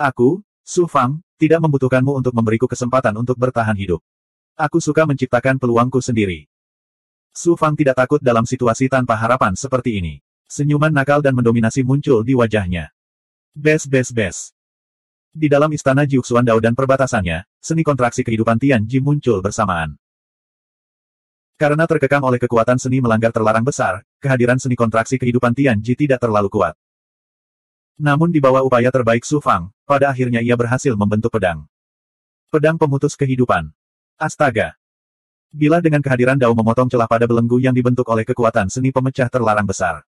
Aku, Su Fang, tidak membutuhkanmu untuk memberiku kesempatan untuk bertahan hidup. Aku suka menciptakan peluangku sendiri. Su Fang tidak takut dalam situasi tanpa harapan seperti ini. Senyuman nakal dan mendominasi muncul di wajahnya. Bes. Di dalam istana Jiuxuan Dao dan perbatasannya, seni kontraksi kehidupan Tian Ji muncul bersamaan. Karena terkekang oleh kekuatan seni melanggar terlarang besar, kehadiran seni kontraksi kehidupan Tian Ji tidak terlalu kuat. Namun di bawah upaya terbaik Su Fang, pada akhirnya ia berhasil membentuk pedang. Pedang pemutus kehidupan. Astaga! Bila dengan kehadiran Dao memotong celah pada belenggu yang dibentuk oleh kekuatan seni pemecah terlarang besar.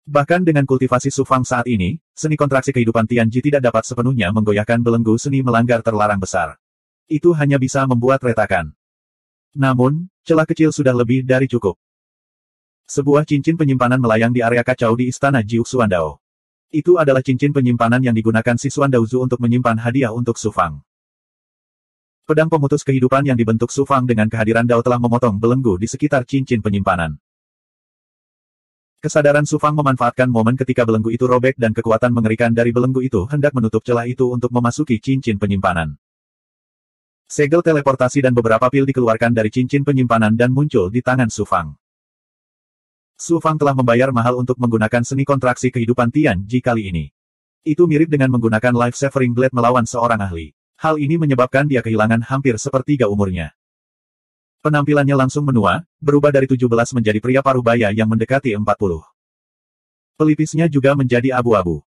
Bahkan dengan kultivasi Su Fang saat ini, seni kontraksi kehidupan Tian Ji tidak dapat sepenuhnya menggoyahkan belenggu seni melanggar terlarang besar. Itu hanya bisa membuat retakan. Namun, celah kecil sudah lebih dari cukup. Sebuah cincin penyimpanan melayang di area kacau di istana Jiuxuan Dao. Itu adalah cincin penyimpanan yang digunakan si Xuan Daozu untuk menyimpan hadiah untuk Su Fang. Pedang pemutus kehidupan yang dibentuk Su Fang dengan kehadiran Dao telah memotong belenggu di sekitar cincin penyimpanan. Kesadaran Su Fang memanfaatkan momen ketika belenggu itu robek dan kekuatan mengerikan dari belenggu itu hendak menutup celah itu untuk memasuki cincin penyimpanan. Segel teleportasi dan beberapa pil dikeluarkan dari cincin penyimpanan dan muncul di tangan Su Fang. Su Fang telah membayar mahal untuk menggunakan seni kontraksi kehidupan Tian Ji kali ini. Itu mirip dengan menggunakan life-saving blade melawan seorang ahli. Hal ini menyebabkan dia kehilangan hampir sepertiga umurnya. Penampilannya langsung menua, berubah dari 17 menjadi pria paruh baya yang mendekati 40. Pelipisnya juga menjadi abu-abu.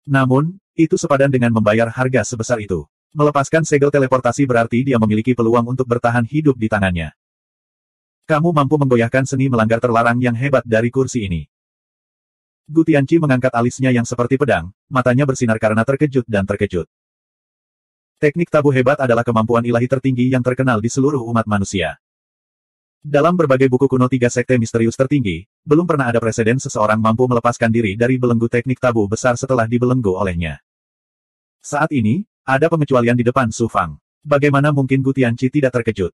Namun, itu sepadan dengan membayar harga sebesar itu. Melepaskan segel teleportasi berarti dia memiliki peluang untuk bertahan hidup di tangannya. Kamu mampu menggoyahkan seni melanggar terlarang yang hebat dari kursi ini. Gu Tianqi mengangkat alisnya yang seperti pedang, matanya bersinar karena terkejut dan terkejut. Teknik tabu hebat adalah kemampuan ilahi tertinggi yang terkenal di seluruh umat manusia. Dalam berbagai buku kuno 3 sekte misterius tertinggi, belum pernah ada preseden seseorang mampu melepaskan diri dari belenggu teknik tabu besar setelah dibelenggu olehnya. Saat ini, ada pengecualian di depan Su Fang. Bagaimana mungkin Gu Tianqi tidak terkejut?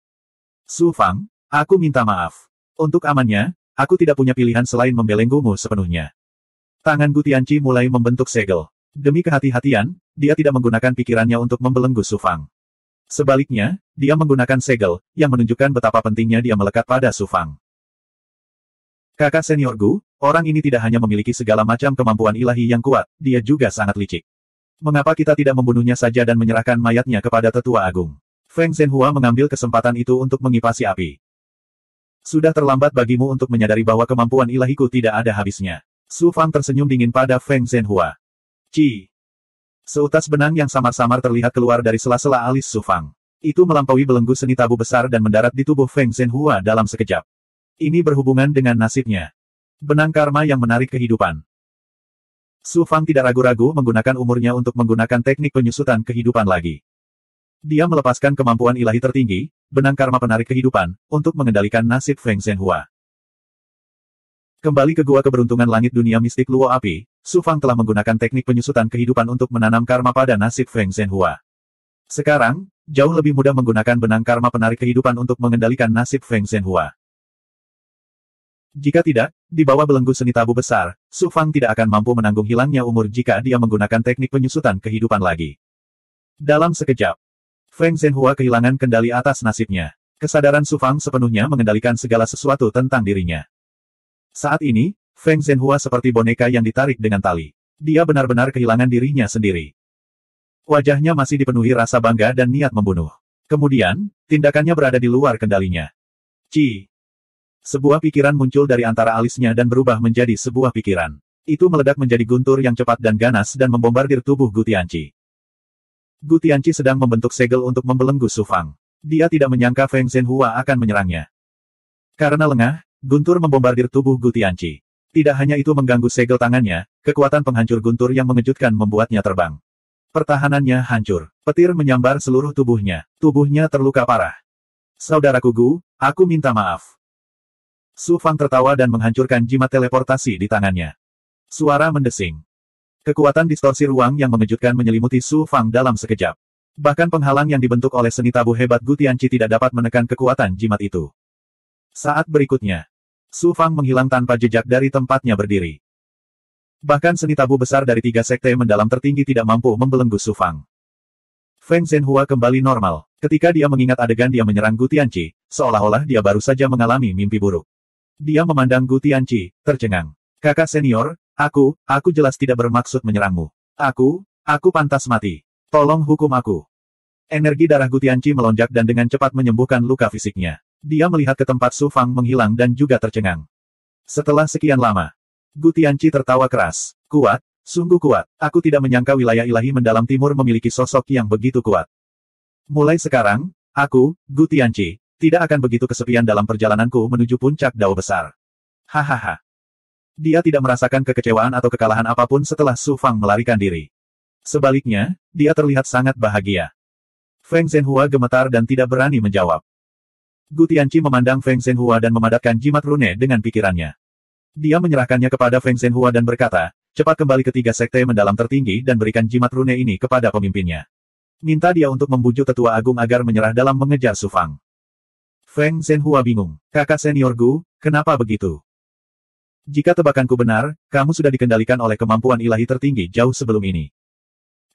Su Fang, aku minta maaf. Untuk amannya, aku tidak punya pilihan selain membelenggumu sepenuhnya. Tangan Gu Tianqi mulai membentuk segel. Demi kehati-hatian, dia tidak menggunakan pikirannya untuk membelenggu Su Fang. Sebaliknya, dia menggunakan segel, yang menunjukkan betapa pentingnya dia melekat pada Su Fang. Kakak senior Gu, orang ini tidak hanya memiliki segala macam kemampuan ilahi yang kuat, dia juga sangat licik. Mengapa kita tidak membunuhnya saja dan menyerahkan mayatnya kepada tetua agung? Feng Zhenhua mengambil kesempatan itu untuk mengipasi api. Sudah terlambat bagimu untuk menyadari bahwa kemampuan ilahiku tidak ada habisnya. Su Fang tersenyum dingin pada Feng Zhenhua. Ci. Seutas benang yang samar-samar terlihat keluar dari sela-sela alis Su Fang. Itu melampaui belenggu seni tabu besar dan mendarat di tubuh Feng Zhenhua dalam sekejap. Ini berhubungan dengan nasibnya. Benang karma yang menarik kehidupan. Su Fang tidak ragu-ragu menggunakan umurnya untuk menggunakan teknik penyusutan kehidupan lagi. Dia melepaskan kemampuan ilahi tertinggi, benang karma penarik kehidupan, untuk mengendalikan nasib Feng Zhenhua. Kembali ke gua keberuntungan langit dunia mistik Luo Api, Su Fang telah menggunakan teknik penyusutan kehidupan untuk menanam karma pada nasib Feng Zhenhua. Sekarang, jauh lebih mudah menggunakan benang karma penarik kehidupan untuk mengendalikan nasib Feng Zhenhua. Jika tidak, di bawah belenggu seni tabu besar, Su Fang tidak akan mampu menanggung hilangnya umur jika dia menggunakan teknik penyusutan kehidupan lagi. Dalam sekejap, Feng Zhenhua kehilangan kendali atas nasibnya. Kesadaran Su Fang sepenuhnya mengendalikan segala sesuatu tentang dirinya. Saat ini, Feng Zhenhua seperti boneka yang ditarik dengan tali. Dia benar-benar kehilangan dirinya sendiri. Wajahnya masih dipenuhi rasa bangga dan niat membunuh. Kemudian, tindakannya berada di luar kendalinya. Ci. Sebuah pikiran muncul dari antara alisnya dan berubah menjadi sebuah pikiran. Itu meledak menjadi guntur yang cepat dan ganas dan membombardir tubuh Gu Tianqi. Gu Tianqi sedang membentuk segel untuk membelenggu Su Fang. Dia tidak menyangka Feng Zhenhua akan menyerangnya. Karena lengah, guntur membombardir tubuh Gu Tianqi. Tidak hanya itu mengganggu segel tangannya, kekuatan penghancur guntur yang mengejutkan membuatnya terbang. Pertahanannya hancur. Petir menyambar seluruh tubuhnya. Tubuhnya terluka parah. Saudaraku Gu, aku minta maaf. Su Fang tertawa dan menghancurkan jimat teleportasi di tangannya. Suara mendesing. Kekuatan distorsi ruang yang mengejutkan menyelimuti Su Fang dalam sekejap. Bahkan penghalang yang dibentuk oleh seni tabu hebat Gu Tianqi tidak dapat menekan kekuatan jimat itu. Saat berikutnya, Su Fang menghilang tanpa jejak dari tempatnya berdiri. Bahkan seni tabu besar dari 3 sekte mendalam tertinggi tidak mampu membelenggu Su Fang. Feng Zhenhua kembali normal. Ketika dia mengingat adegan dia menyerang Gu Tianqi, seolah-olah dia baru saja mengalami mimpi buruk. Dia memandang Gu Tianqi, tercengang. Kakak senior, aku jelas tidak bermaksud menyerangmu. Aku pantas mati. Tolong hukum aku. Energi darah Gu Tianqi melonjak dan dengan cepat menyembuhkan luka fisiknya. Dia melihat ke tempat Su Fang menghilang dan juga tercengang. Setelah sekian lama, Gu Tianqi tertawa keras. Kuat, sungguh kuat. Aku tidak menyangka wilayah ilahi mendalam timur memiliki sosok yang begitu kuat. Mulai sekarang, aku, Gu Tianqi, tidak akan begitu kesepian dalam perjalananku menuju puncak Dao besar. Hahaha. Dia tidak merasakan kekecewaan atau kekalahan apapun setelah Su Fang melarikan diri. Sebaliknya, dia terlihat sangat bahagia. Feng Zhenhua gemetar dan tidak berani menjawab. Gu Tianqi memandang Feng Zhenhua dan memadatkan jimat rune dengan pikirannya. Dia menyerahkannya kepada Feng Zhenhua dan berkata, cepat kembali ke 3 sekte mendalam tertinggi dan berikan jimat rune ini kepada pemimpinnya. Minta dia untuk membujuk tetua agung agar menyerah dalam mengejar Su Fang. Feng Zhenhua bingung. Kakak senior Gu, kenapa begitu? Jika tebakanku benar, kamu sudah dikendalikan oleh kemampuan ilahi tertinggi jauh sebelum ini.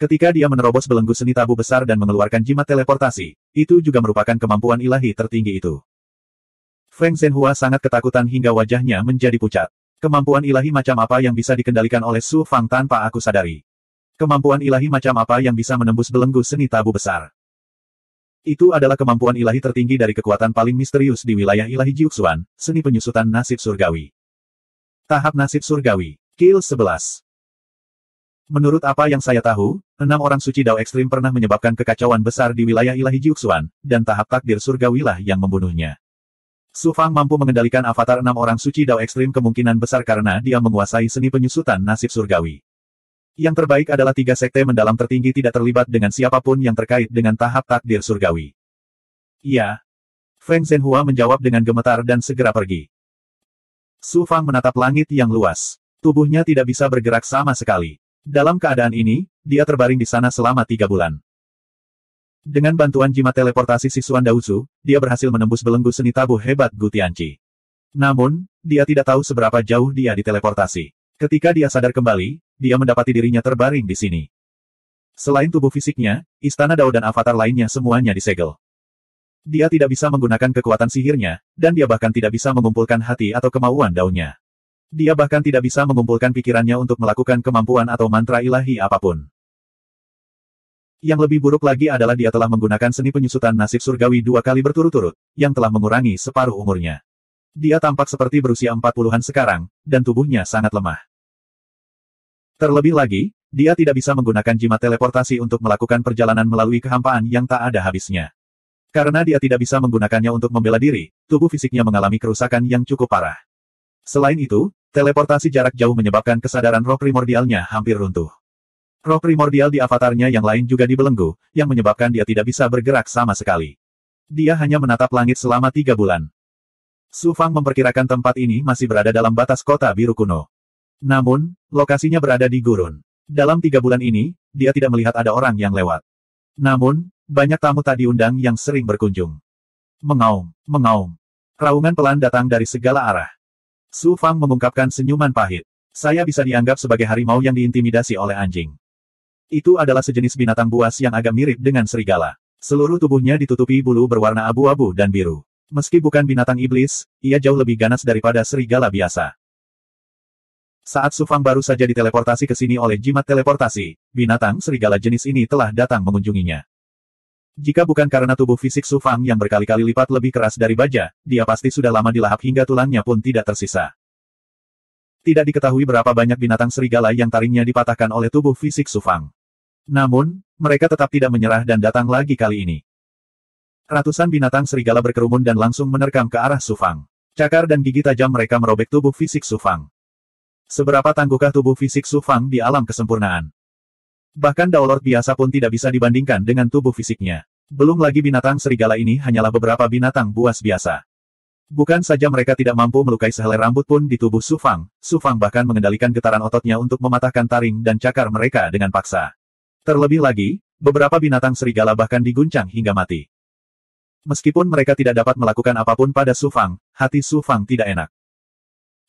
Ketika dia menerobos belenggu seni tabu besar dan mengeluarkan jimat teleportasi, itu juga merupakan kemampuan ilahi tertinggi itu. Feng Zhenhua sangat ketakutan hingga wajahnya menjadi pucat. Kemampuan ilahi macam apa yang bisa dikendalikan oleh Su Fang tanpa aku sadari? Kemampuan ilahi macam apa yang bisa menembus belenggu seni tabu besar? Itu adalah kemampuan ilahi tertinggi dari kekuatan paling misterius di wilayah ilahi Jiuxuan, seni penyusutan nasib surgawi. Tahap nasib surgawi, Kill 11. Menurut apa yang saya tahu, 6 orang suci Dao ekstrim pernah menyebabkan kekacauan besar di wilayah ilahi Jiuxuan, dan tahap takdir surgawilah yang membunuhnya. Su Fang mampu mengendalikan avatar 6 orang suci Dao ekstrim kemungkinan besar karena dia menguasai seni penyusutan nasib surgawi. Yang terbaik adalah 3 sekte mendalam tertinggi tidak terlibat dengan siapapun yang terkait dengan tahap takdir surgawi. Iya. Feng Zhenhua menjawab dengan gemetar dan segera pergi. Su Fang menatap langit yang luas. Tubuhnya tidak bisa bergerak sama sekali. Dalam keadaan ini, dia terbaring di sana selama 3 bulan. Dengan bantuan jimat teleportasi Sixuan Daozu, dia berhasil menembus belenggu seni tabu hebat Gu Tianqi. Namun, dia tidak tahu seberapa jauh dia diteleportasi. Ketika dia sadar kembali, dia mendapati dirinya terbaring di sini. Selain tubuh fisiknya, istana Dao dan avatar lainnya semuanya disegel. Dia tidak bisa menggunakan kekuatan sihirnya, dan dia bahkan tidak bisa mengumpulkan hati atau kemauan Dao-nya. Dia bahkan tidak bisa mengumpulkan pikirannya untuk melakukan kemampuan atau mantra ilahi apapun. Yang lebih buruk lagi adalah dia telah menggunakan seni penyusutan nasib surgawi 2 kali berturut-turut, yang telah mengurangi separuh umurnya. Dia tampak seperti berusia 40-an sekarang, dan tubuhnya sangat lemah. Terlebih lagi, dia tidak bisa menggunakan jimat teleportasi untuk melakukan perjalanan melalui kehampaan yang tak ada habisnya. Karena dia tidak bisa menggunakannya untuk membela diri, tubuh fisiknya mengalami kerusakan yang cukup parah. Selain itu, teleportasi jarak jauh menyebabkan kesadaran roh primordialnya hampir runtuh. Roh primordial di avatarnya yang lain juga dibelenggu, yang menyebabkan dia tidak bisa bergerak sama sekali. Dia hanya menatap langit selama 3 bulan. Su Fang memperkirakan tempat ini masih berada dalam batas kota biru kuno. Namun, lokasinya berada di gurun. Dalam 3 bulan ini, dia tidak melihat ada orang yang lewat. Namun, banyak tamu tak diundang yang sering berkunjung. Mengaum, mengaum. Raungan pelan datang dari segala arah. Su Fang mengungkapkan senyuman pahit. Saya bisa dianggap sebagai harimau yang diintimidasi oleh anjing. Itu adalah sejenis binatang buas yang agak mirip dengan serigala. Seluruh tubuhnya ditutupi bulu berwarna abu-abu dan biru. Meski bukan binatang iblis, ia jauh lebih ganas daripada serigala biasa. Saat Su Fang baru saja diteleportasi ke sini oleh jimat teleportasi, binatang serigala jenis ini telah datang mengunjunginya. Jika bukan karena tubuh fisik Su Fang yang berkali-kali lipat lebih keras dari baja, dia pasti sudah lama dilahap hingga tulangnya pun tidak tersisa. Tidak diketahui berapa banyak binatang serigala yang taringnya dipatahkan oleh tubuh fisik Su Fang. Namun, mereka tetap tidak menyerah dan datang lagi kali ini. Ratusan binatang serigala berkerumun dan langsung menerkam ke arah Su Fang. Cakar dan gigi tajam mereka merobek tubuh fisik Su Fang. Seberapa tangguhkah tubuh fisik Su Fang di alam kesempurnaan? Bahkan Dao Lord biasa pun tidak bisa dibandingkan dengan tubuh fisiknya. Belum lagi binatang serigala ini hanyalah beberapa binatang buas biasa. Bukan saja mereka tidak mampu melukai sehelai rambut pun di tubuh Su Fang bahkan mengendalikan getaran ototnya untuk mematahkan taring dan cakar mereka dengan paksa. Terlebih lagi, beberapa binatang serigala bahkan diguncang hingga mati. Meskipun mereka tidak dapat melakukan apapun pada Su Fang, hati Su Fang tidak enak.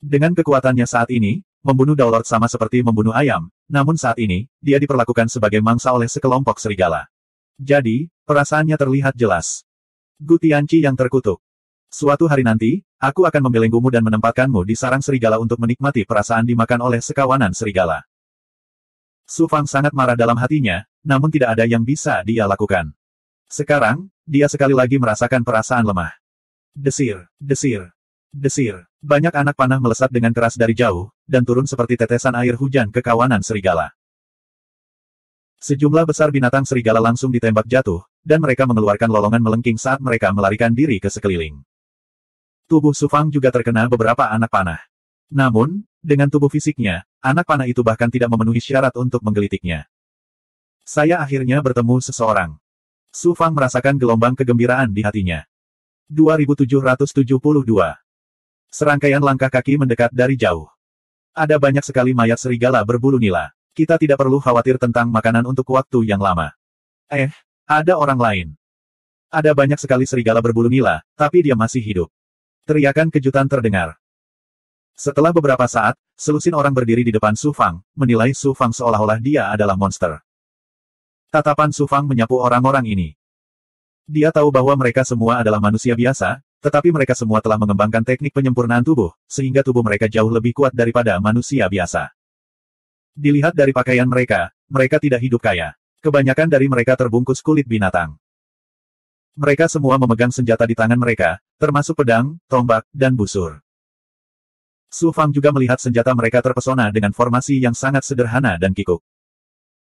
Dengan kekuatannya saat ini, membunuh Daolord sama seperti membunuh ayam, namun saat ini, dia diperlakukan sebagai mangsa oleh sekelompok serigala. Jadi, perasaannya terlihat jelas. Gu Tianqi yang terkutuk. Suatu hari nanti, aku akan membelenggumu dan menempatkanmu di sarang serigala untuk menikmati perasaan dimakan oleh sekawanan serigala. Su Fang sangat marah dalam hatinya, namun tidak ada yang bisa dia lakukan. Sekarang, dia sekali lagi merasakan perasaan lemah. Desir, desir, desir. Banyak anak panah melesat dengan keras dari jauh, dan turun seperti tetesan air hujan ke kawanan serigala. Sejumlah besar binatang serigala langsung ditembak jatuh, dan mereka mengeluarkan lolongan melengking saat mereka melarikan diri ke sekeliling. Tubuh Su Fang juga terkena beberapa anak panah. Namun, dengan tubuh fisiknya, anak panah itu bahkan tidak memenuhi syarat untuk menggelitiknya. Saya akhirnya bertemu seseorang. Su Fang merasakan gelombang kegembiraan di hatinya. 2772. Serangkaian langkah kaki mendekat dari jauh. Ada banyak sekali mayat serigala berbulu nila. Kita tidak perlu khawatir tentang makanan untuk waktu yang lama. Ada orang lain. Ada banyak sekali serigala berbulu nila, tapi dia masih hidup. Teriakan kejutan terdengar. Setelah beberapa saat, selusin orang berdiri di depan Su Fang, menilai Su Fang seolah-olah dia adalah monster. Tatapan Su Fang menyapu orang-orang ini. Dia tahu bahwa mereka semua adalah manusia biasa, tetapi mereka semua telah mengembangkan teknik penyempurnaan tubuh, sehingga tubuh mereka jauh lebih kuat daripada manusia biasa. Dilihat dari pakaian mereka, mereka tidak hidup kaya. Kebanyakan dari mereka terbungkus kulit binatang. Mereka semua memegang senjata di tangan mereka, termasuk pedang, tombak, dan busur. Su Fang juga melihat senjata mereka terpesona dengan formasi yang sangat sederhana dan kikuk.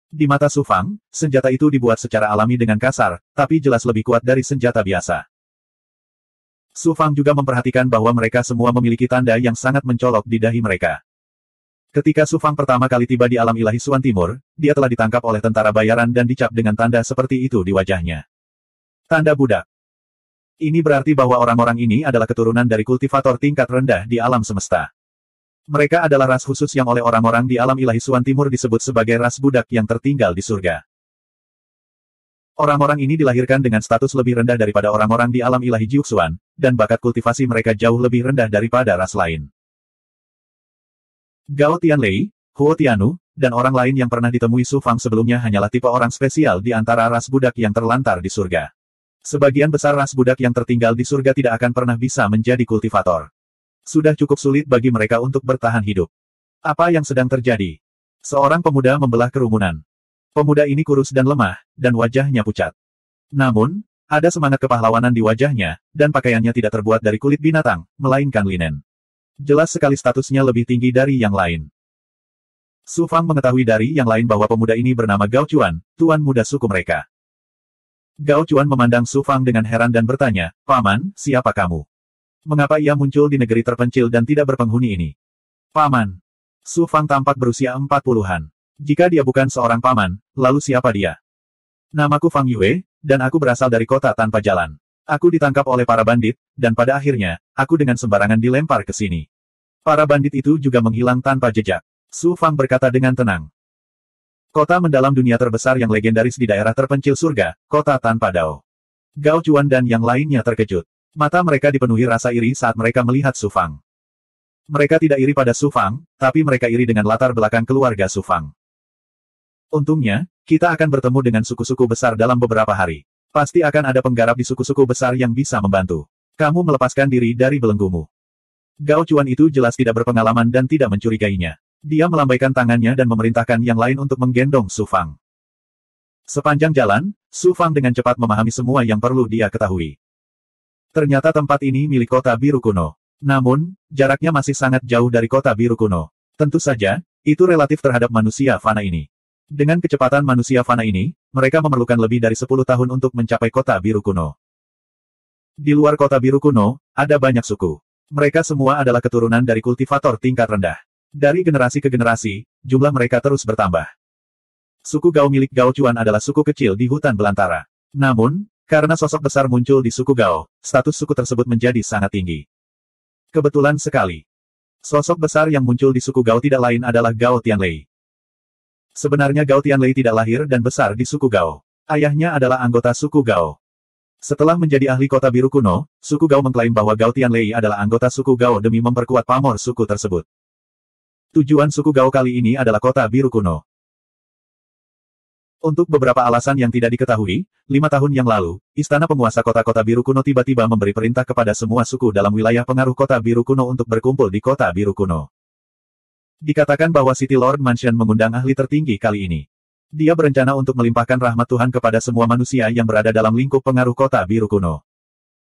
Di mata Su Fang, senjata itu dibuat secara alami dengan kasar, tapi jelas lebih kuat dari senjata biasa. Su Fang juga memperhatikan bahwa mereka semua memiliki tanda yang sangat mencolok di dahi mereka. Ketika Su Fang pertama kali tiba di alam ilahi Suan Timur, dia telah ditangkap oleh tentara bayaran dan dicap dengan tanda seperti itu di wajahnya. Tanda budak. Ini berarti bahwa orang-orang ini adalah keturunan dari kultivator tingkat rendah di alam semesta. Mereka adalah ras khusus yang oleh orang-orang di alam ilahi Suan Timur disebut sebagai ras budak yang tertinggal di surga. Orang-orang ini dilahirkan dengan status lebih rendah daripada orang-orang di alam ilahi Jiuxuan, dan bakat kultivasi mereka jauh lebih rendah daripada ras lain. Gao Tianlei, Huo Tianu, dan orang lain yang pernah ditemui Su Fang sebelumnya hanyalah tipe orang spesial di antara ras budak yang terlantar di surga. Sebagian besar ras budak yang tertinggal di surga tidak akan pernah bisa menjadi kultivator. Sudah cukup sulit bagi mereka untuk bertahan hidup. Apa yang sedang terjadi? Seorang pemuda membelah kerumunan. Pemuda ini kurus dan lemah, dan wajahnya pucat. Namun, ada semangat kepahlawanan di wajahnya, dan pakaiannya tidak terbuat dari kulit binatang, melainkan linen. Jelas sekali statusnya lebih tinggi dari yang lain. Su Fang mengetahui dari yang lain bahwa pemuda ini bernama Gao Chuan, tuan muda suku mereka. Gao Chuan memandang Su Fang dengan heran dan bertanya, "Paman, siapa kamu? Mengapa ia muncul di negeri terpencil dan tidak berpenghuni ini?" "Paman." Su Fang tampak berusia 40-an. Jika dia bukan seorang paman, lalu siapa dia? "Namaku Fang Yue, dan aku berasal dari kota tanpa jalan. Aku ditangkap oleh para bandit, dan pada akhirnya, aku dengan sembarangan dilempar ke sini. Para bandit itu juga menghilang tanpa jejak." Su Fang berkata dengan tenang. Kota mendalam dunia terbesar yang legendaris di daerah terpencil surga, kota tanpa dao. Gao Chuan dan yang lainnya terkejut. Mata mereka dipenuhi rasa iri saat mereka melihat Su Fang. Mereka tidak iri pada Su Fang, tapi mereka iri dengan latar belakang keluarga Su Fang. "Untungnya, kita akan bertemu dengan suku-suku besar dalam beberapa hari. Pasti akan ada penggarap di suku-suku besar yang bisa membantu. Kamu melepaskan diri dari belenggumu." Gao Chuan itu jelas tidak berpengalaman dan tidak mencurigainya. Dia melambaikan tangannya dan memerintahkan yang lain untuk menggendong Su Fang. Sepanjang jalan, Su Fang dengan cepat memahami semua yang perlu dia ketahui. Ternyata tempat ini milik kota biru kuno. Namun, jaraknya masih sangat jauh dari kota biru kuno. Tentu saja, itu relatif terhadap manusia fana ini. Dengan kecepatan manusia fana ini, mereka memerlukan lebih dari 10 tahun untuk mencapai kota biru kuno. Di luar kota biru kuno, ada banyak suku. Mereka semua adalah keturunan dari kultivator tingkat rendah. Dari generasi ke generasi, jumlah mereka terus bertambah. Suku Gao milik Gao Chuan adalah suku kecil di hutan belantara. Namun, karena sosok besar muncul di suku Gao, status suku tersebut menjadi sangat tinggi. Kebetulan sekali. Sosok besar yang muncul di suku Gao tidak lain adalah Gao Tianlei. Sebenarnya Gao Tianlei tidak lahir dan besar di suku Gao. Ayahnya adalah anggota suku Gao. Setelah menjadi ahli kota biru kuno, suku Gao mengklaim bahwa Gao Tianlei adalah anggota suku Gao demi memperkuat pamor suku tersebut. Tujuan suku Gao kali ini adalah kota biru kuno. Untuk beberapa alasan yang tidak diketahui, 5 tahun yang lalu, istana penguasa kota-kota biru kuno tiba-tiba memberi perintah kepada semua suku dalam wilayah pengaruh kota biru kuno untuk berkumpul di kota biru kuno. Dikatakan bahwa City Lord Mansion mengundang ahli tertinggi kali ini. Dia berencana untuk melimpahkan rahmat Tuhan kepada semua manusia yang berada dalam lingkup pengaruh kota biru kuno.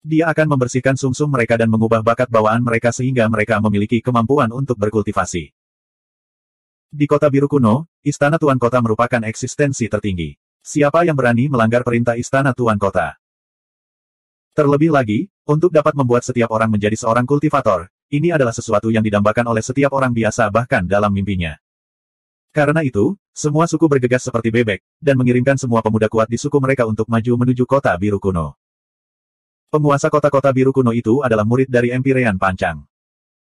Dia akan membersihkan sumsum mereka dan mengubah bakat bawaan mereka sehingga mereka memiliki kemampuan untuk berkultivasi. Di kota biru kuno, istana Tuan Kota merupakan eksistensi tertinggi. Siapa yang berani melanggar perintah istana Tuan Kota? Terlebih lagi, untuk dapat membuat setiap orang menjadi seorang kultivator, ini adalah sesuatu yang didambakan oleh setiap orang biasa bahkan dalam mimpinya. Karena itu, semua suku bergegas seperti bebek, dan mengirimkan semua pemuda kuat di suku mereka untuk maju menuju kota biru kuno. Penguasa kota-kota biru kuno itu adalah murid dari Empyrean Pancang.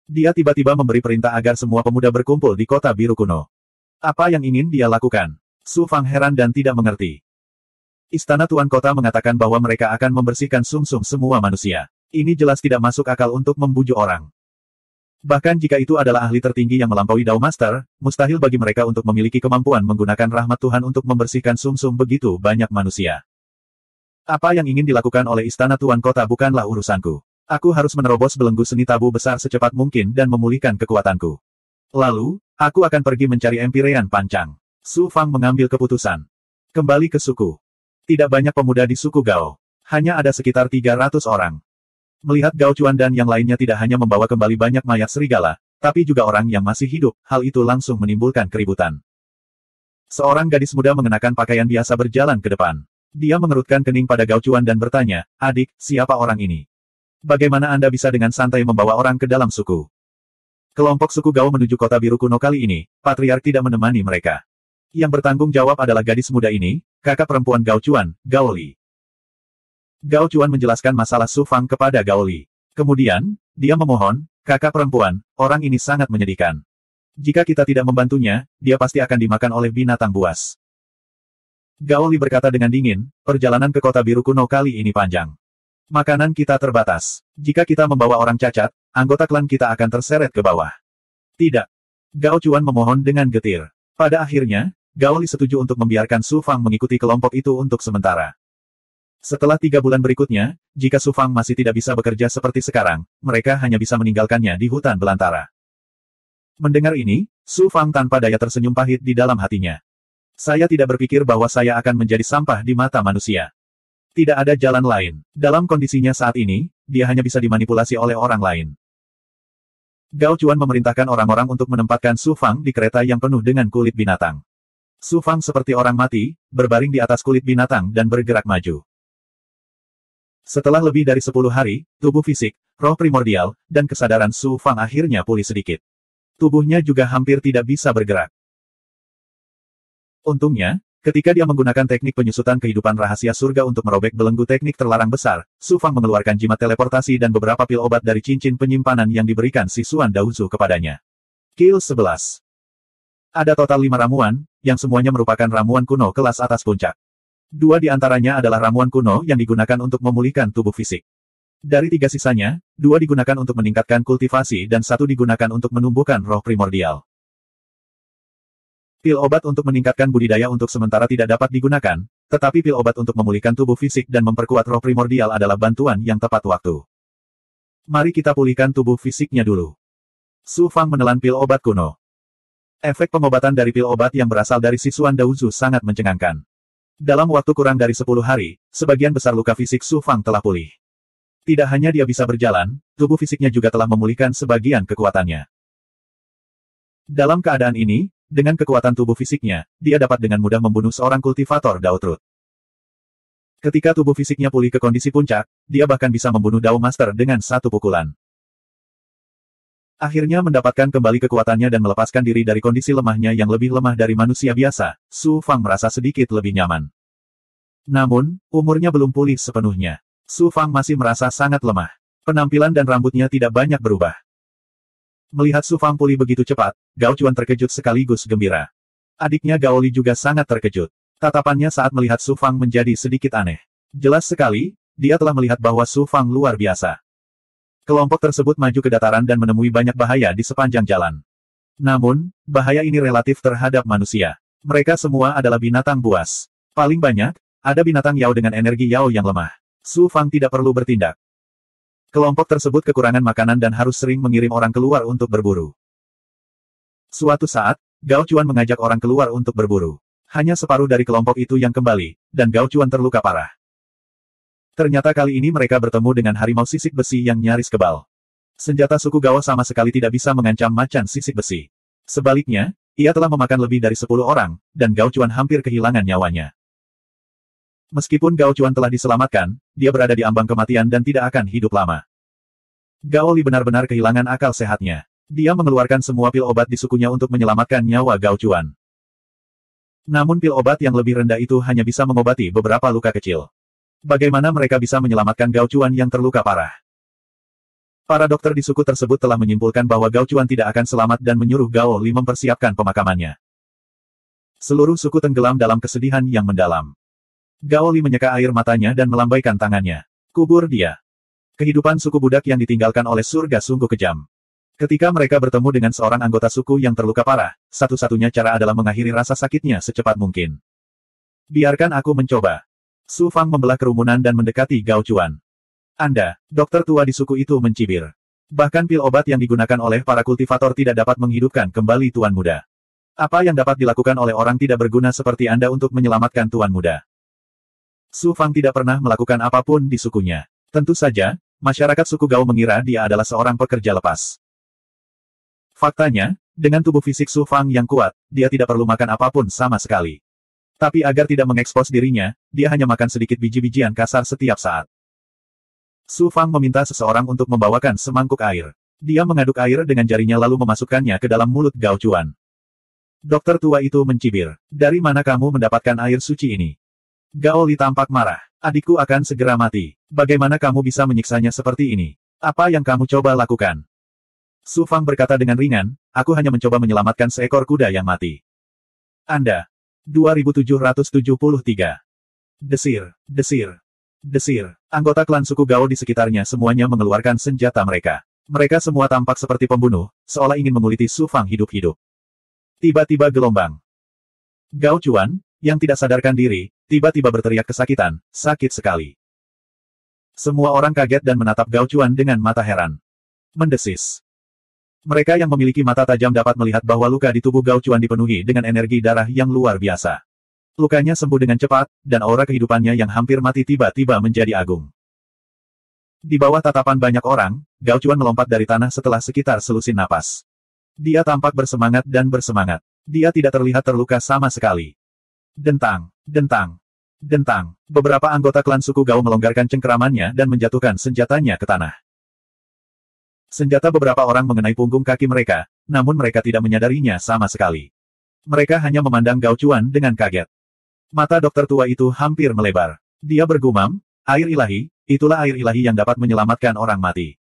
Dia tiba-tiba memberi perintah agar semua pemuda berkumpul di kota biru kuno. Apa yang ingin dia lakukan? Su Fang heran dan tidak mengerti. Istana Tuan Kota mengatakan bahwa mereka akan membersihkan sumsum semua manusia. Ini jelas tidak masuk akal untuk membujuk orang. Bahkan jika itu adalah ahli tertinggi yang melampaui Dao Master, mustahil bagi mereka untuk memiliki kemampuan menggunakan rahmat Tuhan untuk membersihkan sumsum begitu banyak manusia. Apa yang ingin dilakukan oleh Istana Tuan Kota bukanlah urusanku. Aku harus menerobos belenggu seni tabu besar secepat mungkin dan memulihkan kekuatanku. Lalu, aku akan pergi mencari Empyrean Pancang. Su Fang mengambil keputusan. Kembali ke suku. Tidak banyak pemuda di suku Gao. Hanya ada sekitar 300 orang. Melihat Gao Chuan dan yang lainnya tidak hanya membawa kembali banyak mayat serigala, tapi juga orang yang masih hidup, hal itu langsung menimbulkan keributan. Seorang gadis muda mengenakan pakaian biasa berjalan ke depan. Dia mengerutkan kening pada Gao Chuan dan bertanya, "Adik, siapa orang ini? Bagaimana Anda bisa dengan santai membawa orang ke dalam suku?" Kelompok suku Gao menuju kota biru kuno kali ini, patriark tidak menemani mereka. Yang bertanggung jawab adalah gadis muda ini, kakak perempuan Gao Chuan, Gao Li. Gao Chuan menjelaskan masalah Su Fang kepada Gao Li. Kemudian, dia memohon, "Kakak perempuan, orang ini sangat menyedihkan. Jika kita tidak membantunya, dia pasti akan dimakan oleh binatang buas." Gao Li berkata dengan dingin, "Perjalanan ke kota biru kuno kali ini panjang. Makanan kita terbatas. Jika kita membawa orang cacat, anggota klan kita akan terseret ke bawah." "Tidak." Gao Chuan memohon dengan getir. Pada akhirnya, Gao Li setuju untuk membiarkan Su Fang mengikuti kelompok itu untuk sementara. Setelah 3 bulan berikutnya, jika Su Fang masih tidak bisa bekerja seperti sekarang, mereka hanya bisa meninggalkannya di hutan belantara. Mendengar ini, Su Fang tanpa daya tersenyum pahit di dalam hatinya. "Saya tidak berpikir bahwa saya akan menjadi sampah di mata manusia. Tidak ada jalan lain. Dalam kondisinya saat ini, dia hanya bisa dimanipulasi oleh orang lain." Gao Chuan memerintahkan orang-orang untuk menempatkan Su Fang di kereta yang penuh dengan kulit binatang. Su Fang seperti orang mati, berbaring di atas kulit binatang dan bergerak maju. Setelah lebih dari 10 hari, tubuh fisik, roh primordial, dan kesadaran Su Fang akhirnya pulih sedikit. Tubuhnya juga hampir tidak bisa bergerak. Untungnya, ketika dia menggunakan teknik penyusutan kehidupan rahasia surga untuk merobek belenggu teknik terlarang besar, Su Fang mengeluarkan jimat teleportasi dan beberapa pil obat dari cincin penyimpanan yang diberikan si Suan Daozu kepadanya. Kill 11. Ada total 5 ramuan, yang semuanya merupakan ramuan kuno kelas atas puncak. 2 di antaranya adalah ramuan kuno yang digunakan untuk memulihkan tubuh fisik. Dari 3 sisanya, 2 digunakan untuk meningkatkan kultivasi dan 1 digunakan untuk menumbuhkan roh primordial. Pil obat untuk meningkatkan budidaya untuk sementara tidak dapat digunakan, tetapi pil obat untuk memulihkan tubuh fisik dan memperkuat roh primordial adalah bantuan yang tepat waktu. Mari kita pulihkan tubuh fisiknya dulu. Su Fang menelan pil obat kuno. Efek pengobatan dari pil obat yang berasal dari si Suan Daozu sangat mencengangkan. Dalam waktu kurang dari 10 hari, sebagian besar luka fisik Su Fang telah pulih. Tidak hanya dia bisa berjalan, tubuh fisiknya juga telah memulihkan sebagian kekuatannya. Dalam keadaan ini, dengan kekuatan tubuh fisiknya, dia dapat dengan mudah membunuh seorang kultivator Dao Truth. Ketika tubuh fisiknya pulih ke kondisi puncak, dia bahkan bisa membunuh Dao Master dengan 1 pukulan. Akhirnya mendapatkan kembali kekuatannya dan melepaskan diri dari kondisi lemahnya yang lebih lemah dari manusia biasa, Su Fang merasa sedikit lebih nyaman. Namun, umurnya belum pulih sepenuhnya. Su Fang masih merasa sangat lemah. Penampilan dan rambutnya tidak banyak berubah. Melihat Su Fang pulih begitu cepat, Gao Chuan terkejut sekaligus gembira. Adiknya Gao Li juga sangat terkejut. Tatapannya saat melihat Su Fang menjadi sedikit aneh. Jelas sekali, dia telah melihat bahwa Su Fang luar biasa. Kelompok tersebut maju ke dataran dan menemui banyak bahaya di sepanjang jalan. Namun, bahaya ini relatif terhadap manusia. Mereka semua adalah binatang buas. Paling banyak, ada binatang Yao dengan energi Yao yang lemah. Su Fang tidak perlu bertindak. Kelompok tersebut kekurangan makanan dan harus sering mengirim orang keluar untuk berburu. Suatu saat, Gao Chuan mengajak orang keluar untuk berburu. Hanya separuh dari kelompok itu yang kembali, dan Gao Chuan terluka parah. Ternyata kali ini mereka bertemu dengan harimau sisik besi yang nyaris kebal. Senjata suku Gao sama sekali tidak bisa mengancam macan sisik besi. Sebaliknya, ia telah memakan lebih dari 10 orang, dan Gao Chuan hampir kehilangan nyawanya. Meskipun Gao Chuan telah diselamatkan, dia berada di ambang kematian dan tidak akan hidup lama. Gao Li benar-benar kehilangan akal sehatnya. Dia mengeluarkan semua pil obat di sukunya untuk menyelamatkan nyawa Gao Chuan. Namun pil obat yang lebih rendah itu hanya bisa mengobati beberapa luka kecil. Bagaimana mereka bisa menyelamatkan Gao Chuan yang terluka parah? Para dokter di suku tersebut telah menyimpulkan bahwa Gao Chuan tidak akan selamat dan menyuruh Gao Li mempersiapkan pemakamannya. Seluruh suku tenggelam dalam kesedihan yang mendalam. Gao Li menyeka air matanya dan melambaikan tangannya. Kubur dia. Kehidupan suku budak yang ditinggalkan oleh surga sungguh kejam. Ketika mereka bertemu dengan seorang anggota suku yang terluka parah, satu-satunya cara adalah mengakhiri rasa sakitnya secepat mungkin. Biarkan aku mencoba. Su Fang membelah kerumunan dan mendekati Gao Chuan. Anda, dokter tua di suku itu mencibir. Bahkan pil obat yang digunakan oleh para kultivator tidak dapat menghidupkan kembali Tuan Muda. Apa yang dapat dilakukan oleh orang tidak berguna seperti Anda untuk menyelamatkan Tuan Muda? Su Fang tidak pernah melakukan apapun di sukunya. Tentu saja, masyarakat suku Gao mengira dia adalah seorang pekerja lepas. Faktanya, dengan tubuh fisik Su Fang yang kuat, dia tidak perlu makan apapun sama sekali. Tapi agar tidak mengekspos dirinya, dia hanya makan sedikit biji-bijian kasar setiap saat. Su Fang meminta seseorang untuk membawakan semangkuk air. Dia mengaduk air dengan jarinya lalu memasukkannya ke dalam mulut Gao Chuan. Dokter tua itu mencibir. Dari mana kamu mendapatkan air suci ini? Gao Li tampak marah. Adikku akan segera mati. Bagaimana kamu bisa menyiksanya seperti ini? Apa yang kamu coba lakukan? Su Fang berkata dengan ringan, aku hanya mencoba menyelamatkan seekor kuda yang mati. Anda. 2773. Desir, desir. Desir. Anggota klan suku Gao di sekitarnya semuanya mengeluarkan senjata mereka. Mereka semua tampak seperti pembunuh, seolah ingin menguliti Su Fang hidup-hidup. Tiba-tiba gelombang. Gao Chuan, yang tidak sadarkan diri, tiba-tiba berteriak kesakitan, sakit sekali. Semua orang kaget dan menatap Gao Chuan dengan mata heran. Mendesis. Mereka yang memiliki mata tajam dapat melihat bahwa luka di tubuh Gao Chuan dipenuhi dengan energi darah yang luar biasa. Lukanya sembuh dengan cepat, dan aura kehidupannya yang hampir mati tiba-tiba menjadi agung. Di bawah tatapan banyak orang, Gao Chuan melompat dari tanah setelah sekitar selusin napas. Dia tampak bersemangat dan bersemangat. Dia tidak terlihat terluka sama sekali. Dentang, dentang, dentang. Beberapa anggota klan suku Gao melonggarkan cengkeramannya dan menjatuhkan senjatanya ke tanah. Senjata beberapa orang mengenai punggung kaki mereka, namun mereka tidak menyadarinya sama sekali. Mereka hanya memandang Gao Chuan dengan kaget. Mata dokter tua itu hampir melebar. Dia bergumam, air ilahi, itulah air ilahi yang dapat menyelamatkan orang mati.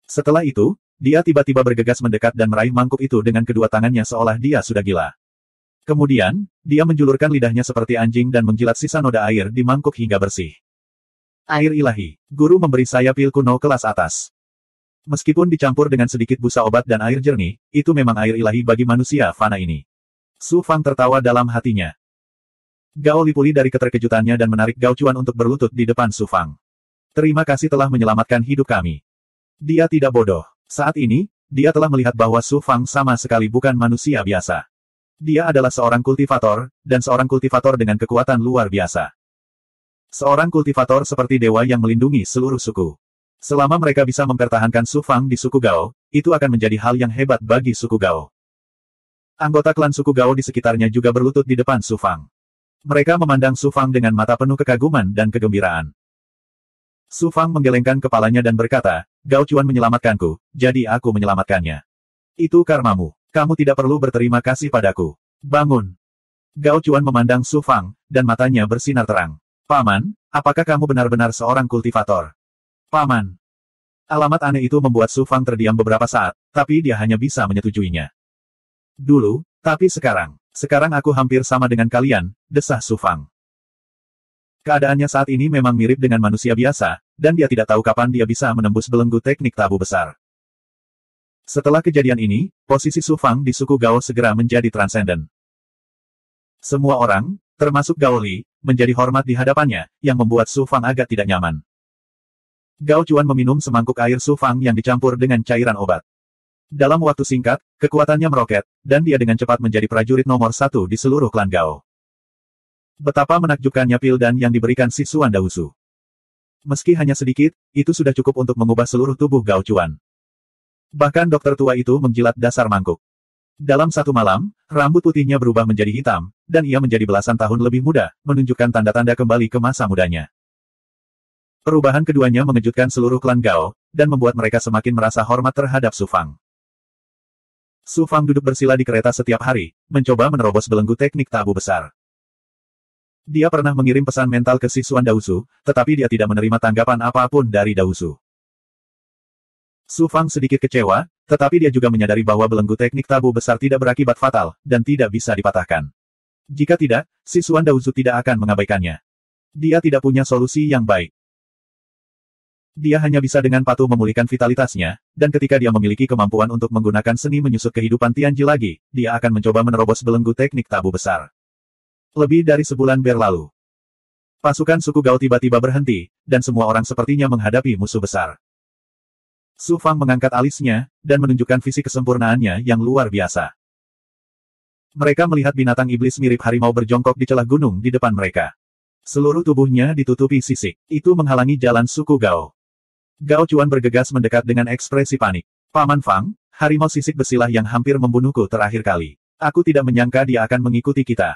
Setelah itu, dia tiba-tiba bergegas mendekat dan meraih mangkuk itu dengan kedua tangannya seolah dia sudah gila. Kemudian, dia menjulurkan lidahnya seperti anjing dan menjilat sisa noda air di mangkuk hingga bersih. Air ilahi. Guru memberi saya pil kuno kelas atas. Meskipun dicampur dengan sedikit busa obat dan air jernih, itu memang air ilahi bagi manusia fana ini. Su Fang tertawa dalam hatinya. Gao Li pulih dari keterkejutannya dan menarik Gao Chuan untuk berlutut di depan Su Fang. Terima kasih telah menyelamatkan hidup kami. Dia tidak bodoh. Saat ini, dia telah melihat bahwa Su Fang sama sekali bukan manusia biasa. Dia adalah seorang kultivator, dan seorang kultivator dengan kekuatan luar biasa. Seorang kultivator seperti dewa yang melindungi seluruh suku. Selama mereka bisa mempertahankan Su Fang di suku Gao, itu akan menjadi hal yang hebat bagi suku Gao. Anggota klan suku Gao di sekitarnya juga berlutut di depan Su Fang. Mereka memandang Su Fang dengan mata penuh kekaguman dan kegembiraan. Su Fang menggelengkan kepalanya dan berkata, Gao Chuan menyelamatkanku, jadi aku menyelamatkannya. Itu karmamu. Kamu tidak perlu berterima kasih padaku. Bangun. Gao Chuan memandang Su Fang, dan matanya bersinar terang. Paman, apakah kamu benar-benar seorang kultivator? Paman. Alamat aneh itu membuat Su Fang terdiam beberapa saat, tapi dia hanya bisa menyetujuinya. Dulu, tapi sekarang. Sekarang aku hampir sama dengan kalian, desah Su Fang. Keadaannya saat ini memang mirip dengan manusia biasa, dan dia tidak tahu kapan dia bisa menembus belenggu teknik tabu besar. Setelah kejadian ini, posisi Su Fang di suku Gao segera menjadi transenden. Semua orang, termasuk Gao Li, menjadi hormat di hadapannya, yang membuat Su Fang agak tidak nyaman. Gao Chuan meminum semangkuk air Su Fang yang dicampur dengan cairan obat. Dalam waktu singkat, kekuatannya meroket, dan dia dengan cepat menjadi prajurit nomor 1 di seluruh klan Gao. Betapa menakjubkannya pil dan yang diberikan si Xuan Daosu. Meski hanya sedikit, itu sudah cukup untuk mengubah seluruh tubuh Gao Chuan. Bahkan dokter tua itu menjilat dasar mangkuk. Dalam satu malam, rambut putihnya berubah menjadi hitam, dan ia menjadi belasan tahun lebih muda, menunjukkan tanda-tanda kembali ke masa mudanya. Perubahan keduanya mengejutkan seluruh klan Gao, dan membuat mereka semakin merasa hormat terhadap Su Fang. Su Fang duduk bersila di kereta setiap hari, mencoba menerobos belenggu teknik tabu besar. Dia pernah mengirim pesan mental ke si Xuan Daosu, tetapi dia tidak menerima tanggapan apapun dari Daosu. Su Fang sedikit kecewa, tetapi dia juga menyadari bahwa belenggu teknik tabu besar tidak berakibat fatal, dan tidak bisa dipatahkan. Jika tidak, si Xuan Daosu tidak akan mengabaikannya. Dia tidak punya solusi yang baik. Dia hanya bisa dengan patuh memulihkan vitalitasnya, dan ketika dia memiliki kemampuan untuk menggunakan seni menyusut kehidupan Tianji lagi, dia akan mencoba menerobos belenggu teknik tabu besar. Lebih dari sebulan berlalu. Pasukan suku Gao tiba-tiba berhenti, dan semua orang sepertinya menghadapi musuh besar. Su Fang mengangkat alisnya, dan menunjukkan visi kesempurnaannya yang luar biasa. Mereka melihat binatang iblis mirip harimau berjongkok di celah gunung di depan mereka. Seluruh tubuhnya ditutupi sisik. Itu menghalangi jalan suku Gao. Gao Chuan bergegas mendekat dengan ekspresi panik. Paman Fang, harimau sisik besilah yang hampir membunuhku terakhir kali. Aku tidak menyangka dia akan mengikuti kita.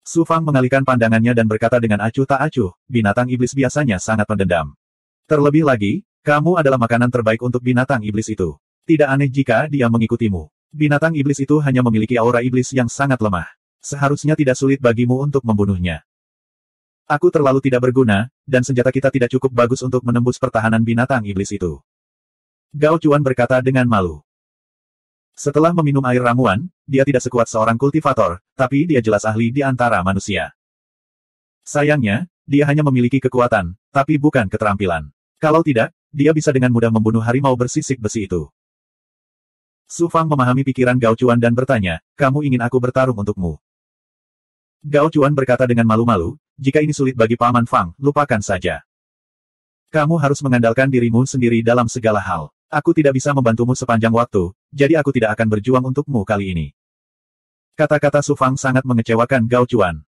Su Fang mengalihkan pandangannya dan berkata dengan acuh tak acuh, binatang iblis biasanya sangat pendendam. Terlebih lagi, kamu adalah makanan terbaik untuk binatang iblis itu. Tidak aneh jika dia mengikutimu. Binatang iblis itu hanya memiliki aura iblis yang sangat lemah. Seharusnya tidak sulit bagimu untuk membunuhnya. Aku terlalu tidak berguna, dan senjata kita tidak cukup bagus untuk menembus pertahanan binatang iblis itu. Gao Chuan berkata dengan malu. Setelah meminum air ramuan, dia tidak sekuat seorang kultivator, tapi dia jelas ahli di antara manusia. Sayangnya, dia hanya memiliki kekuatan, tapi bukan keterampilan. Kalau tidak, dia bisa dengan mudah membunuh harimau bersisik besi itu. Su Fang memahami pikiran Gao Chuan dan bertanya, kamu ingin aku bertarung untukmu? Gao Chuan berkata dengan malu-malu, jika ini sulit bagi Paman Fang, lupakan saja. Kamu harus mengandalkan dirimu sendiri dalam segala hal. Aku tidak bisa membantumu sepanjang waktu, jadi aku tidak akan berjuang untukmu kali ini. Kata-kata Su Fang sangat mengecewakan Gao Chuan.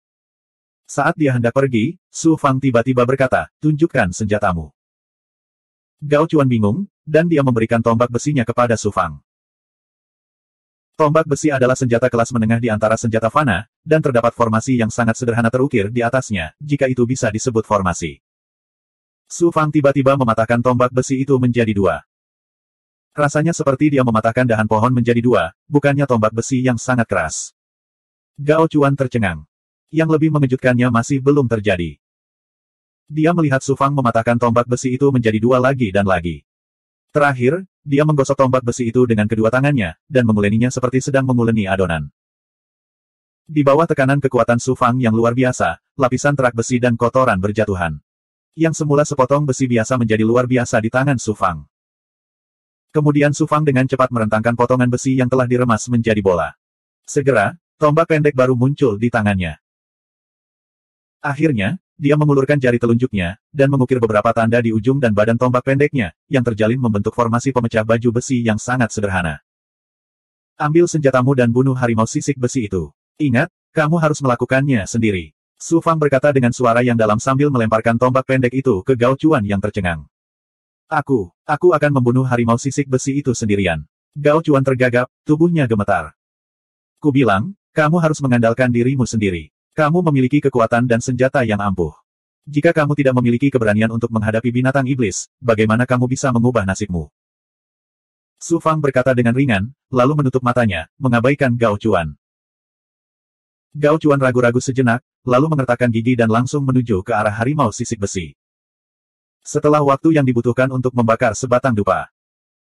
Saat dia hendak pergi, Su Fang tiba-tiba berkata, tunjukkan senjatamu. Gao Chuan bingung, dan dia memberikan tombak besinya kepada Su Fang. Tombak besi adalah senjata kelas menengah di antara senjata fana, dan terdapat formasi yang sangat sederhana terukir di atasnya, jika itu bisa disebut formasi. Su Fang tiba-tiba mematahkan tombak besi itu menjadi dua. Rasanya seperti dia mematahkan dahan pohon menjadi dua, bukannya tombak besi yang sangat keras. Gao Chuan tercengang. Yang lebih mengejutkannya masih belum terjadi. Dia melihat Su Fang mematahkan tombak besi itu menjadi dua lagi dan lagi. Terakhir, dia menggosok tombak besi itu dengan kedua tangannya, dan menguleninya seperti sedang menguleni adonan. Di bawah tekanan kekuatan Su Fang yang luar biasa, lapisan terak besi dan kotoran berjatuhan. Yang semula sepotong besi biasa menjadi luar biasa di tangan Su Fang. Kemudian Su Fang dengan cepat merentangkan potongan besi yang telah diremas menjadi bola. Segera, tombak pendek baru muncul di tangannya. Akhirnya, dia mengulurkan jari telunjuknya, dan mengukir beberapa tanda di ujung dan badan tombak pendeknya, yang terjalin membentuk formasi pemecah baju besi yang sangat sederhana. Ambil senjatamu dan bunuh harimau sisik besi itu. Ingat, kamu harus melakukannya sendiri. Su Fang berkata dengan suara yang dalam sambil melemparkan tombak pendek itu ke Gao Chuan yang tercengang. Aku akan membunuh harimau sisik besi itu sendirian. Gao Chuan tergagap, tubuhnya gemetar. Ku bilang, kamu harus mengandalkan dirimu sendiri. Kamu memiliki kekuatan dan senjata yang ampuh. Jika kamu tidak memiliki keberanian untuk menghadapi binatang iblis, bagaimana kamu bisa mengubah nasibmu? Su Fang berkata dengan ringan, lalu menutup matanya, mengabaikan Gao Chuan. Gao Chuan ragu-ragu sejenak, lalu mengertakkan gigi dan langsung menuju ke arah harimau sisik besi. Setelah waktu yang dibutuhkan untuk membakar sebatang dupa,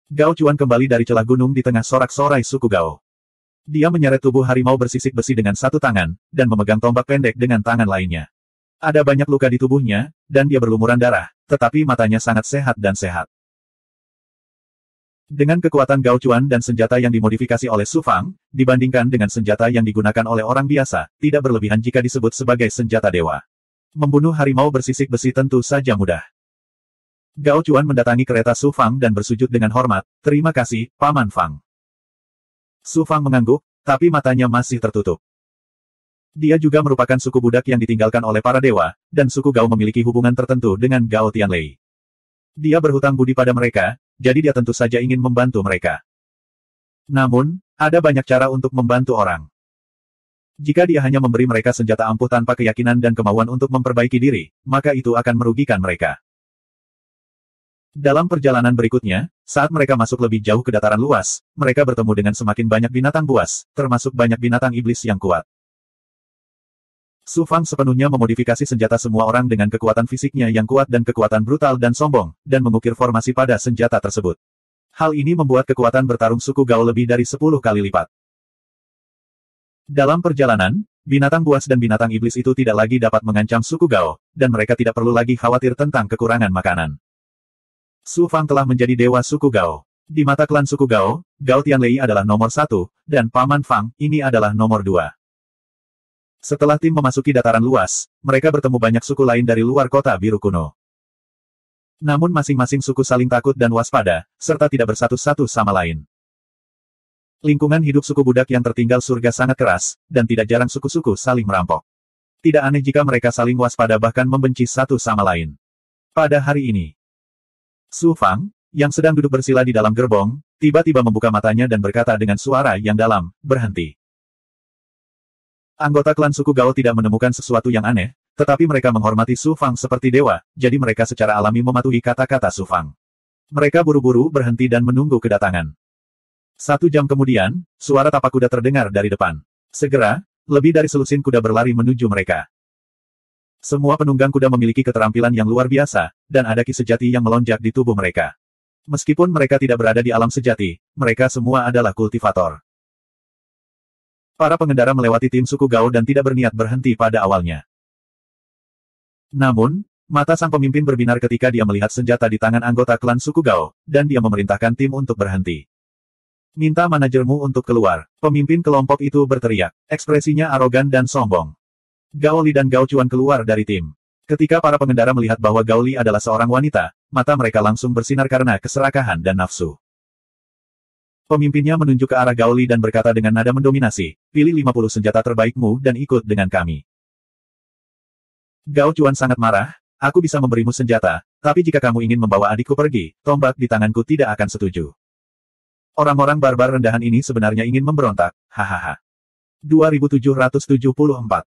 Gao Chuan kembali dari celah gunung di tengah sorak-sorai suku Gao. Dia menyeret tubuh harimau bersisik besi dengan satu tangan, dan memegang tombak pendek dengan tangan lainnya. Ada banyak luka di tubuhnya, dan dia berlumuran darah, tetapi matanya sangat sehat dan sehat. Dengan kekuatan Gao Chuan dan senjata yang dimodifikasi oleh Su Fang, dibandingkan dengan senjata yang digunakan oleh orang biasa, tidak berlebihan jika disebut sebagai senjata dewa. Membunuh harimau bersisik besi tentu saja mudah. Gao Chuan mendatangi kereta Su Fang dan bersujud dengan hormat, "Terima kasih, Paman Fang." Su Fang mengangguk, tapi matanya masih tertutup. Dia juga merupakan suku budak yang ditinggalkan oleh para dewa, dan suku Gao memiliki hubungan tertentu dengan Gao Tianlei. Dia berhutang budi pada mereka, jadi dia tentu saja ingin membantu mereka. Namun, ada banyak cara untuk membantu orang. Jika dia hanya memberi mereka senjata ampuh tanpa keyakinan dan kemauan untuk memperbaiki diri, maka itu akan merugikan mereka. Dalam perjalanan berikutnya, saat mereka masuk lebih jauh ke dataran luas, mereka bertemu dengan semakin banyak binatang buas, termasuk banyak binatang iblis yang kuat. Su Fang sepenuhnya memodifikasi senjata semua orang dengan kekuatan fisiknya yang kuat dan kekuatan brutal dan sombong, dan mengukir formasi pada senjata tersebut. Hal ini membuat kekuatan bertarung suku Gao lebih dari 10 kali lipat. Dalam perjalanan, binatang buas dan binatang iblis itu tidak lagi dapat mengancam suku Gao, dan mereka tidak perlu lagi khawatir tentang kekurangan makanan. Su Fang telah menjadi dewa suku Gao. Di mata klan suku Gao, Gao Tianlei adalah nomor 1, dan Paman Fang, ini adalah nomor 2. Setelah tim memasuki dataran luas, mereka bertemu banyak suku lain dari luar kota biru kuno. Namun masing-masing suku saling takut dan waspada, serta tidak bersatu satu sama lain. Lingkungan hidup suku budak yang tertinggal surga sangat keras, dan tidak jarang suku-suku saling merampok. Tidak aneh jika mereka saling waspada bahkan membenci satu sama lain. Pada hari ini, Su Fang, yang sedang duduk bersila di dalam gerbong, tiba-tiba membuka matanya dan berkata dengan suara yang dalam, "Berhenti." Anggota klan suku Gao tidak menemukan sesuatu yang aneh, tetapi mereka menghormati Su Fang seperti dewa, jadi mereka secara alami mematuhi kata-kata Su Fang. Mereka buru-buru berhenti dan menunggu kedatangan. 1 jam kemudian, suara tapak kuda terdengar dari depan. Segera, lebih dari selusin kuda berlari menuju mereka. Semua penunggang kuda memiliki keterampilan yang luar biasa, dan ada ki sejati yang melonjak di tubuh mereka. Meskipun mereka tidak berada di alam sejati, mereka semua adalah kultivator. Para pengendara melewati tim suku Gao dan tidak berniat berhenti pada awalnya. Namun, mata sang pemimpin berbinar ketika dia melihat senjata di tangan anggota klan suku Gao, dan dia memerintahkan tim untuk berhenti. "Minta manajermu untuk keluar." Pemimpin kelompok itu berteriak, ekspresinya arogan dan sombong. Gao Li dan Gao Chuan keluar dari tim. Ketika para pengendara melihat bahwa Gao Li adalah seorang wanita, mata mereka langsung bersinar karena keserakahan dan nafsu. Pemimpinnya menunjuk ke arah Gao Li dan berkata dengan nada mendominasi, "Pilih 50 senjata terbaikmu dan ikut dengan kami." Gao Chuan sangat marah, "Aku bisa memberimu senjata, tapi jika kamu ingin membawa adikku pergi, tombak di tanganku tidak akan setuju." Orang-orang barbar rendahan ini sebenarnya ingin memberontak, hahaha. 2774.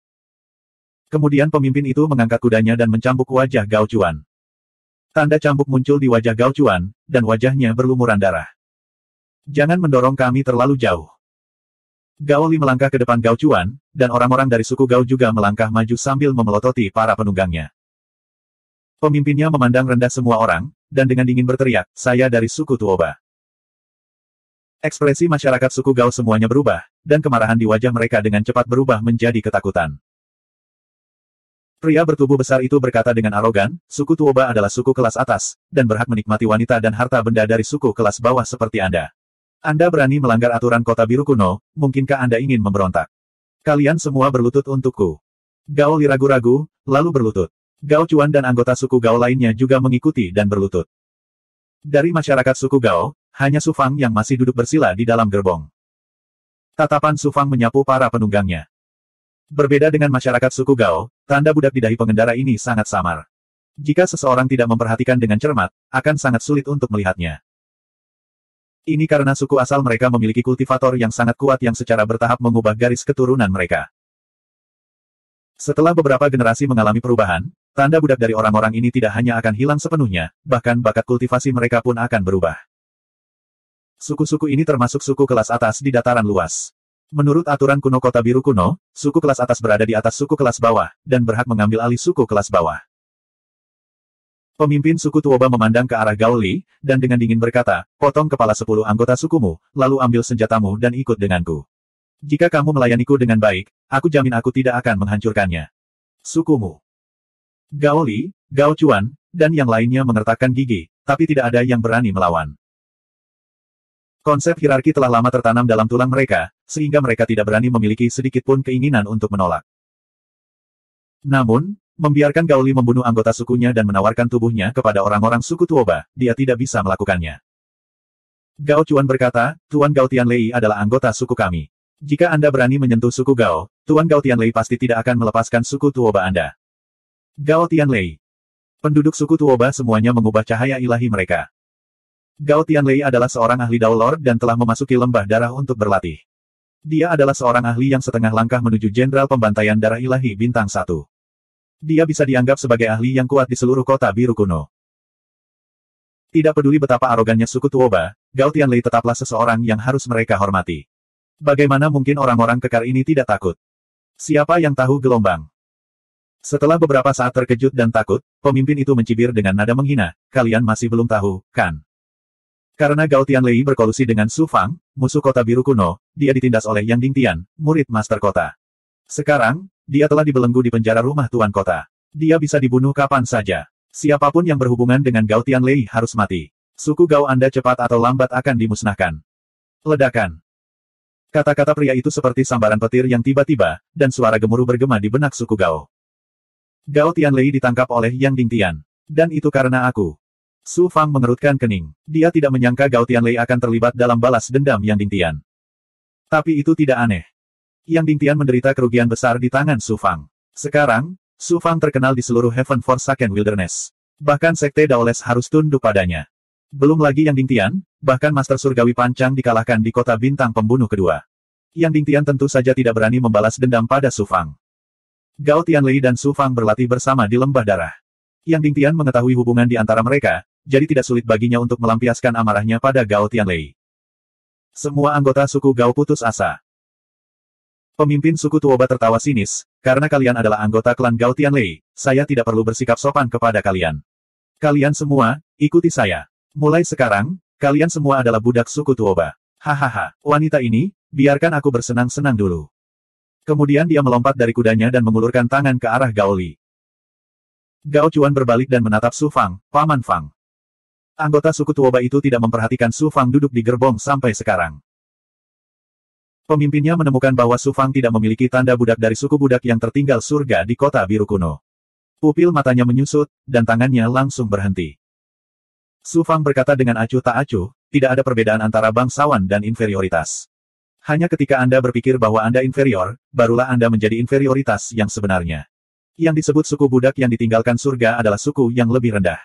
Kemudian pemimpin itu mengangkat kudanya dan mencambuk wajah Gao Chuan. Tanda cambuk muncul di wajah Gao Chuan, dan wajahnya berlumuran darah. "Jangan mendorong kami terlalu jauh." Gao Li melangkah ke depan Gao Chuan, dan orang-orang dari suku Gao juga melangkah maju sambil memelototi para penunggangnya. Pemimpinnya memandang rendah semua orang, dan dengan dingin berteriak, "Saya dari suku Tuoba." Ekspresi masyarakat suku Gao semuanya berubah, dan kemarahan di wajah mereka dengan cepat berubah menjadi ketakutan. Pria bertubuh besar itu berkata dengan arogan, "Suku Tuoba adalah suku kelas atas, dan berhak menikmati wanita dan harta benda dari suku kelas bawah seperti Anda. Anda berani melanggar aturan kota biru kuno, mungkinkah Anda ingin memberontak? Kalian semua berlutut untukku." Gao Li ragu-ragu, lalu berlutut. Gao Chuan dan anggota suku Gao lainnya juga mengikuti dan berlutut. Dari masyarakat suku Gao, hanya Su Fang yang masih duduk bersila di dalam gerbong. Tatapan Su Fang menyapu para penunggangnya. Berbeda dengan masyarakat suku Gao, tanda budak di dahi pengendara ini sangat samar. Jika seseorang tidak memperhatikan dengan cermat, akan sangat sulit untuk melihatnya. Ini karena suku asal mereka memiliki kultivator yang sangat kuat yang secara bertahap mengubah garis keturunan mereka. Setelah beberapa generasi mengalami perubahan, tanda budak dari orang-orang ini tidak hanya akan hilang sepenuhnya, bahkan bakat kultivasi mereka pun akan berubah. Suku-suku ini termasuk suku kelas atas di dataran luas. Menurut aturan kuno kota biru kuno, suku kelas atas berada di atas suku kelas bawah, dan berhak mengambil alih suku kelas bawah. Pemimpin suku Tuoba memandang ke arah Gao Li, dan dengan dingin berkata, "Potong kepala 10 anggota sukumu, lalu ambil senjatamu dan ikut denganku. Jika kamu melayaniku dengan baik, aku jamin aku tidak akan menghancurkannya." Sukumu. Gao Li, Gao Chuan, dan yang lainnya mengertakkan gigi, tapi tidak ada yang berani melawan. Konsep hierarki telah lama tertanam dalam tulang mereka, sehingga mereka tidak berani memiliki sedikit pun keinginan untuk menolak. Namun, membiarkan Gao Li membunuh anggota sukunya dan menawarkan tubuhnya kepada orang-orang suku Tuoba, dia tidak bisa melakukannya. Gao Chuan berkata, Tuan Gao Tianlei adalah anggota suku kami. Jika Anda berani menyentuh suku Gao, Tuan Gao Tianlei pasti tidak akan melepaskan suku Tuoba Anda. Gao Tianlei. Penduduk suku Tuoba semuanya mengubah cahaya ilahi mereka. Gao Tianlei adalah seorang ahli Dao Lord dan telah memasuki lembah darah untuk berlatih. Dia adalah seorang ahli yang setengah langkah menuju Jenderal Pembantaian Darah Ilahi Bintang 1. Dia bisa dianggap sebagai ahli yang kuat di seluruh kota biru kuno. Tidak peduli betapa arogannya suku Tuoba, Gao Tianlei tetaplah seseorang yang harus mereka hormati. Bagaimana mungkin orang-orang kekar ini tidak takut? Siapa yang tahu gelombang? Setelah beberapa saat terkejut dan takut, pemimpin itu mencibir dengan nada menghina, kalian masih belum tahu, kan? Karena Gao Tianlei berkolusi dengan Su Fang, musuh kota biru kuno, dia ditindas oleh Yang Dingtian, murid master kota. Sekarang, dia telah dibelenggu di penjara rumah tuan kota. Dia bisa dibunuh kapan saja. Siapapun yang berhubungan dengan Gao Tianlei harus mati. Suku Gao Anda cepat atau lambat akan dimusnahkan. Ledakan. Kata-kata pria itu seperti sambaran petir yang tiba-tiba, dan suara gemuruh bergema di benak suku Gao. Gao Tianlei ditangkap oleh Yang Dingtian. Dan itu karena aku. Su Fang mengerutkan kening. Dia tidak menyangka Gao Tianlei akan terlibat dalam balas dendam Yang Dingtian. Tapi itu tidak aneh. Yang Dingtian menderita kerugian besar di tangan Su Fang. Sekarang, Su Fang terkenal di seluruh Heaven Forsaken Wilderness. Bahkan Sekte Daoles harus tunduk padanya. Belum lagi Yang Dingtian, bahkan Master Surgawi Pancang dikalahkan di kota bintang pembunuh kedua. Yang Dingtian tentu saja tidak berani membalas dendam pada Su Fang. Gao Tianlei dan Su Fang berlatih bersama di lembah darah. Yang Dingtian mengetahui hubungan di antara mereka, jadi tidak sulit baginya untuk melampiaskan amarahnya pada Gao Tianlei. Semua anggota suku Gao putus asa. Pemimpin suku Tuoba tertawa sinis, karena kalian adalah anggota klan Gao Tianlei, saya tidak perlu bersikap sopan kepada kalian. Kalian semua, ikuti saya. Mulai sekarang, kalian semua adalah budak suku Tuoba. Hahaha, wanita ini, biarkan aku bersenang-senang dulu. Kemudian dia melompat dari kudanya dan mengulurkan tangan ke arah Gao Li. Gao Chuan berbalik dan menatap Su Fang, Paman Fang. Anggota suku Tuoba itu tidak memperhatikan Su Fang duduk di gerbong sampai sekarang. Pemimpinnya menemukan bahwa Su Fang tidak memiliki tanda budak dari suku budak yang tertinggal surga di kota biru kuno. Pupil matanya menyusut, dan tangannya langsung berhenti. Su Fang berkata dengan acuh tak acuh, tidak ada perbedaan antara bangsawan dan inferioritas. Hanya ketika Anda berpikir bahwa Anda inferior, barulah Anda menjadi inferioritas yang sebenarnya. Yang disebut suku budak yang ditinggalkan surga adalah suku yang lebih rendah.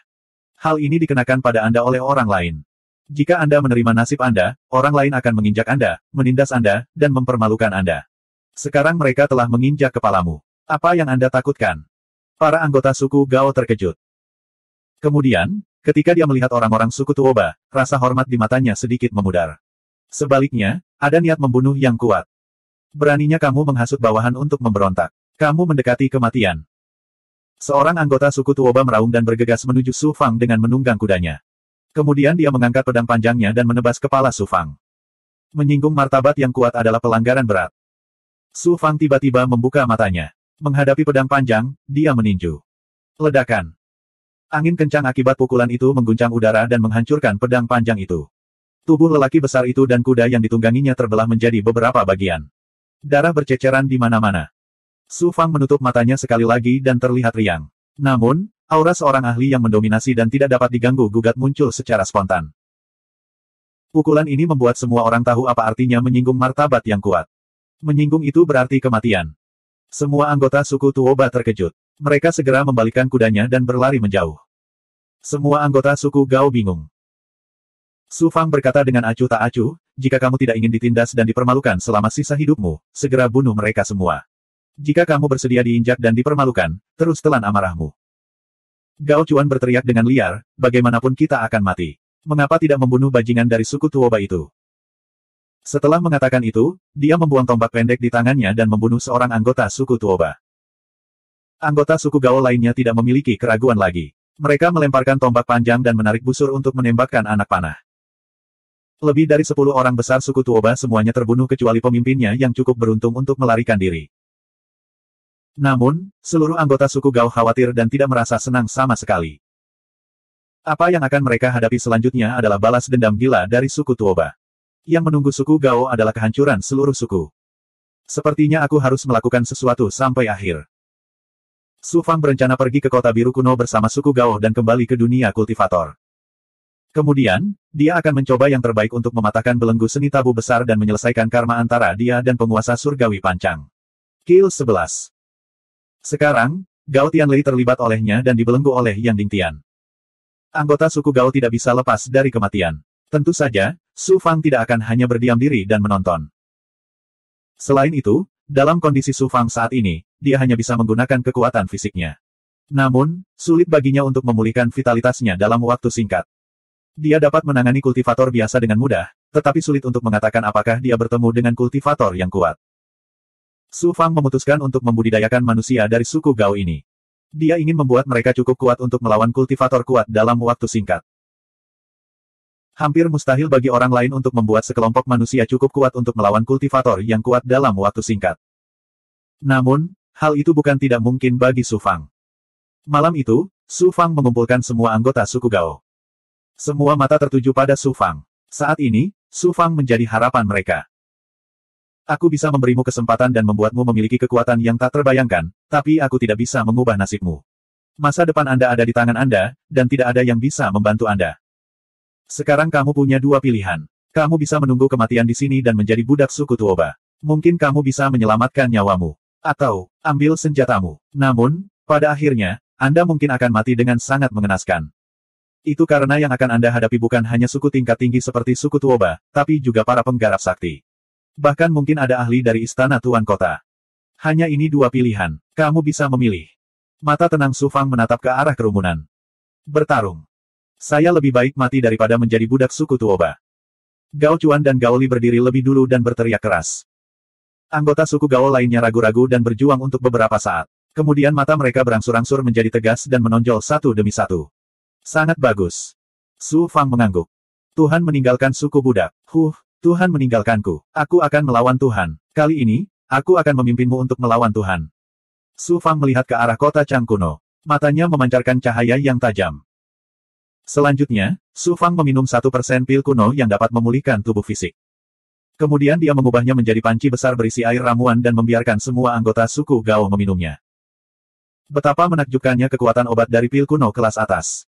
Hal ini dikenakan pada Anda oleh orang lain. Jika Anda menerima nasib Anda, orang lain akan menginjak Anda, menindas Anda, dan mempermalukan Anda. Sekarang mereka telah menginjak kepalamu. Apa yang Anda takutkan? Para anggota suku Gao terkejut. Kemudian, ketika dia melihat orang-orang suku Tuoba, rasa hormat di matanya sedikit memudar. Sebaliknya, ada niat membunuh yang kuat. Beraninya kamu menghasut bawahan untuk memberontak. Kamu mendekati kematian. Seorang anggota suku Tuoba meraung dan bergegas menuju Su Fang dengan menunggang kudanya. Kemudian dia mengangkat pedang panjangnya dan menebas kepala Su Fang. Menyinggung martabat yang kuat adalah pelanggaran berat. Su Fang tiba-tiba membuka matanya. Menghadapi pedang panjang, dia meninju. Ledakan. Angin kencang akibat pukulan itu mengguncang udara dan menghancurkan pedang panjang itu. Tubuh lelaki besar itu dan kuda yang ditungganginya terbelah menjadi beberapa bagian. Darah berceceran di mana-mana. Su Fang menutup matanya sekali lagi dan terlihat riang. Namun, aura seorang ahli yang mendominasi dan tidak dapat diganggu-gugat muncul secara spontan. Pukulan ini membuat semua orang tahu apa artinya menyinggung martabat yang kuat. Menyinggung itu berarti kematian. Semua anggota suku Tuoba terkejut. Mereka segera membalikkan kudanya dan berlari menjauh. Semua anggota suku Gao bingung. Su Fang berkata dengan acuh tak acuh, jika kamu tidak ingin ditindas dan dipermalukan selama sisa hidupmu, segera bunuh mereka semua. Jika kamu bersedia diinjak dan dipermalukan, terus telan amarahmu. Gao Chuan berteriak dengan liar, bagaimanapun kita akan mati. Mengapa tidak membunuh bajingan dari suku Tuoba itu? Setelah mengatakan itu, dia membuang tombak pendek di tangannya dan membunuh seorang anggota suku Tuoba. Anggota suku Gao lainnya tidak memiliki keraguan lagi. Mereka melemparkan tombak panjang dan menarik busur untuk menembakkan anak panah. Lebih dari 10 orang besar suku Tuoba semuanya terbunuh kecuali pemimpinnya yang cukup beruntung untuk melarikan diri. Namun, seluruh anggota suku Gao khawatir dan tidak merasa senang sama sekali. Apa yang akan mereka hadapi selanjutnya adalah balas dendam gila dari suku Tuoba. Yang menunggu suku Gao adalah kehancuran seluruh suku. Sepertinya aku harus melakukan sesuatu sampai akhir. Su Fang berencana pergi ke kota biru kuno bersama suku Gao dan kembali ke dunia kultivator. Kemudian, dia akan mencoba yang terbaik untuk mematahkan belenggu seni tabu besar dan menyelesaikan karma antara dia dan penguasa surgawi pancang. Kill 11. Sekarang, Gao Tianlei terlibat olehnya dan dibelenggu oleh Yang Dingtian. Anggota suku Gao tidak bisa lepas dari kematian. Tentu saja, Su Fang tidak akan hanya berdiam diri dan menonton. Selain itu, dalam kondisi Su Fang saat ini, dia hanya bisa menggunakan kekuatan fisiknya. Namun, sulit baginya untuk memulihkan vitalitasnya dalam waktu singkat. Dia dapat menangani kultivator biasa dengan mudah, tetapi sulit untuk mengatakan apakah dia bertemu dengan kultivator yang kuat. Su Fang memutuskan untuk membudidayakan manusia dari suku Gao ini. Dia ingin membuat mereka cukup kuat untuk melawan kultivator kuat dalam waktu singkat. Hampir mustahil bagi orang lain untuk membuat sekelompok manusia cukup kuat untuk melawan kultivator yang kuat dalam waktu singkat. Namun, hal itu bukan tidak mungkin bagi Su Fang. Malam itu, Su Fang mengumpulkan semua anggota suku Gao. Semua mata tertuju pada Su Fang. Saat ini, Su Fang menjadi harapan mereka. Aku bisa memberimu kesempatan dan membuatmu memiliki kekuatan yang tak terbayangkan, tapi aku tidak bisa mengubah nasibmu. Masa depan Anda ada di tangan Anda, dan tidak ada yang bisa membantu Anda. Sekarang kamu punya dua pilihan. Kamu bisa menunggu kematian di sini dan menjadi budak suku Tuoba. Mungkin kamu bisa menyelamatkan nyawamu. Atau, ambil senjatamu. Namun, pada akhirnya, Anda mungkin akan mati dengan sangat mengenaskan. Itu karena yang akan Anda hadapi bukan hanya suku tingkat tinggi seperti suku Tuoba, tapi juga para penggarap sakti. Bahkan mungkin ada ahli dari istana Tuan Kota. Hanya ini dua pilihan. Kamu bisa memilih. Mata tenang Su Fang menatap ke arah kerumunan. Bertarung. Saya lebih baik mati daripada menjadi budak suku Tuoba. Gao Chuan dan Gao Li berdiri lebih dulu dan berteriak keras. Anggota suku Gao lainnya ragu-ragu dan berjuang untuk beberapa saat. Kemudian mata mereka berangsur-angsur menjadi tegas dan menonjol satu demi satu. Sangat bagus. Su Fang mengangguk. Tuhan meninggalkan suku budak. Tuhan meninggalkanku. Aku akan melawan Tuhan. Kali ini, aku akan memimpinmu untuk melawan Tuhan. Su Fang melihat ke arah kota Chang kuno. Matanya memancarkan cahaya yang tajam. Selanjutnya, Su Fang meminum 1% pil kuno yang dapat memulihkan tubuh fisik. Kemudian dia mengubahnya menjadi panci besar berisi air ramuan dan membiarkan semua anggota suku Gao meminumnya. Betapa menakjubkannya kekuatan obat dari pil kuno kelas atas.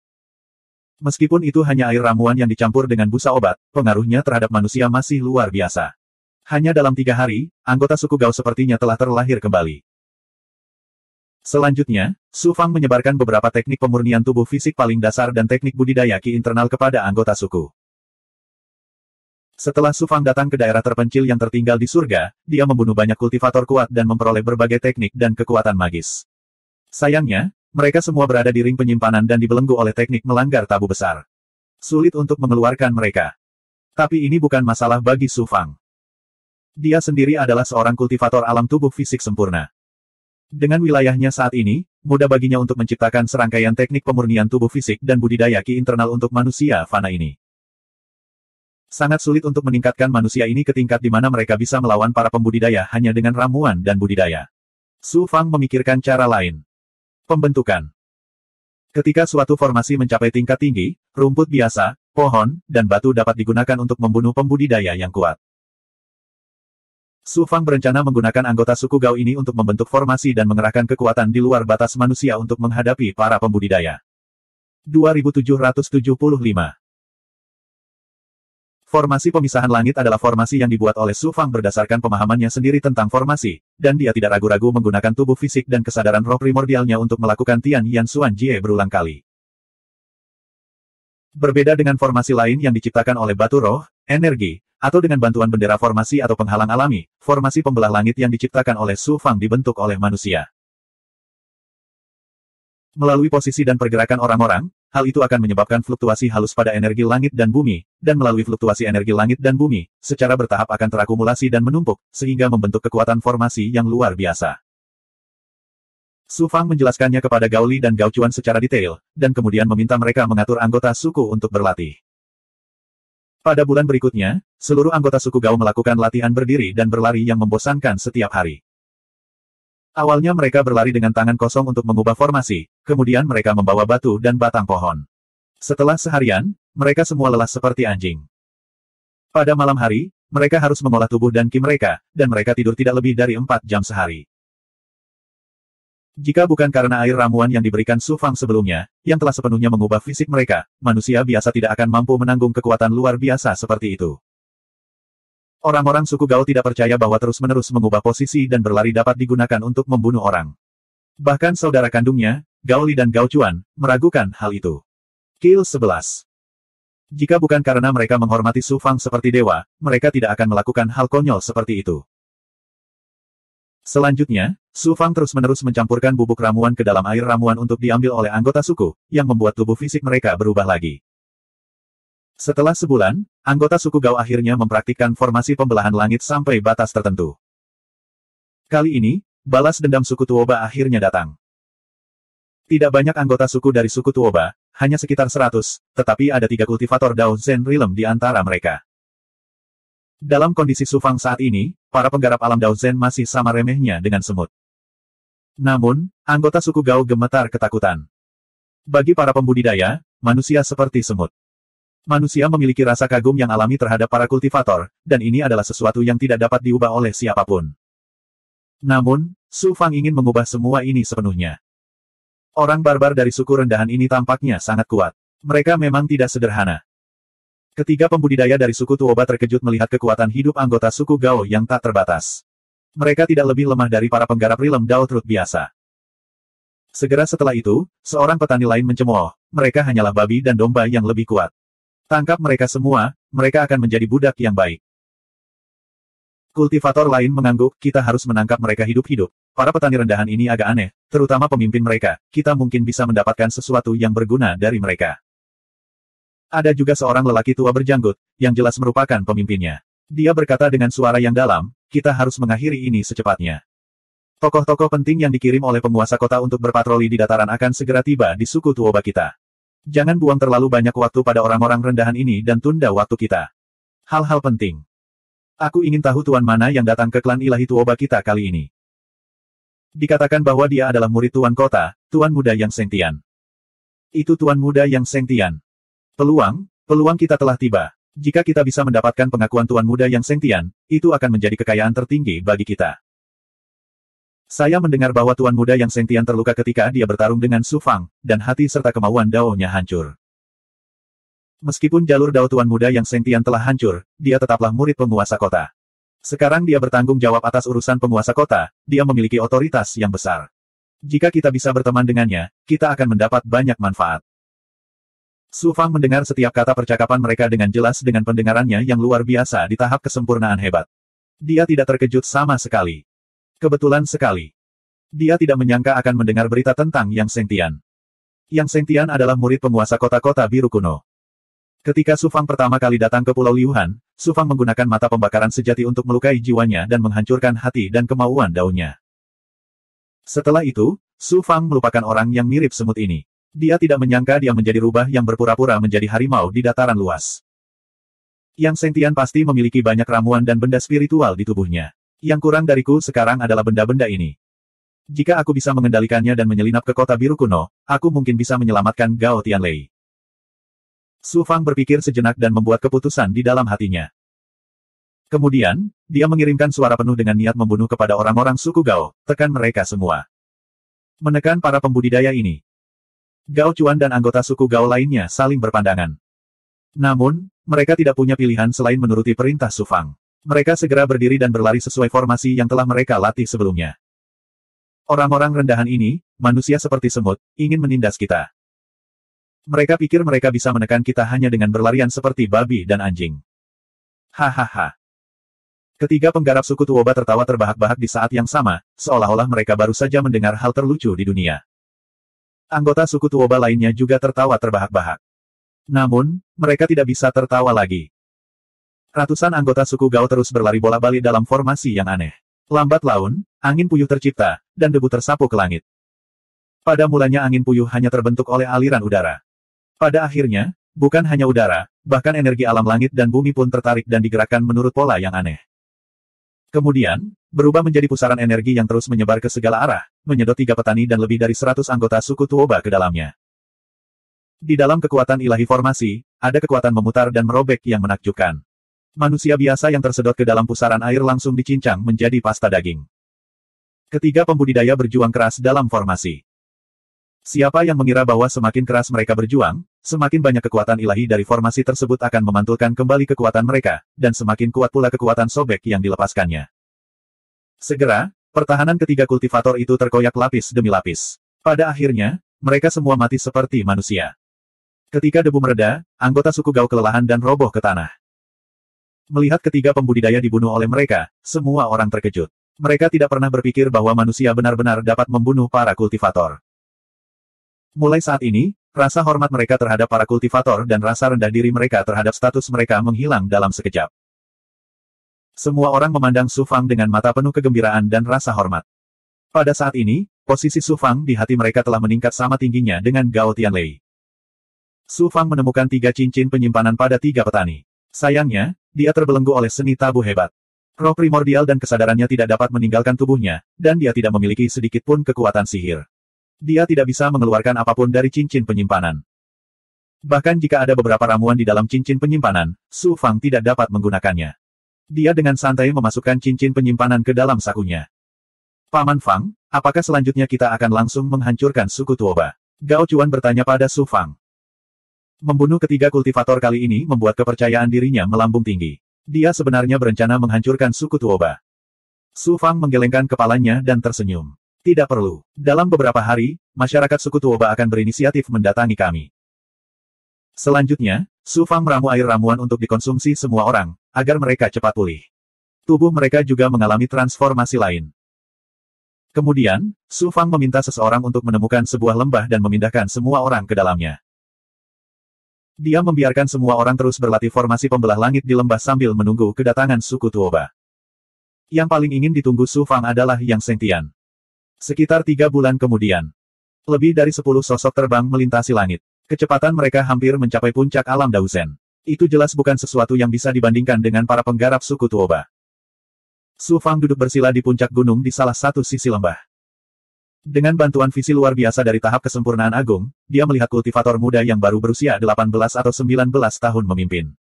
Meskipun itu hanya air ramuan yang dicampur dengan busa obat, pengaruhnya terhadap manusia masih luar biasa. Hanya dalam 3 hari, anggota suku Gao sepertinya telah terlahir kembali. Selanjutnya, Su Fang menyebarkan beberapa teknik pemurnian tubuh fisik paling dasar dan teknik budidaya ki internal kepada anggota suku. Setelah Su Fang datang ke daerah terpencil yang tertinggal di surga, dia membunuh banyak kultivator kuat dan memperoleh berbagai teknik dan kekuatan magis. Sayangnya, mereka semua berada di ring penyimpanan dan dibelenggu oleh teknik melanggar tabu besar. Sulit untuk mengeluarkan mereka. Tapi ini bukan masalah bagi Su Fang. Dia sendiri adalah seorang kultivator alam tubuh fisik sempurna. Dengan wilayahnya saat ini, mudah baginya untuk menciptakan serangkaian teknik pemurnian tubuh fisik dan budidaya ki internal untuk manusia fana ini. Sangat sulit untuk meningkatkan manusia ini ke tingkat di mana mereka bisa melawan para pembudidaya hanya dengan ramuan dan budidaya. Su Fang memikirkan cara lain. Pembentukan. Ketika suatu formasi mencapai tingkat tinggi, rumput biasa, pohon, dan batu dapat digunakan untuk membunuh pembudidaya yang kuat. Su Fang berencana menggunakan anggota suku Gao ini untuk membentuk formasi dan mengerahkan kekuatan di luar batas manusia untuk menghadapi para pembudidaya. 2775. Formasi pemisahan langit adalah formasi yang dibuat oleh Su Fang berdasarkan pemahamannya sendiri tentang formasi, dan dia tidak ragu-ragu menggunakan tubuh fisik dan kesadaran roh primordialnya untuk melakukan Tian Yan Xuan Jie berulang kali. Berbeda dengan formasi lain yang diciptakan oleh batu roh, energi, atau dengan bantuan bendera formasi atau penghalang alami, formasi pembelah langit yang diciptakan oleh Su Fang dibentuk oleh manusia. Melalui posisi dan pergerakan orang-orang, hal itu akan menyebabkan fluktuasi halus pada energi langit dan bumi, dan melalui fluktuasi energi langit dan bumi, secara bertahap akan terakumulasi dan menumpuk, sehingga membentuk kekuatan formasi yang luar biasa. Su Fang menjelaskannya kepada Gao Li dan Gao Chuan secara detail, dan kemudian meminta mereka mengatur anggota suku untuk berlatih. Pada bulan berikutnya, seluruh anggota suku Gao melakukan latihan berdiri dan berlari yang membosankan setiap hari. Awalnya mereka berlari dengan tangan kosong untuk mengubah formasi, kemudian mereka membawa batu dan batang pohon. Setelah seharian, mereka semua lelah seperti anjing. Pada malam hari, mereka harus mengolah tubuh dan ki mereka, dan mereka tidur tidak lebih dari 4 jam sehari. Jika bukan karena air ramuan yang diberikan Su Fang sebelumnya, yang telah sepenuhnya mengubah fisik mereka, manusia biasa tidak akan mampu menanggung kekuatan luar biasa seperti itu. Orang-orang suku Gao tidak percaya bahwa terus-menerus mengubah posisi dan berlari dapat digunakan untuk membunuh orang. Bahkan saudara kandungnya, Gao Li dan Gao Chuan, meragukan hal itu. Kill 11. Jika bukan karena mereka menghormati Su Fang seperti dewa, mereka tidak akan melakukan hal konyol seperti itu. Selanjutnya, Su Fang terus-menerus mencampurkan bubuk ramuan ke dalam air ramuan untuk diambil oleh anggota suku, yang membuat tubuh fisik mereka berubah lagi. Setelah sebulan, anggota suku Gao akhirnya mempraktikkan formasi pembelahan langit sampai batas tertentu. Kali ini, balas dendam suku Tuoba akhirnya datang. Tidak banyak anggota suku dari suku Tuoba, hanya sekitar 100, tetapi ada 3 kultivator Dao Zen Realm di antara mereka. Dalam kondisi Su Fang saat ini, para penggarap alam Dao Zen masih sama remehnya dengan semut. Namun, anggota suku Gao gemetar ketakutan. Bagi para pembudidaya, manusia seperti semut. Manusia memiliki rasa kagum yang alami terhadap para kultivator, dan ini adalah sesuatu yang tidak dapat diubah oleh siapapun. Namun, Su Fang ingin mengubah semua ini sepenuhnya. Orang barbar dari suku rendahan ini tampaknya sangat kuat. Mereka memang tidak sederhana. Ketiga pembudidaya dari suku Tuoba terkejut melihat kekuatan hidup anggota suku Gao yang tak terbatas. Mereka tidak lebih lemah dari para penggarap Realm Dao Truth biasa. Segera setelah itu, seorang petani lain mencemooh, mereka hanyalah babi dan domba yang lebih kuat. Tangkap mereka semua, mereka akan menjadi budak yang baik. Kultivator lain mengangguk, kita harus menangkap mereka hidup-hidup. Para petani rendahan ini agak aneh, terutama pemimpin mereka, kita mungkin bisa mendapatkan sesuatu yang berguna dari mereka. Ada juga seorang lelaki tua berjanggut, yang jelas merupakan pemimpinnya. Dia berkata dengan suara yang dalam, kita harus mengakhiri ini secepatnya. Tokoh-tokoh penting yang dikirim oleh penguasa kota untuk berpatroli di dataran akan segera tiba di suku Tuoba kita. Jangan buang terlalu banyak waktu pada orang-orang rendahan ini dan tunda waktu kita. Hal-hal penting. Aku ingin tahu tuan mana yang datang ke klan ilahi Tuoba kita kali ini. Dikatakan bahwa dia adalah murid tuan kota, tuan muda yang Sengtian. Itu tuan muda yang Sengtian. Peluang kita telah tiba. Jika kita bisa mendapatkan pengakuan tuan muda yang Sengtian, itu akan menjadi kekayaan tertinggi bagi kita. Saya mendengar bahwa tuan muda yang Sengtian terluka ketika dia bertarung dengan Su Fang, dan hati serta kemauan Dao-nya hancur. Meskipun jalur Dao tuan muda yang Sengtian telah hancur, dia tetaplah murid penguasa kota. Sekarang dia bertanggung jawab atas urusan penguasa kota, dia memiliki otoritas yang besar. Jika kita bisa berteman dengannya, kita akan mendapat banyak manfaat. Su Fang mendengar setiap kata percakapan mereka dengan jelas dengan pendengarannya yang luar biasa di tahap kesempurnaan hebat. Dia tidak terkejut sama sekali. Kebetulan sekali. Dia tidak menyangka akan mendengar berita tentang Yang Sengtian. Yang Sengtian adalah murid penguasa kota-kota biru kuno. Ketika Su Fang pertama kali datang ke Pulau Liuhan, Su Fang menggunakan mata pembakaran sejati untuk melukai jiwanya dan menghancurkan hati dan kemauan Dao-nya. Setelah itu, Su Fang melupakan orang yang mirip semut ini. Dia tidak menyangka dia menjadi rubah yang berpura-pura menjadi harimau di dataran luas. Yang Sengtian pasti memiliki banyak ramuan dan benda spiritual di tubuhnya. Yang kurang dariku sekarang adalah benda-benda ini. Jika aku bisa mengendalikannya dan menyelinap ke kota biru kuno, aku mungkin bisa menyelamatkan Gao Tianlei. Su Fang berpikir sejenak dan membuat keputusan di dalam hatinya. Kemudian, dia mengirimkan suara penuh dengan niat membunuh kepada orang-orang suku Gao, tekan mereka semua. Menekan para pembudidaya ini. Gao Chuan dan anggota suku Gao lainnya saling berpandangan. Namun, mereka tidak punya pilihan selain menuruti perintah Su Fang. Mereka segera berdiri dan berlari sesuai formasi yang telah mereka latih sebelumnya. Orang-orang rendahan ini, manusia seperti semut, ingin menindas kita. Mereka pikir mereka bisa menekan kita hanya dengan berlarian seperti babi dan anjing. Hahaha. Ketiga penggarap suku Tuoba tertawa terbahak-bahak di saat yang sama, seolah-olah mereka baru saja mendengar hal terlucu di dunia. Anggota suku Tuoba lainnya juga tertawa terbahak-bahak. Namun, mereka tidak bisa tertawa lagi. Ratusan anggota suku Gao terus berlari bolak-balik dalam formasi yang aneh. Lambat laun, angin puyuh tercipta, dan debu tersapu ke langit. Pada mulanya angin puyuh hanya terbentuk oleh aliran udara. Pada akhirnya, bukan hanya udara, bahkan energi alam langit dan bumi pun tertarik dan digerakkan menurut pola yang aneh. Kemudian, berubah menjadi pusaran energi yang terus menyebar ke segala arah, menyedot 3 petani dan lebih dari 100 anggota suku Tuoba ke dalamnya. Di dalam kekuatan ilahi formasi, ada kekuatan memutar dan merobek yang menakjubkan. Manusia biasa yang tersedot ke dalam pusaran air langsung dicincang menjadi pasta daging. Ketiga pembudidaya berjuang keras dalam formasi. Siapa yang mengira bahwa semakin keras mereka berjuang, semakin banyak kekuatan ilahi dari formasi tersebut akan memantulkan kembali kekuatan mereka, dan semakin kuat pula kekuatan sobek yang dilepaskannya. Segera, pertahanan ketiga kultivator itu terkoyak lapis demi lapis. Pada akhirnya, mereka semua mati seperti manusia. Ketika debu mereda, anggota suku Gao kelelahan dan roboh ke tanah. Melihat ketiga pembudidaya dibunuh oleh mereka, semua orang terkejut. Mereka tidak pernah berpikir bahwa manusia benar-benar dapat membunuh para kultivator. Mulai saat ini, rasa hormat mereka terhadap para kultivator dan rasa rendah diri mereka terhadap status mereka menghilang dalam sekejap. Semua orang memandang Su Fang dengan mata penuh kegembiraan dan rasa hormat. Pada saat ini, posisi Su Fang di hati mereka telah meningkat sama tingginya dengan Gao Tianlei. Su Fang menemukan 3 cincin penyimpanan pada 3 petani. Sayangnya, dia terbelenggu oleh seni tabu hebat. Roh primordial dan kesadarannya tidak dapat meninggalkan tubuhnya, dan dia tidak memiliki sedikit pun kekuatan sihir. Dia tidak bisa mengeluarkan apapun dari cincin penyimpanan. Bahkan jika ada beberapa ramuan di dalam cincin penyimpanan, Su Fang tidak dapat menggunakannya. Dia dengan santai memasukkan cincin penyimpanan ke dalam sakunya. Paman Fang, apakah selanjutnya kita akan langsung menghancurkan suku Tuoba? Gao Chuan bertanya pada Su Fang. Membunuh ketiga kultivator kali ini membuat kepercayaan dirinya melambung tinggi. Dia sebenarnya berencana menghancurkan suku Tuoba. Su Fang menggelengkan kepalanya dan tersenyum. Tidak perlu. Dalam beberapa hari, masyarakat suku Tuoba akan berinisiatif mendatangi kami. Selanjutnya, Su Fang meramu air ramuan untuk dikonsumsi semua orang, agar mereka cepat pulih. Tubuh mereka juga mengalami transformasi lain. Kemudian, Su Fang meminta seseorang untuk menemukan sebuah lembah dan memindahkan semua orang ke dalamnya. Dia membiarkan semua orang terus berlatih formasi pembelah langit di lembah sambil menunggu kedatangan suku Tuoba. Yang paling ingin ditunggu Su Fang adalah Yang Sengtian. Sekitar 3 bulan kemudian, lebih dari 10 sosok terbang melintasi langit. Kecepatan mereka hampir mencapai puncak alam Daozen. Itu jelas bukan sesuatu yang bisa dibandingkan dengan para penggarap suku Tuoba. Su Fang duduk bersila di puncak gunung di salah satu sisi lembah. Dengan bantuan visi luar biasa dari tahap kesempurnaan agung, dia melihat kultivator muda yang baru berusia 18 atau 19 tahun memimpin.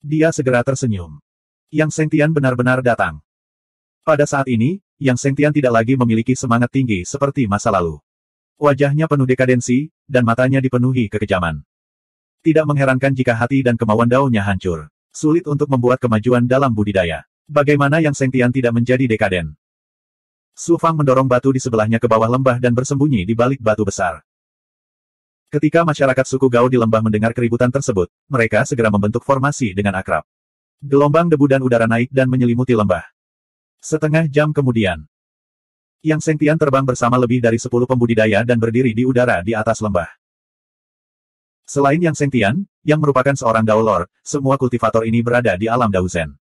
Dia segera tersenyum. Yang Sengtian benar-benar datang. Pada saat ini, Yang Sengtian tidak lagi memiliki semangat tinggi seperti masa lalu. Wajahnya penuh dekadensi, dan matanya dipenuhi kekejaman. Tidak mengherankan jika hati dan kemauan Dao-nya hancur. Sulit untuk membuat kemajuan dalam budidaya. Bagaimana Yang Sengtian tidak menjadi dekaden? Su Fang mendorong batu di sebelahnya ke bawah lembah dan bersembunyi di balik batu besar. Ketika masyarakat suku Gao di lembah mendengar keributan tersebut, mereka segera membentuk formasi dengan akrab. Gelombang debu dan udara naik dan menyelimuti lembah. Setengah jam kemudian, Yang Sengtian terbang bersama lebih dari 10 pembudidaya dan berdiri di udara di atas lembah. Selain Yang Sengtian, yang merupakan seorang Dao Lord, semua kultivator ini berada di alam Daozen.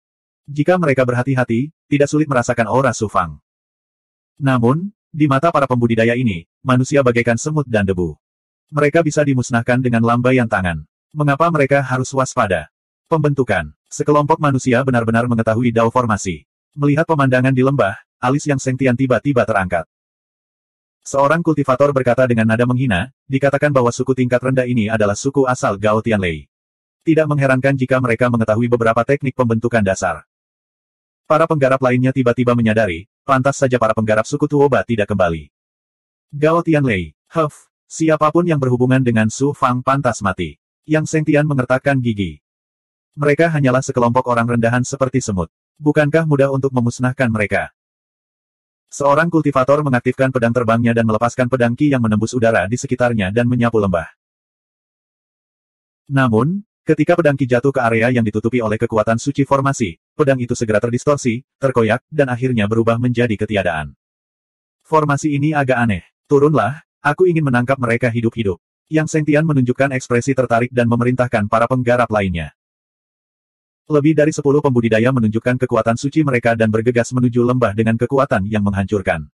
Jika mereka berhati-hati, tidak sulit merasakan aura Su Fang. Namun, di mata para pembudidaya ini, manusia bagaikan semut dan debu. Mereka bisa dimusnahkan dengan lambaian tangan. Mengapa mereka harus waspada? Pembentukan. Sekelompok manusia benar-benar mengetahui Dao formasi. Melihat pemandangan di lembah, alis Yang Sengtian tiba-tiba terangkat. Seorang kultivator berkata dengan nada menghina, dikatakan bahwa suku tingkat rendah ini adalah suku asal Gao Tianlei. Tidak mengherankan jika mereka mengetahui beberapa teknik pembentukan dasar. Para penggarap lainnya tiba-tiba menyadari, pantas saja para penggarap suku Tuoba tidak kembali. Gao Tianlei, siapapun yang berhubungan dengan Su Fang pantas mati. Yang Sengtian mengertakkan gigi. Mereka hanyalah sekelompok orang rendahan seperti semut. Bukankah mudah untuk memusnahkan mereka? Seorang kultivator mengaktifkan pedang terbangnya dan melepaskan pedang Qi yang menembus udara di sekitarnya dan menyapu lembah. Namun, ketika pedang Qi jatuh ke area yang ditutupi oleh kekuatan suci formasi, pedang itu segera terdistorsi, terkoyak, dan akhirnya berubah menjadi ketiadaan. Formasi ini agak aneh. Turunlah, aku ingin menangkap mereka hidup-hidup. Yang Sengtian menunjukkan ekspresi tertarik dan memerintahkan para penggarap lainnya. Lebih dari 10 pembudidaya menunjukkan kekuatan suci mereka dan bergegas menuju lembah dengan kekuatan yang menghancurkan.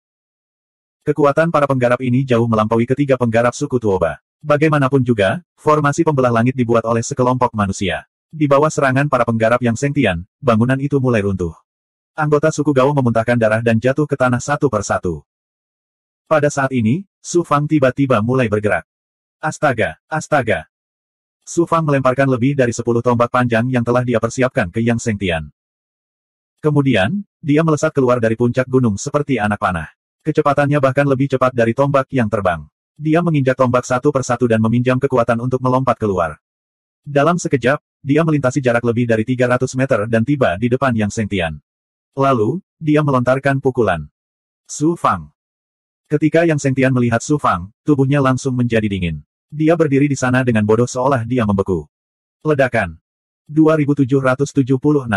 Kekuatan para penggarap ini jauh melampaui ketiga penggarap suku Tuoba. Bagaimanapun juga, formasi pembelah langit dibuat oleh sekelompok manusia. Di bawah serangan para penggarap Yang Sengtian, bangunan itu mulai runtuh. Anggota suku Gao memuntahkan darah dan jatuh ke tanah satu persatu. Pada saat ini, Su Fang tiba-tiba mulai bergerak. Astaga, astaga. Su Fang melemparkan lebih dari 10 tombak panjang yang telah dia persiapkan ke Yang Sengtian. Kemudian, dia melesat keluar dari puncak gunung seperti anak panah. Kecepatannya bahkan lebih cepat dari tombak yang terbang. Dia menginjak tombak satu persatu dan meminjam kekuatan untuk melompat keluar. Dalam sekejap, dia melintasi jarak lebih dari 300 meter dan tiba di depan Yang Sengtian. Lalu, dia melontarkan pukulan. Su Fang. Ketika Yang Sengtian melihat Su Fang, tubuhnya langsung menjadi dingin. Dia berdiri di sana dengan bodoh seolah dia membeku. Ledakan. 2776.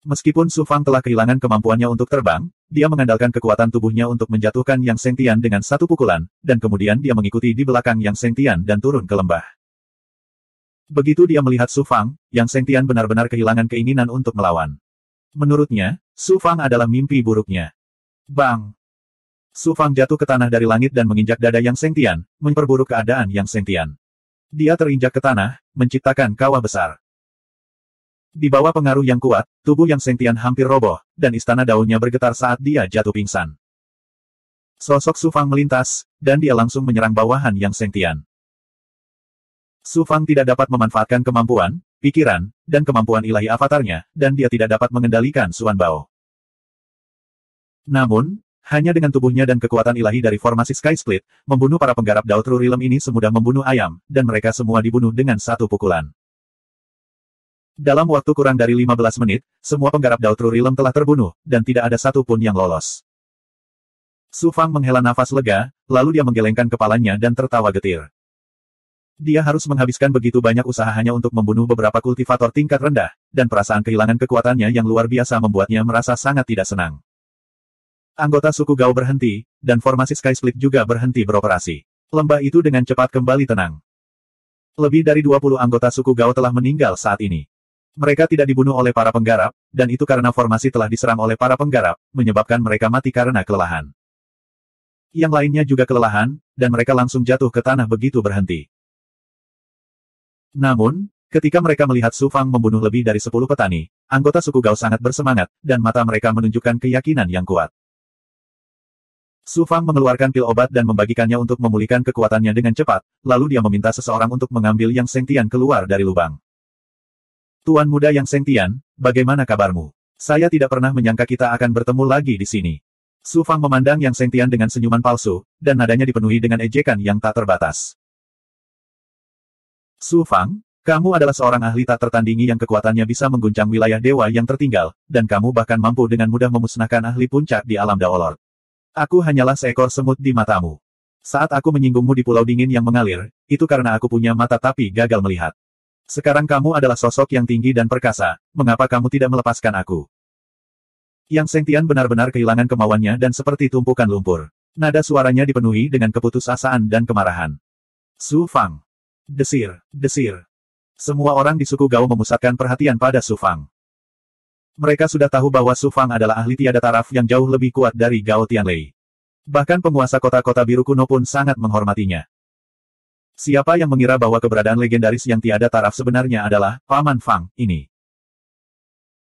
Meskipun Su Fang telah kehilangan kemampuannya untuk terbang, dia mengandalkan kekuatan tubuhnya untuk menjatuhkan Yang Sengtian dengan satu pukulan, dan kemudian dia mengikuti di belakang Yang Sengtian dan turun ke lembah. Begitu dia melihat Su Fang, Yang Sengtian benar-benar kehilangan keinginan untuk melawan. Menurutnya, Su Fang adalah mimpi buruknya. Bang! Su Fang jatuh ke tanah dari langit dan menginjak dada Yang Sengtian, memperburuk keadaan Yang Sengtian. Dia terinjak ke tanah, menciptakan kawah besar. Di bawah pengaruh yang kuat, tubuh Yang Sengtian hampir roboh, dan istana daunnya bergetar saat dia jatuh pingsan. Sosok Su Fang melintas, dan dia langsung menyerang bawahan Yang Sengtian. Su Fang tidak dapat memanfaatkan kemampuan, pikiran, dan kemampuan ilahi avatarnya, dan dia tidak dapat mengendalikan Suan Bao. Namun, hanya dengan tubuhnya dan kekuatan ilahi dari formasi Sky Split, membunuh para penggarap Dao True Realm ini semudah membunuh ayam, dan mereka semua dibunuh dengan satu pukulan. Dalam waktu kurang dari 15 menit, semua penggarap Dao True Realm telah terbunuh, dan tidak ada satu pun yang lolos. Su Fang menghela nafas lega, lalu dia menggelengkan kepalanya dan tertawa getir. Dia harus menghabiskan begitu banyak usaha hanya untuk membunuh beberapa kultivator tingkat rendah, dan perasaan kehilangan kekuatannya yang luar biasa membuatnya merasa sangat tidak senang. Anggota suku Gao berhenti, dan formasi Sky Split juga berhenti beroperasi. Lembah itu dengan cepat kembali tenang. Lebih dari 20 anggota suku Gao telah meninggal saat ini. Mereka tidak dibunuh oleh para penggarap, dan itu karena formasi telah diserang oleh para penggarap, menyebabkan mereka mati karena kelelahan. Yang lainnya juga kelelahan, dan mereka langsung jatuh ke tanah begitu berhenti. Namun, ketika mereka melihat Su Fang membunuh lebih dari 10 petani, anggota suku Gao sangat bersemangat, dan mata mereka menunjukkan keyakinan yang kuat. Su Fang mengeluarkan pil obat dan membagikannya untuk memulihkan kekuatannya dengan cepat, lalu dia meminta seseorang untuk mengambil Yang Sengtian keluar dari lubang. Tuan muda Yang Sengtian, bagaimana kabarmu? Saya tidak pernah menyangka kita akan bertemu lagi di sini. Su Fang memandang Yang Sengtian dengan senyuman palsu, dan nadanya dipenuhi dengan ejekan yang tak terbatas. Su Fang, kamu adalah seorang ahli tak tertandingi yang kekuatannya bisa mengguncang wilayah dewa yang tertinggal, dan kamu bahkan mampu dengan mudah memusnahkan ahli puncak di alam Daolord. Aku hanyalah seekor semut di matamu. Saat aku menyinggungmu di pulau dingin yang mengalir, itu karena aku punya mata tapi gagal melihat. Sekarang kamu adalah sosok yang tinggi dan perkasa, mengapa kamu tidak melepaskan aku? Yang Sengtian benar-benar kehilangan kemauannya dan seperti tumpukan lumpur. Nada suaranya dipenuhi dengan keputusasaan dan kemarahan. Su Fang. Desir, desir. Semua orang di suku Gao memusatkan perhatian pada Su Fang. Mereka sudah tahu bahwa Su Fang adalah ahli tiada taraf yang jauh lebih kuat dari Gao Tianlei. Bahkan penguasa kota-kota biru kuno pun sangat menghormatinya. Siapa yang mengira bahwa keberadaan legendaris yang tiada taraf sebenarnya adalah Paman Fang ini?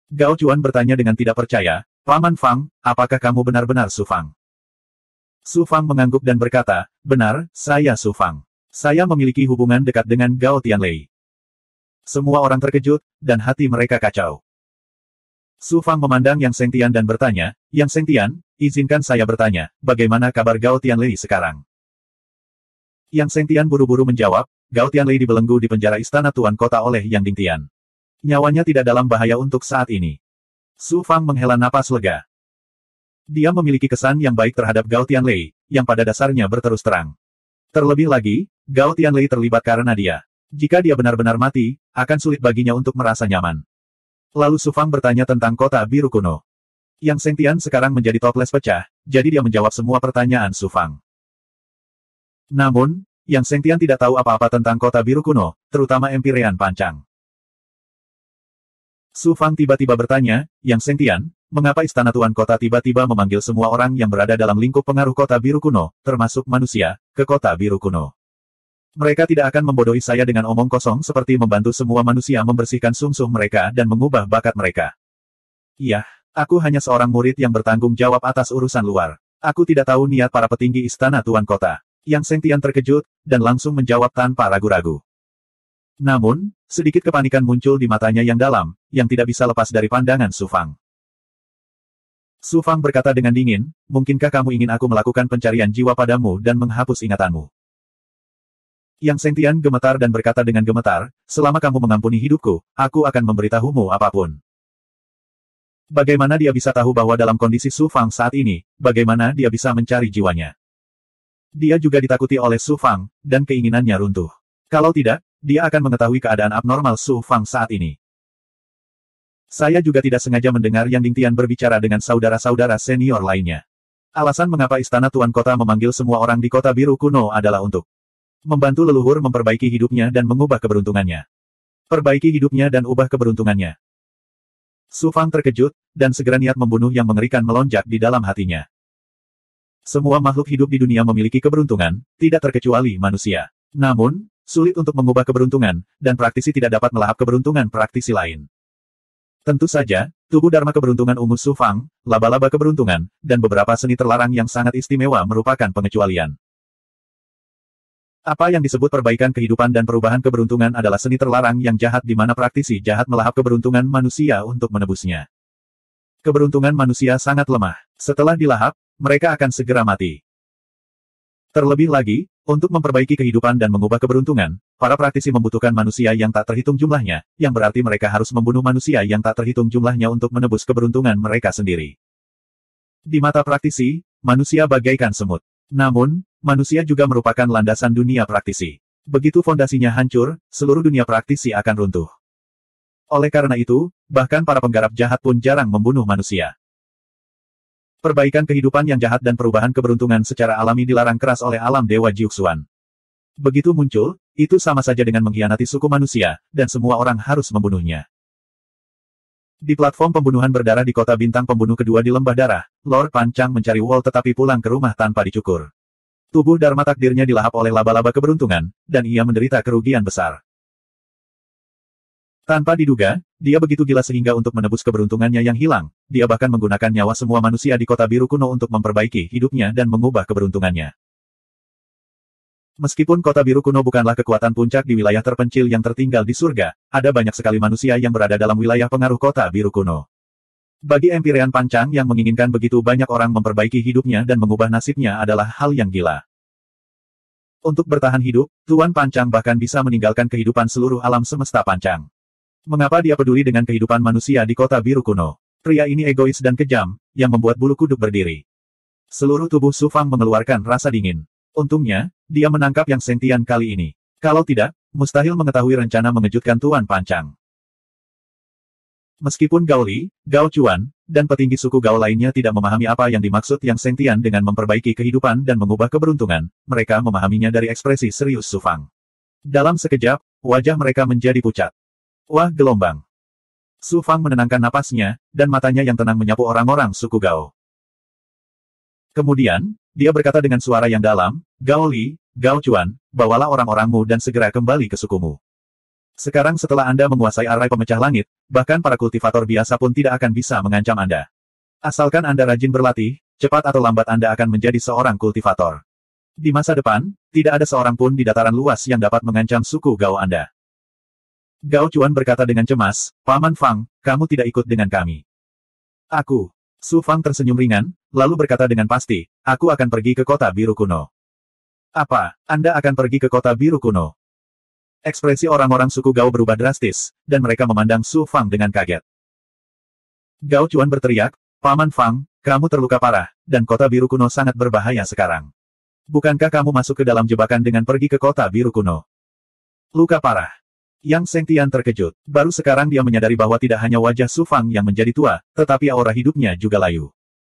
Gao Chuan bertanya dengan tidak percaya, Paman Fang, apakah kamu benar-benar Su Fang? Su Fang mengangguk dan berkata, benar, saya Su Fang. Saya memiliki hubungan dekat dengan Gao Tianlei. Semua orang terkejut, dan hati mereka kacau. Su Fang memandang Yang Sengtian dan bertanya, Yang Sengtian, izinkan saya bertanya, bagaimana kabar Gao Tianlei sekarang? Yang Sengtian buru-buru menjawab, Gao Tianlei dibelenggu di penjara istana Tuan Kota oleh Yang Dingtian. Nyawanya tidak dalam bahaya untuk saat ini. Su Fang menghela napas lega. Dia memiliki kesan yang baik terhadap Gao Tianlei, yang pada dasarnya berterus terang. Terlebih lagi, Gao Tianlei terlibat karena dia. Jika dia benar-benar mati, akan sulit baginya untuk merasa nyaman. Lalu Su Fang bertanya tentang kota biru kuno. Yang Sengtian sekarang menjadi toples pecah, jadi dia menjawab semua pertanyaan Su Fang. Namun, Yang Sengtian tidak tahu apa-apa tentang kota biru kuno, terutama Empyrean Pancang. Su Fang tiba-tiba bertanya, Yang Sengtian, mengapa istana Tuan Kota tiba-tiba memanggil semua orang yang berada dalam lingkup pengaruh kota biru kuno, termasuk manusia, ke kota biru kuno? Mereka tidak akan membodohi saya dengan omong kosong seperti membantu semua manusia membersihkan sumsum mereka dan mengubah bakat mereka. Iya, aku hanya seorang murid yang bertanggung jawab atas urusan luar. Aku tidak tahu niat para petinggi istana Tuan Kota. Yang Sengtian terkejut, dan langsung menjawab tanpa ragu-ragu. Namun, sedikit kepanikan muncul di matanya yang dalam, yang tidak bisa lepas dari pandangan Su Fang. Su Fang berkata dengan dingin, mungkinkah kamu ingin aku melakukan pencarian jiwa padamu dan menghapus ingatanmu? Yang Sengtian gemetar dan berkata dengan gemetar, selama kamu mengampuni hidupku, aku akan memberitahumu apapun. Bagaimana dia bisa tahu bahwa dalam kondisi Su Fang saat ini, bagaimana dia bisa mencari jiwanya? Dia juga ditakuti oleh Su Fang, dan keinginannya runtuh. Kalau tidak, dia akan mengetahui keadaan abnormal Su Fang saat ini. Saya juga tidak sengaja mendengar Yang Dingtian berbicara dengan saudara-saudara senior lainnya. Alasan mengapa Istana Tuan Kota memanggil semua orang di Kota Biru Kuno adalah untuk membantu leluhur memperbaiki hidupnya dan mengubah keberuntungannya. Perbaiki hidupnya dan ubah keberuntungannya. Su Fang terkejut, dan segera niat membunuh yang mengerikan melonjak di dalam hatinya. Semua makhluk hidup di dunia memiliki keberuntungan, tidak terkecuali manusia. Namun, sulit untuk mengubah keberuntungan, dan praktisi tidak dapat melahap keberuntungan praktisi lain. Tentu saja, tubuh Dharma keberuntungan ungu Su Fang, laba-laba keberuntungan, dan beberapa seni terlarang yang sangat istimewa merupakan pengecualian. Apa yang disebut perbaikan kehidupan dan perubahan keberuntungan adalah seni terlarang yang jahat di mana praktisi jahat melahap keberuntungan manusia untuk menebusnya. Keberuntungan manusia sangat lemah. Setelah dilahap, mereka akan segera mati. Terlebih lagi, untuk memperbaiki kehidupan dan mengubah keberuntungan, para praktisi membutuhkan manusia yang tak terhitung jumlahnya, yang berarti mereka harus membunuh manusia yang tak terhitung jumlahnya untuk menebus keberuntungan mereka sendiri. Di mata praktisi, manusia bagaikan semut. Namun, manusia juga merupakan landasan dunia praktisi. Begitu fondasinya hancur, seluruh dunia praktisi akan runtuh. Oleh karena itu, bahkan para penggarap jahat pun jarang membunuh manusia. Perbaikan kehidupan yang jahat dan perubahan keberuntungan secara alami dilarang keras oleh alam Dewa Jiuxuan. Begitu muncul, itu sama saja dengan mengkhianati suku manusia, dan semua orang harus membunuhnya. Di platform pembunuhan berdarah di kota bintang pembunuh kedua di Lembah Darah, Lord Pancang mencari Wall tetapi pulang ke rumah tanpa dicukur. Tubuh Dharma takdirnya dilahap oleh laba-laba keberuntungan, dan ia menderita kerugian besar. Tanpa diduga, dia begitu gila sehingga untuk menebus keberuntungannya yang hilang, dia bahkan menggunakan nyawa semua manusia di Kota Biru Kuno untuk memperbaiki hidupnya dan mengubah keberuntungannya. Meskipun Kota Biru Kuno bukanlah kekuatan puncak di wilayah terpencil yang tertinggal di surga, ada banyak sekali manusia yang berada dalam wilayah pengaruh Kota Biru Kuno. Bagi Empyrean Pancang yang menginginkan begitu banyak orang memperbaiki hidupnya dan mengubah nasibnya adalah hal yang gila. Untuk bertahan hidup, Tuan Pancang bahkan bisa meninggalkan kehidupan seluruh alam semesta Pancang. Mengapa dia peduli dengan kehidupan manusia di Kota Biru Kuno? Pria ini egois dan kejam, yang membuat bulu kuduk berdiri. Seluruh tubuh Su Fang mengeluarkan rasa dingin. Untungnya, dia menangkap Yang Sengtian kali ini. Kalau tidak, mustahil mengetahui rencana mengejutkan Tuan Pancang. Meskipun Gao Li, Gao Chuan, dan petinggi suku Gao lainnya tidak memahami apa yang dimaksud Yang Sengtian dengan memperbaiki kehidupan dan mengubah keberuntungan, mereka memahaminya dari ekspresi serius Su Fang. Dalam sekejap, wajah mereka menjadi pucat. Wah, gelombang. Su Fang menenangkan napasnya, dan matanya yang tenang menyapu orang-orang suku Gao. Kemudian, dia berkata dengan suara yang dalam, Gao Li, Gao Chuan, bawalah orang-orangmu dan segera kembali ke sukumu. Sekarang setelah Anda menguasai arai pemecah langit, bahkan para kultivator biasa pun tidak akan bisa mengancam Anda. Asalkan Anda rajin berlatih, cepat atau lambat Anda akan menjadi seorang kultivator. Di masa depan, tidak ada seorang pun di dataran luas yang dapat mengancam suku Gao Anda. Gao Chuan berkata dengan cemas, Paman Fang, kamu tidak ikut dengan kami. Aku. Su Fang tersenyum ringan, lalu berkata dengan pasti, aku akan pergi ke Kota Biru Kuno. Apa, Anda akan pergi ke Kota Biru Kuno? Ekspresi orang-orang suku Gao berubah drastis, dan mereka memandang Su Fang dengan kaget. Gao Chuan berteriak, Paman Fang, kamu terluka parah, dan Kota Biru Kuno sangat berbahaya sekarang. Bukankah kamu masuk ke dalam jebakan dengan pergi ke Kota Biru Kuno? Luka parah. Yang Sengtian terkejut. Baru sekarang dia menyadari bahwa tidak hanya wajah Su Fang yang menjadi tua, tetapi aura hidupnya juga layu.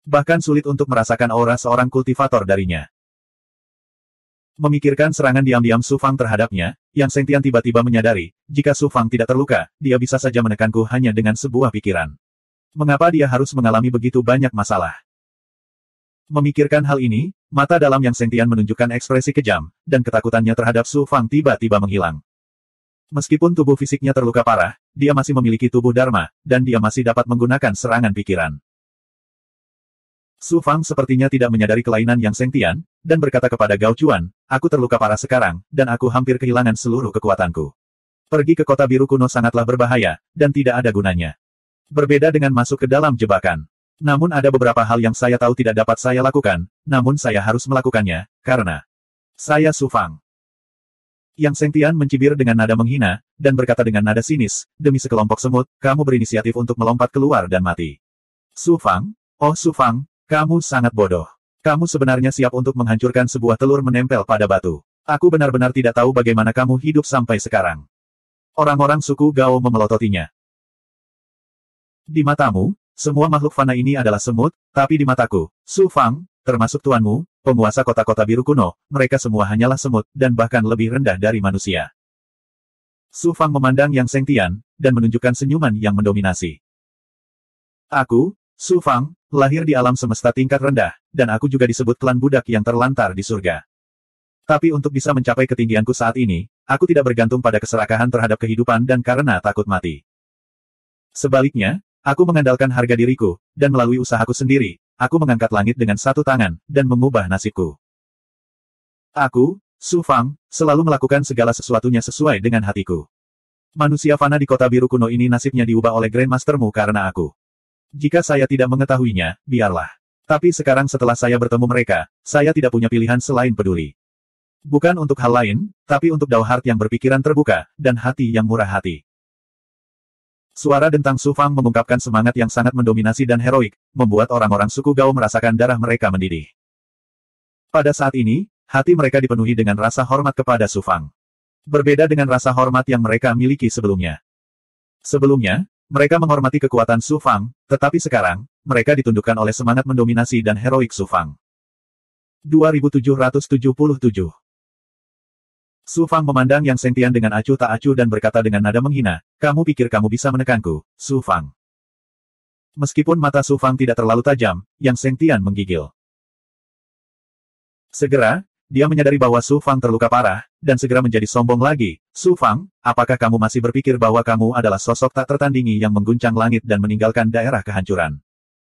Bahkan sulit untuk merasakan aura seorang kultivator darinya. Memikirkan serangan diam-diam Su Fang terhadapnya, Yang Sengtian tiba-tiba menyadari, jika Su Fang tidak terluka, dia bisa saja menekanku hanya dengan sebuah pikiran. Mengapa dia harus mengalami begitu banyak masalah? Memikirkan hal ini, mata dalam Yang Sengtian menunjukkan ekspresi kejam, dan ketakutannya terhadap Su Fang tiba-tiba menghilang. Meskipun tubuh fisiknya terluka parah, dia masih memiliki tubuh Dharma, dan dia masih dapat menggunakan serangan pikiran. Su Fang sepertinya tidak menyadari kelainan Yang Sengtian, dan berkata kepada Gao Chuan, aku terluka parah sekarang, dan aku hampir kehilangan seluruh kekuatanku. Pergi ke kota biru kuno sangatlah berbahaya, dan tidak ada gunanya. Berbeda dengan masuk ke dalam jebakan. Namun ada beberapa hal yang saya tahu tidak dapat saya lakukan, namun saya harus melakukannya, karena saya Su Fang. Yang Sengtian mencibir dengan nada menghina, dan berkata dengan nada sinis, demi sekelompok semut, kamu berinisiatif untuk melompat keluar dan mati. Su Fang? Oh Su Fang, kamu sangat bodoh. Kamu sebenarnya siap untuk menghancurkan sebuah telur menempel pada batu. Aku benar-benar tidak tahu bagaimana kamu hidup sampai sekarang. Orang-orang suku Gao memelototinya. Di matamu, semua makhluk fana ini adalah semut, tapi di mataku, Su Fang, termasuk tuanmu, penguasa kota-kota biru kuno, mereka semua hanyalah semut, dan bahkan lebih rendah dari manusia. Su Fang memandang Yang Sengtian, dan menunjukkan senyuman yang mendominasi. Aku, Su Fang, lahir di alam semesta tingkat rendah, dan aku juga disebut klan budak yang terlantar di surga. Tapi untuk bisa mencapai ketinggianku saat ini, aku tidak bergantung pada keserakahan terhadap kehidupan dan karena takut mati. Sebaliknya, aku mengandalkan harga diriku, dan melalui usahaku sendiri, aku mengangkat langit dengan satu tangan, dan mengubah nasibku. Aku, Su Fang, selalu melakukan segala sesuatunya sesuai dengan hatiku. Manusia fana di kota biru kuno ini nasibnya diubah oleh Grandmastermu karena aku. Jika saya tidak mengetahuinya, biarlah. Tapi sekarang setelah saya bertemu mereka, saya tidak punya pilihan selain peduli. Bukan untuk hal lain, tapi untuk Dao Heart yang berpikiran terbuka, dan hati yang murah hati. Suara dentang Su Fang mengungkapkan semangat yang sangat mendominasi dan heroik, membuat orang-orang suku Gao merasakan darah mereka mendidih. Pada saat ini, hati mereka dipenuhi dengan rasa hormat kepada Su Fang. Berbeda dengan rasa hormat yang mereka miliki sebelumnya. Sebelumnya, mereka menghormati kekuatan Su Fang, tetapi sekarang, mereka ditundukkan oleh semangat mendominasi dan heroik Su Fang. 2777 Su Fang memandang Yang Sengtian dengan acuh tak acuh dan berkata dengan nada menghina, kamu pikir kamu bisa menekanku, Su Fang. Meskipun mata Su Fang tidak terlalu tajam, Yang Sengtian menggigil. Segera, dia menyadari bahwa Su Fang terluka parah, dan segera menjadi sombong lagi. Su Fang, apakah kamu masih berpikir bahwa kamu adalah sosok tak tertandingi yang mengguncang langit dan meninggalkan daerah kehancuran?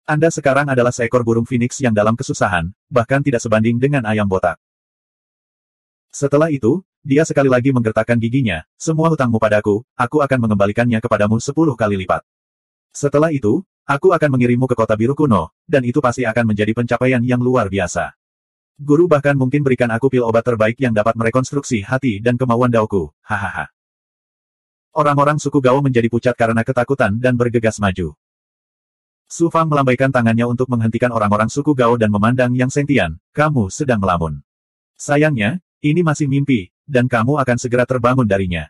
Anda sekarang adalah seekor burung phoenix yang dalam kesusahan, bahkan tidak sebanding dengan ayam botak. Setelah itu, dia sekali lagi menggertakkan giginya, semua hutangmu padaku, aku akan mengembalikannya kepadamu 10 kali lipat. Setelah itu, aku akan mengirimmu ke kota biru kuno, dan itu pasti akan menjadi pencapaian yang luar biasa. Guru bahkan mungkin berikan aku pil obat terbaik yang dapat merekonstruksi hati dan kemauan Daoku, hahaha. Orang-orang suku Gao menjadi pucat karena ketakutan dan bergegas maju. Su Fang melambaikan tangannya untuk menghentikan orang-orang suku Gao dan memandang Yang Sengtian, kamu sedang melamun. Sayangnya, ini masih mimpi, dan kamu akan segera terbangun darinya.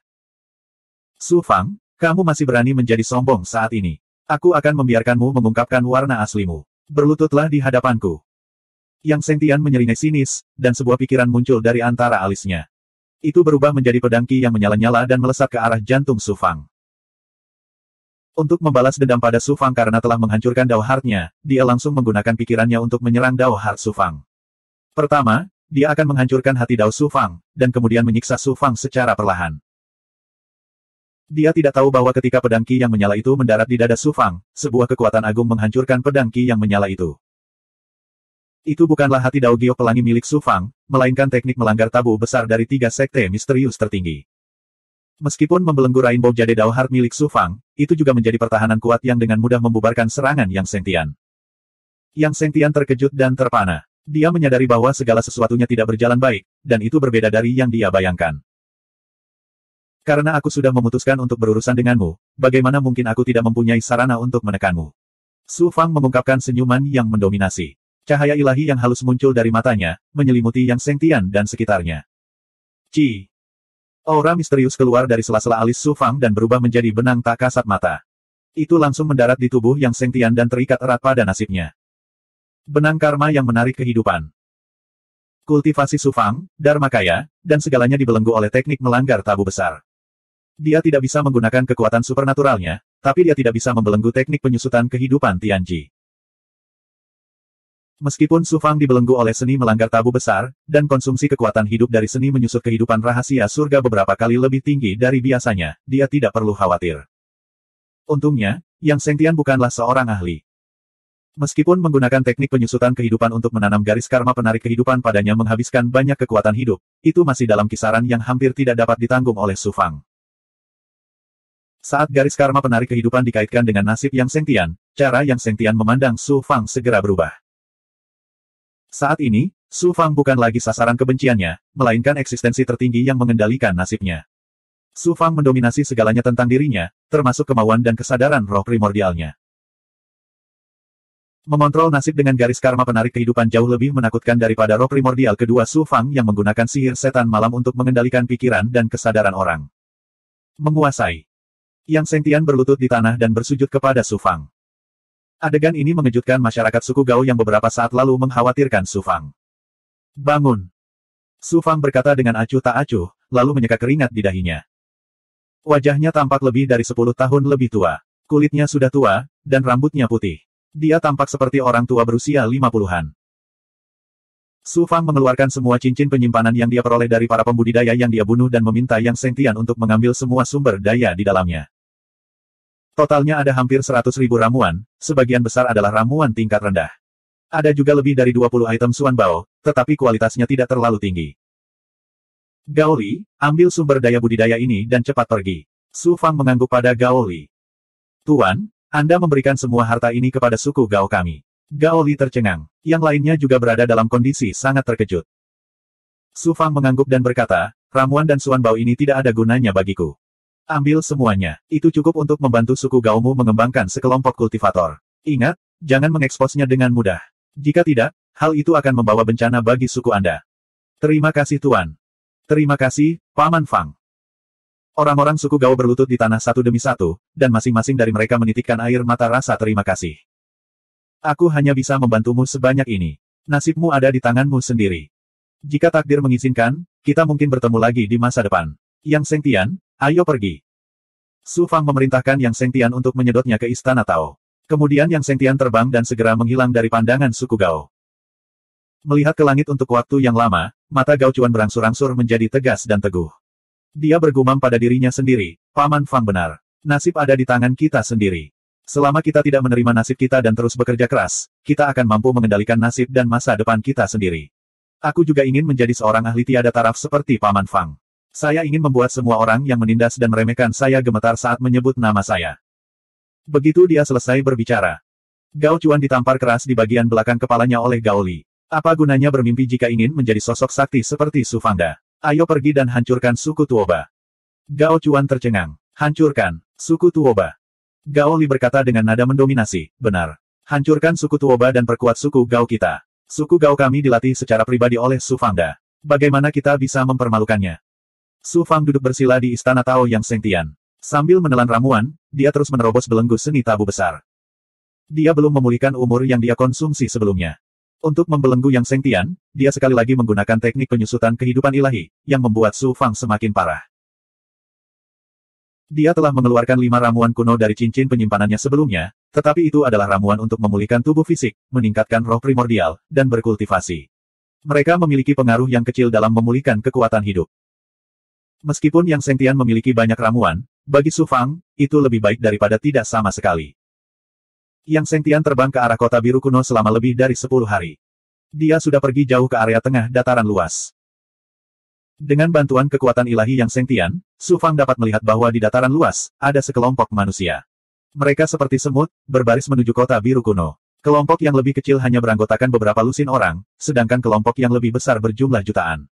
Su Fang, kamu masih berani menjadi sombong saat ini. Aku akan membiarkanmu mengungkapkan warna aslimu. Berlututlah di hadapanku. Yang Sengtian menyeringai sinis, dan sebuah pikiran muncul dari antara alisnya. Itu berubah menjadi pedang Qi yang menyala-nyala dan melesat ke arah jantung Su Fang. Untuk membalas dendam pada Su Fang karena telah menghancurkan Dao Heart-nya, dia langsung menggunakan pikirannya untuk menyerang Dao Heart Su Fang. Pertama, dia akan menghancurkan hati Dao Su Fang, dan kemudian menyiksa Su Fang secara perlahan. Dia tidak tahu bahwa ketika pedang Qi yang menyala itu mendarat di dada Su Fang, sebuah kekuatan agung menghancurkan pedang Qi yang menyala itu. Itu bukanlah hati Dao Giok pelangi milik Su Fang, melainkan teknik melanggar tabu besar dari 3 sekte misterius tertinggi. Meskipun membelenggu Rainbow Jade Dao Heart milik Su Fang, itu juga menjadi pertahanan kuat yang dengan mudah membubarkan serangan Yang Sengtian. Yang Sengtian terkejut dan terpana. Dia menyadari bahwa segala sesuatunya tidak berjalan baik, dan itu berbeda dari yang dia bayangkan. Karena aku sudah memutuskan untuk berurusan denganmu, bagaimana mungkin aku tidak mempunyai sarana untuk menekanmu? Su Fang mengungkapkan senyuman yang mendominasi. Cahaya ilahi yang halus muncul dari matanya, menyelimuti Yang Sengtian dan sekitarnya. Ci. Aura misterius keluar dari sela-sela alis Su Fang dan berubah menjadi benang tak kasat mata. Itu langsung mendarat di tubuh Yang Sengtian dan terikat erat pada nasibnya. Benang karma yang menarik kehidupan. Kultivasi Su Fang, Dharmakaya, dan segalanya dibelenggu oleh teknik melanggar tabu besar. Dia tidak bisa menggunakan kekuatan supernaturalnya, tapi dia tidak bisa membelenggu teknik penyusutan kehidupan Tianji. Meskipun Su Fang dibelenggu oleh seni melanggar tabu besar, dan konsumsi kekuatan hidup dari seni menyusut kehidupan rahasia surga beberapa kali lebih tinggi dari biasanya, dia tidak perlu khawatir. Untungnya, Yang Sengtian bukanlah seorang ahli. Meskipun menggunakan teknik penyusutan kehidupan untuk menanam garis karma penarik kehidupan padanya menghabiskan banyak kekuatan hidup, itu masih dalam kisaran yang hampir tidak dapat ditanggung oleh Su Fang. Saat garis karma penarik kehidupan dikaitkan dengan nasib Yang Sengtian, cara Yang Sengtian memandang Su Fang segera berubah. Saat ini, Su Fang bukan lagi sasaran kebenciannya, melainkan eksistensi tertinggi yang mengendalikan nasibnya. Su Fang mendominasi segalanya tentang dirinya, termasuk kemauan dan kesadaran roh primordialnya. Mengontrol nasib dengan garis karma penarik kehidupan jauh lebih menakutkan daripada roh primordial kedua Su Fang yang menggunakan sihir setan malam untuk mengendalikan pikiran dan kesadaran orang. Menguasai. Yang Sengtian berlutut di tanah dan bersujud kepada Su Fang. Adegan ini mengejutkan masyarakat suku Gao yang beberapa saat lalu mengkhawatirkan Su Fang. Bangun. Su Fang berkata dengan acuh tak acuh, lalu menyeka keringat di dahinya. Wajahnya tampak lebih dari 10 tahun lebih tua. Kulitnya sudah tua, dan rambutnya putih. Dia tampak seperti orang tua berusia 50-an. Su Fang mengeluarkan semua cincin penyimpanan yang dia peroleh dari para pembudidaya yang dia bunuh dan meminta Yang Sengtian untuk mengambil semua sumber daya di dalamnya. Totalnya ada hampir 100.000 ramuan, sebagian besar adalah ramuan tingkat rendah. Ada juga lebih dari 20 item Suan Bao, tetapi kualitasnya tidak terlalu tinggi. Gao Li, ambil sumber daya budidaya ini dan cepat pergi. Su Fang mengangguk pada Gao Li. Tuan, Anda memberikan semua harta ini kepada suku Gao kami. Gao Li tercengang. Yang lainnya juga berada dalam kondisi sangat terkejut. Su Fang mengangguk dan berkata, ramuan dan Suan Bao ini tidak ada gunanya bagiku. Ambil semuanya. Itu cukup untuk membantu suku Gaomu mengembangkan sekelompok kultivator. Ingat, jangan mengeksposnya dengan mudah. Jika tidak, hal itu akan membawa bencana bagi suku Anda. Terima kasih Tuan. Terima kasih, Paman Fang. Orang-orang suku Gao berlutut di tanah satu demi satu, dan masing-masing dari mereka menitikkan air mata rasa terima kasih. Aku hanya bisa membantumu sebanyak ini. Nasibmu ada di tanganmu sendiri. Jika takdir mengizinkan, kita mungkin bertemu lagi di masa depan. Yang Sengtian, ayo pergi. Su Fang memerintahkan Yang Sengtian untuk menyedotnya ke Istana Tao. Kemudian Yang Sengtian terbang dan segera menghilang dari pandangan suku Gao. Melihat ke langit untuk waktu yang lama, mata Gao Chuan berangsur-angsur menjadi tegas dan teguh. Dia bergumam pada dirinya sendiri, Paman Fang benar. Nasib ada di tangan kita sendiri. Selama kita tidak menerima nasib kita dan terus bekerja keras, kita akan mampu mengendalikan nasib dan masa depan kita sendiri. Aku juga ingin menjadi seorang ahli tiada taraf seperti Paman Fang. Saya ingin membuat semua orang yang menindas dan meremehkan saya gemetar saat menyebut nama saya. Begitu dia selesai berbicara, Gao Chuan ditampar keras di bagian belakang kepalanya oleh Gao Li. Apa gunanya bermimpi jika ingin menjadi sosok sakti seperti Su Fangda? Ayo pergi dan hancurkan suku Tuoba. Gao Chuan tercengang. Hancurkan suku Tuoba. Gao Li berkata dengan nada mendominasi, benar. Hancurkan suku Tuoba dan perkuat suku Gao kita. Suku Gao kami dilatih secara pribadi oleh Su Fangda. Bagaimana kita bisa mempermalukannya? Su Fang duduk bersila di Istana Tao Yang Sengtian. Sambil menelan ramuan, dia terus menerobos belenggu seni tabu besar. Dia belum memulihkan umur yang dia konsumsi sebelumnya. Untuk membelenggu Yang Sengtian, dia sekali lagi menggunakan teknik penyusutan kehidupan ilahi, yang membuat Su Fang semakin parah. Dia telah mengeluarkan 5 ramuan kuno dari cincin penyimpanannya sebelumnya, tetapi itu adalah ramuan untuk memulihkan tubuh fisik, meningkatkan roh primordial, dan berkultivasi. Mereka memiliki pengaruh yang kecil dalam memulihkan kekuatan hidup. Meskipun Yang Sengtian memiliki banyak ramuan, bagi Su Fang, itu lebih baik daripada tidak sama sekali. Yang Sengtian terbang ke arah kota biru kuno selama lebih dari 10 hari. Dia sudah pergi jauh ke area tengah dataran luas. Dengan bantuan kekuatan ilahi Yang Sengtian, Su Fang dapat melihat bahwa di dataran luas, ada sekelompok manusia. Mereka seperti semut, berbaris menuju kota biru kuno. Kelompok yang lebih kecil hanya beranggotakan beberapa lusin orang, sedangkan kelompok yang lebih besar berjumlah jutaan.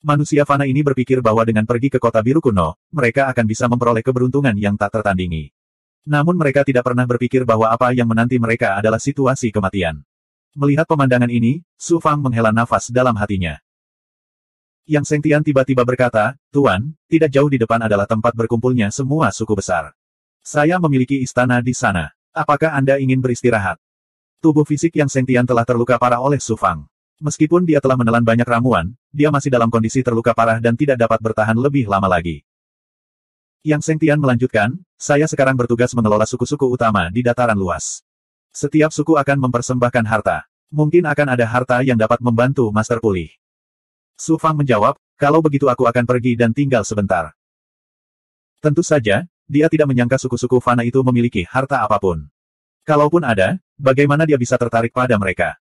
Manusia fana ini berpikir bahwa dengan pergi ke kota biru kuno, mereka akan bisa memperoleh keberuntungan yang tak tertandingi. Namun mereka tidak pernah berpikir bahwa apa yang menanti mereka adalah situasi kematian. Melihat pemandangan ini, Su Fang menghela nafas dalam hatinya. Yang Sengtian tiba-tiba berkata, Tuan, tidak jauh di depan adalah tempat berkumpulnya semua suku besar. Saya memiliki istana di sana. Apakah Anda ingin beristirahat? Tubuh fisik Yang Sengtian telah terluka parah oleh Su Fang. Meskipun dia telah menelan banyak ramuan, dia masih dalam kondisi terluka parah dan tidak dapat bertahan lebih lama lagi. Yang Sengtian melanjutkan, saya sekarang bertugas mengelola suku-suku utama di dataran luas. Setiap suku akan mempersembahkan harta. Mungkin akan ada harta yang dapat membantu Master pulih. Su Fang menjawab, kalau begitu aku akan pergi dan tinggal sebentar. Tentu saja, dia tidak menyangka suku-suku fana itu memiliki harta apapun. Kalaupun ada, bagaimana dia bisa tertarik pada mereka?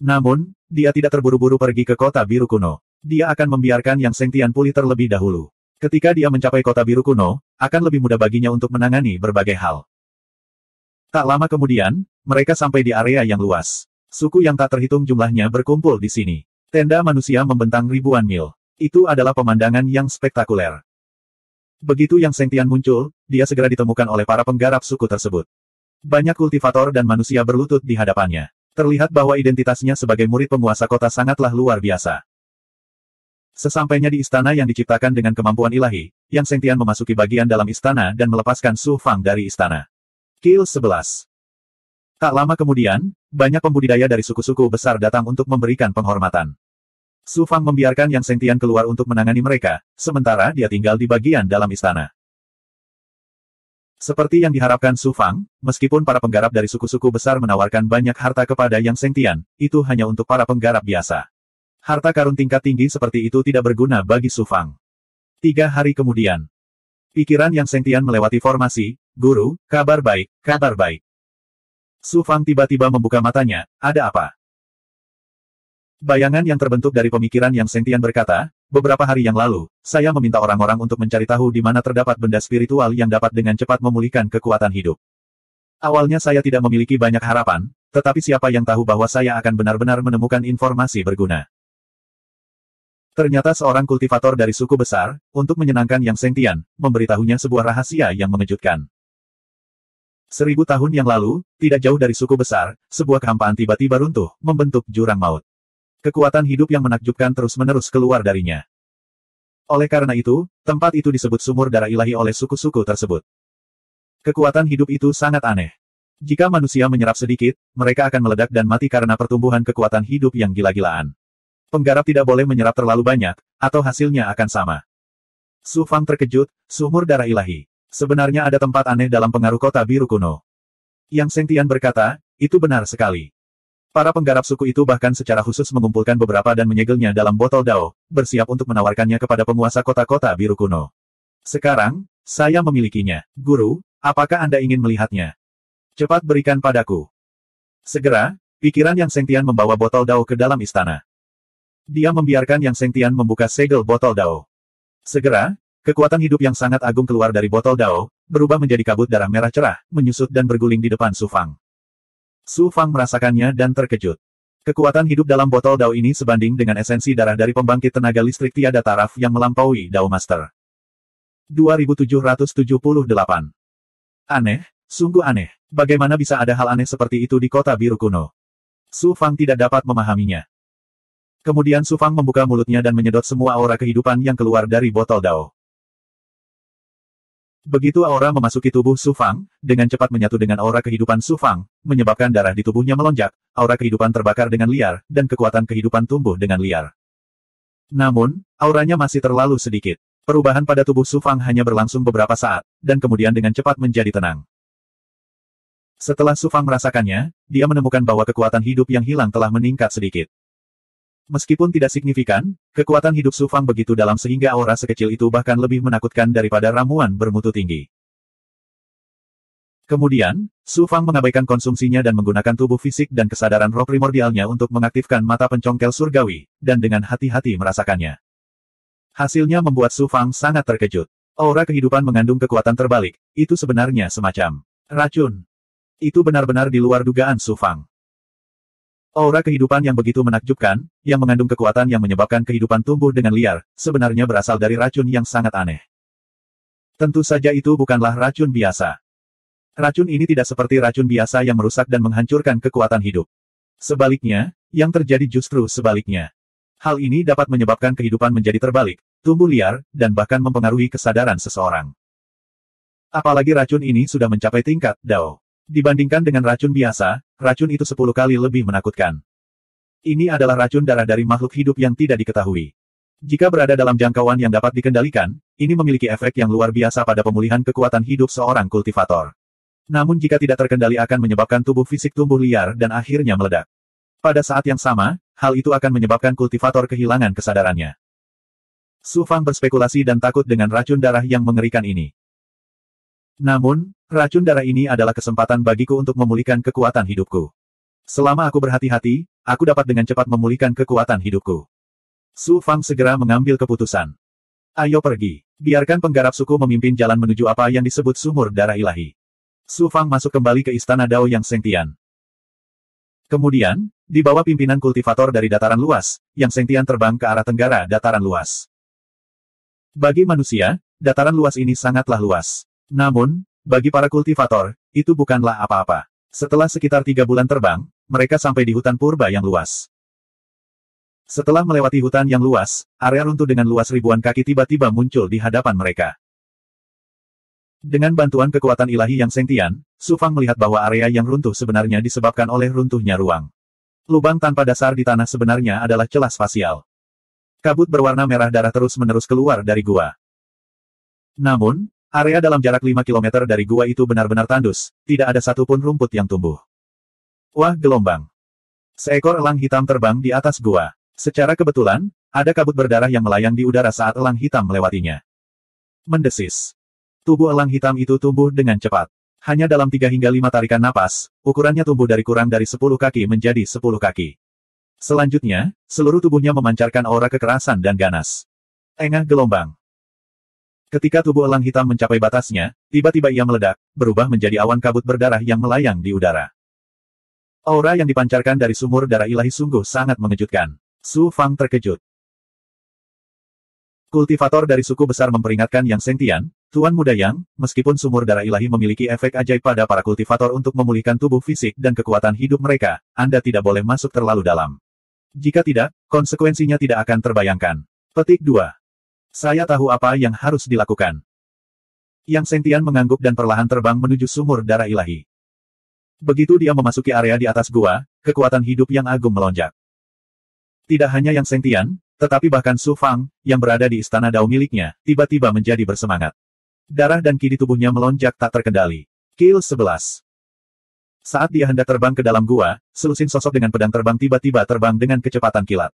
Namun, dia tidak terburu-buru pergi ke kota biru kuno. Dia akan membiarkan Yang Sengtian pulih terlebih dahulu. Ketika dia mencapai kota biru kuno, akan lebih mudah baginya untuk menangani berbagai hal. Tak lama kemudian, mereka sampai di area yang luas. Suku yang tak terhitung jumlahnya berkumpul di sini. Tenda manusia membentang ribuan mil. Itu adalah pemandangan yang spektakuler. Begitu Yang Sengtian muncul, dia segera ditemukan oleh para penggarap suku tersebut. Banyak kultivator dan manusia berlutut di hadapannya. Terlihat bahwa identitasnya sebagai murid penguasa kota sangatlah luar biasa. Sesampainya di istana yang diciptakan dengan kemampuan ilahi, Yang Sengtian memasuki bagian dalam istana dan melepaskan Su Fang dari istana. Kill 11. Tak lama kemudian, banyak pembudidaya dari suku-suku besar datang untuk memberikan penghormatan. Su Fang membiarkan Yang Sengtian keluar untuk menangani mereka, sementara dia tinggal di bagian dalam istana. Seperti yang diharapkan Su Fang, meskipun para penggarap dari suku-suku besar menawarkan banyak harta kepada Yang Sengtian, itu hanya untuk para penggarap biasa. Harta karun tingkat tinggi seperti itu tidak berguna bagi Su Fang. 3 hari kemudian, pikiran Yang Sengtian melewati formasi, "Guru, kabar baik, kabar baik." Su Fang tiba-tiba membuka matanya, "Ada apa?" Bayangan yang terbentuk dari pemikiran Yang Sengtian berkata, "Beberapa hari yang lalu, saya meminta orang-orang untuk mencari tahu di mana terdapat benda spiritual yang dapat dengan cepat memulihkan kekuatan hidup. Awalnya saya tidak memiliki banyak harapan, tetapi siapa yang tahu bahwa saya akan benar-benar menemukan informasi berguna." Ternyata seorang kultivator dari suku besar, untuk menyenangkan Yang Sengtian, memberitahunya sebuah rahasia yang mengejutkan. 1000 tahun yang lalu, tidak jauh dari suku besar, sebuah kehampaan tiba-tiba runtuh, membentuk jurang maut. Kekuatan hidup yang menakjubkan terus-menerus keluar darinya. Oleh karena itu, tempat itu disebut sumur darah ilahi oleh suku-suku tersebut. Kekuatan hidup itu sangat aneh. Jika manusia menyerap sedikit, mereka akan meledak dan mati karena pertumbuhan kekuatan hidup yang gila-gilaan. Penggarap tidak boleh menyerap terlalu banyak, atau hasilnya akan sama. Su Fang terkejut, sumur darah ilahi. Sebenarnya ada tempat aneh dalam pengaruh kota biru kuno. Yang Sengtian berkata, itu benar sekali. Para penggarap suku itu bahkan secara khusus mengumpulkan beberapa dan menyegelnya dalam botol dao, bersiap untuk menawarkannya kepada penguasa kota-kota biru kuno. Sekarang, saya memilikinya. Guru, apakah Anda ingin melihatnya? Cepat berikan padaku. Segera, pikiran Yang Sengtian membawa botol dao ke dalam istana. Dia membiarkan Yang Sengtian membuka segel botol dao. Segera, kekuatan hidup yang sangat agung keluar dari botol dao, berubah menjadi kabut darah merah cerah, menyusut dan berguling di depan Su Fang. Su Fang merasakannya dan terkejut. Kekuatan hidup dalam botol dao ini sebanding dengan esensi darah dari pembangkit tenaga listrik tiada taraf yang melampaui Dao Master. 2778. Aneh, sungguh aneh. Bagaimana bisa ada hal aneh seperti itu di kota biru kuno? Su Fang tidak dapat memahaminya. Kemudian Su Fang membuka mulutnya dan menyedot semua aura kehidupan yang keluar dari botol dao. Begitu aura memasuki tubuh Su Fang, dengan cepat menyatu dengan aura kehidupan Su Fang, menyebabkan darah di tubuhnya melonjak, aura kehidupan terbakar dengan liar, dan kekuatan kehidupan tumbuh dengan liar. Namun, auranya masih terlalu sedikit. Perubahan pada tubuh Su Fang hanya berlangsung beberapa saat, dan kemudian dengan cepat menjadi tenang. Setelah Su Fang merasakannya, dia menemukan bahwa kekuatan hidup yang hilang telah meningkat sedikit. Meskipun tidak signifikan, kekuatan hidup Su Fang begitu dalam sehingga aura sekecil itu bahkan lebih menakutkan daripada ramuan bermutu tinggi. Kemudian, Su Fang mengabaikan konsumsinya dan menggunakan tubuh fisik dan kesadaran roh primordialnya untuk mengaktifkan mata pencongkel surgawi, dan dengan hati-hati merasakannya. Hasilnya membuat Su Fang sangat terkejut. Aura kehidupan mengandung kekuatan terbalik, itu sebenarnya semacam racun. Itu benar-benar di luar dugaan Su Fang. Aura kehidupan yang begitu menakjubkan, yang mengandung kekuatan yang menyebabkan kehidupan tumbuh dengan liar, sebenarnya berasal dari racun yang sangat aneh. Tentu saja itu bukanlah racun biasa. Racun ini tidak seperti racun biasa yang merusak dan menghancurkan kekuatan hidup. Sebaliknya, yang terjadi justru sebaliknya. Hal ini dapat menyebabkan kehidupan menjadi terbalik, tumbuh liar, dan bahkan mempengaruhi kesadaran seseorang. Apalagi racun ini sudah mencapai tingkat Dao. Dibandingkan dengan racun biasa, racun itu 10 kali lebih menakutkan. Ini adalah racun darah dari makhluk hidup yang tidak diketahui. Jika berada dalam jangkauan yang dapat dikendalikan, ini memiliki efek yang luar biasa pada pemulihan kekuatan hidup seorang kultivator. Namun jika tidak terkendali akan menyebabkan tubuh fisik tumbuh liar dan akhirnya meledak. Pada saat yang sama, hal itu akan menyebabkan kultivator kehilangan kesadarannya. Su Fang berspekulasi dan takut dengan racun darah yang mengerikan ini. Namun, Racun darah ini adalah kesempatan bagiku untuk memulihkan kekuatan hidupku. Selama aku berhati-hati, aku dapat dengan cepat memulihkan kekuatan hidupku. Su Fang segera mengambil keputusan. Ayo pergi. Biarkan penggarap suku memimpin jalan menuju apa yang disebut sumur darah ilahi. Su Fang masuk kembali ke istana Dao Yang Sengtian. Kemudian, di bawah pimpinan kultivator dari dataran luas, Yang Sengtian terbang ke arah tenggara dataran luas. Bagi manusia, dataran luas ini sangatlah luas. Namun, bagi para kultivator, itu bukanlah apa-apa. Setelah sekitar 3 bulan terbang, mereka sampai di hutan purba yang luas. Setelah melewati hutan yang luas, area runtuh dengan luas ribuan kaki tiba-tiba muncul di hadapan mereka. Dengan bantuan kekuatan ilahi Yang Sengtian, Su Fang melihat bahwa area yang runtuh sebenarnya disebabkan oleh runtuhnya ruang. Lubang tanpa dasar di tanah sebenarnya adalah celah spasial. Kabut berwarna merah darah terus-menerus keluar dari gua. Namun, area dalam jarak 5 km dari gua itu benar-benar tandus, tidak ada satupun rumput yang tumbuh. Wah, gelombang! Seekor elang hitam terbang di atas gua. Secara kebetulan, ada kabut berdarah yang melayang di udara saat elang hitam melewatinya. Mendesis. Tubuh elang hitam itu tumbuh dengan cepat. Hanya dalam 3 hingga 5 tarikan napas, ukurannya tumbuh dari kurang dari 10 kaki menjadi 10 kaki. Selanjutnya, seluruh tubuhnya memancarkan aura kekerasan dan ganas. Engah gelombang. Ketika tubuh elang hitam mencapai batasnya, tiba-tiba ia meledak, berubah menjadi awan kabut berdarah yang melayang di udara. Aura yang dipancarkan dari sumur darah ilahi sungguh sangat mengejutkan. Su Fang terkejut. Kultivator dari suku besar memperingatkan Yang Sengtian, Tuan Muda Yang, meskipun sumur darah ilahi memiliki efek ajaib pada para kultivator untuk memulihkan tubuh fisik dan kekuatan hidup mereka, Anda tidak boleh masuk terlalu dalam. Jika tidak, konsekuensinya tidak akan terbayangkan. Petik 2. Saya tahu apa yang harus dilakukan. Yang Sengtian mengangguk dan perlahan terbang menuju sumur darah ilahi. Begitu dia memasuki area di atas gua, kekuatan hidup yang agung melonjak. Tidak hanya Yang Sengtian, tetapi bahkan Su Fang, yang berada di istana Dao miliknya, tiba-tiba menjadi bersemangat. Darah dan ki di tubuhnya melonjak tak terkendali. Kill 11. Saat dia hendak terbang ke dalam gua, selusin sosok dengan pedang terbang tiba-tiba terbang dengan kecepatan kilat.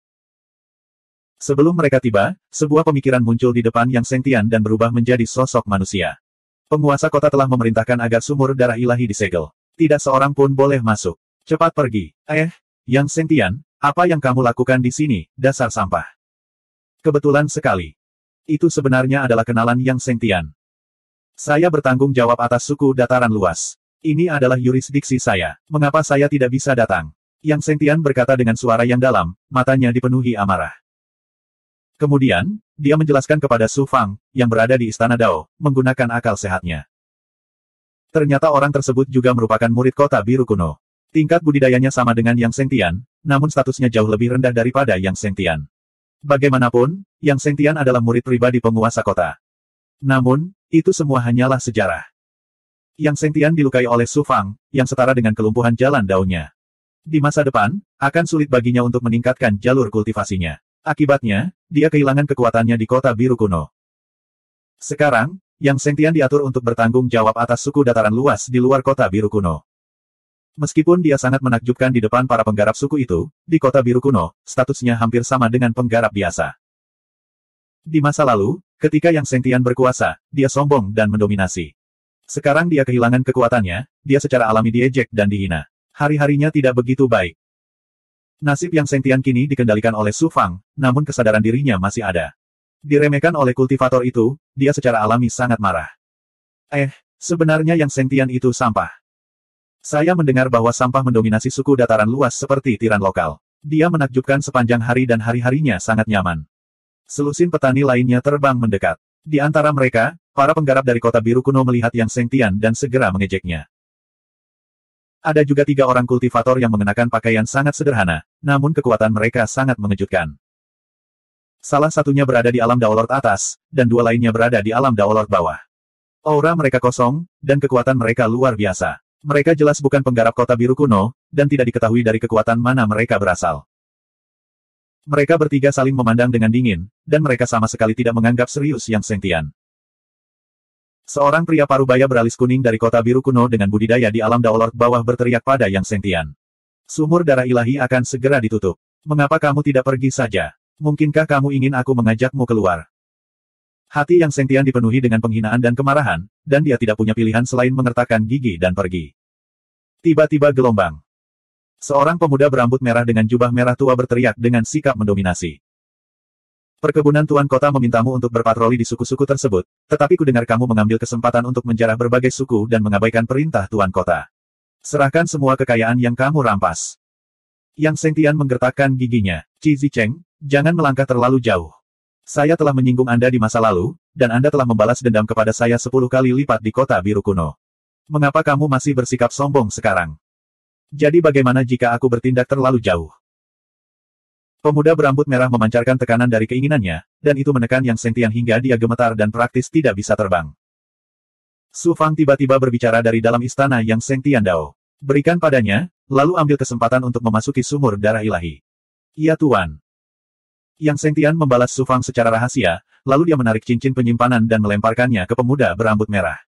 Sebelum mereka tiba, sebuah pemikiran muncul di depan Yang Sengtian dan berubah menjadi sosok manusia. Penguasa kota telah memerintahkan agar sumur darah ilahi disegel. Tidak seorang pun boleh masuk. Cepat pergi. Yang Sengtian, apa yang kamu lakukan di sini, dasar sampah? Kebetulan sekali. Itu sebenarnya adalah kenalan Yang Sengtian. Saya bertanggung jawab atas suku dataran luas. Ini adalah yurisdiksi saya. Mengapa saya tidak bisa datang? Yang Sengtian berkata dengan suara yang dalam, matanya dipenuhi amarah. Kemudian, dia menjelaskan kepada Su Fang, yang berada di istana Dao, menggunakan akal sehatnya. Ternyata orang tersebut juga merupakan murid kota biru kuno. Tingkat budidayanya sama dengan Yang Sengtian, namun statusnya jauh lebih rendah daripada Yang Sengtian. Bagaimanapun, Yang Sengtian adalah murid pribadi penguasa kota. Namun, itu semua hanyalah sejarah. Yang Sengtian dilukai oleh Su Fang, yang setara dengan kelumpuhan jalan daunnya. Di masa depan, akan sulit baginya untuk meningkatkan jalur kultivasinya. Akibatnya, dia kehilangan kekuatannya di kota biru kuno. Sekarang, Yang Sengtian diatur untuk bertanggung jawab atas suku dataran luas di luar kota biru kuno. Meskipun dia sangat menakjubkan di depan para penggarap suku itu, di kota biru kuno, statusnya hampir sama dengan penggarap biasa. Di masa lalu, ketika Yang Sengtian berkuasa, dia sombong dan mendominasi. Sekarang dia kehilangan kekuatannya, dia secara alami diejek dan dihina. Hari-harinya tidak begitu baik. Nasib Yang Sengtian kini dikendalikan oleh Su Fang, namun kesadaran dirinya masih ada. Diremehkan oleh kultivator itu, dia secara alami sangat marah. Sebenarnya Yang Sengtian itu sampah. Saya mendengar bahwa sampah mendominasi suku dataran luas seperti tiran lokal. Dia menakjubkan sepanjang hari dan hari-harinya sangat nyaman. Selusin petani lainnya terbang mendekat. Di antara mereka, para penggarap dari kota biru kuno melihat Yang Sengtian dan segera mengejeknya. Ada juga 3 orang kultivator yang mengenakan pakaian sangat sederhana, namun kekuatan mereka sangat mengejutkan. Salah satunya berada di alam Daolord atas, dan 2 lainnya berada di alam Daolord bawah. Aura mereka kosong, dan kekuatan mereka luar biasa. Mereka jelas bukan penggarap kota biru kuno, dan tidak diketahui dari kekuatan mana mereka berasal. Mereka bertiga saling memandang dengan dingin, dan mereka sama sekali tidak menganggap serius Yang Sengtian. Seorang pria parubaya beralis kuning dari kota biru kuno dengan budidaya di alam Daolord bawah berteriak pada Yang Sengtian. Sumur darah ilahi akan segera ditutup. Mengapa kamu tidak pergi saja? Mungkinkah kamu ingin aku mengajakmu keluar? Hati Yang Sengtian dipenuhi dengan penghinaan dan kemarahan, dan dia tidak punya pilihan selain mengertakkan gigi dan pergi. Tiba-tiba gelombang. Seorang pemuda berambut merah dengan jubah merah tua berteriak dengan sikap mendominasi. Perkebunan Tuan Kota memintamu untuk berpatroli di suku-suku tersebut, tetapi kudengar kamu mengambil kesempatan untuk menjarah berbagai suku dan mengabaikan perintah Tuan Kota. Serahkan semua kekayaan yang kamu rampas. Yang Sengtian menggertakkan giginya. Qi Zicheng, jangan melangkah terlalu jauh. Saya telah menyinggung Anda di masa lalu, dan Anda telah membalas dendam kepada saya 10 kali lipat di kota biru kuno. Mengapa kamu masih bersikap sombong sekarang? Jadi bagaimana jika aku bertindak terlalu jauh? Pemuda berambut merah memancarkan tekanan dari keinginannya, dan itu menekan Yang Sengtian hingga dia gemetar dan praktis tidak bisa terbang. Su Fang tiba-tiba berbicara dari dalam istana Yang Sengtian Dao. Berikan padanya, lalu ambil kesempatan untuk memasuki sumur darah ilahi. Iya Tuan. Yang Sengtian membalas Su Fang secara rahasia, lalu dia menarik cincin penyimpanan dan melemparkannya ke pemuda berambut merah.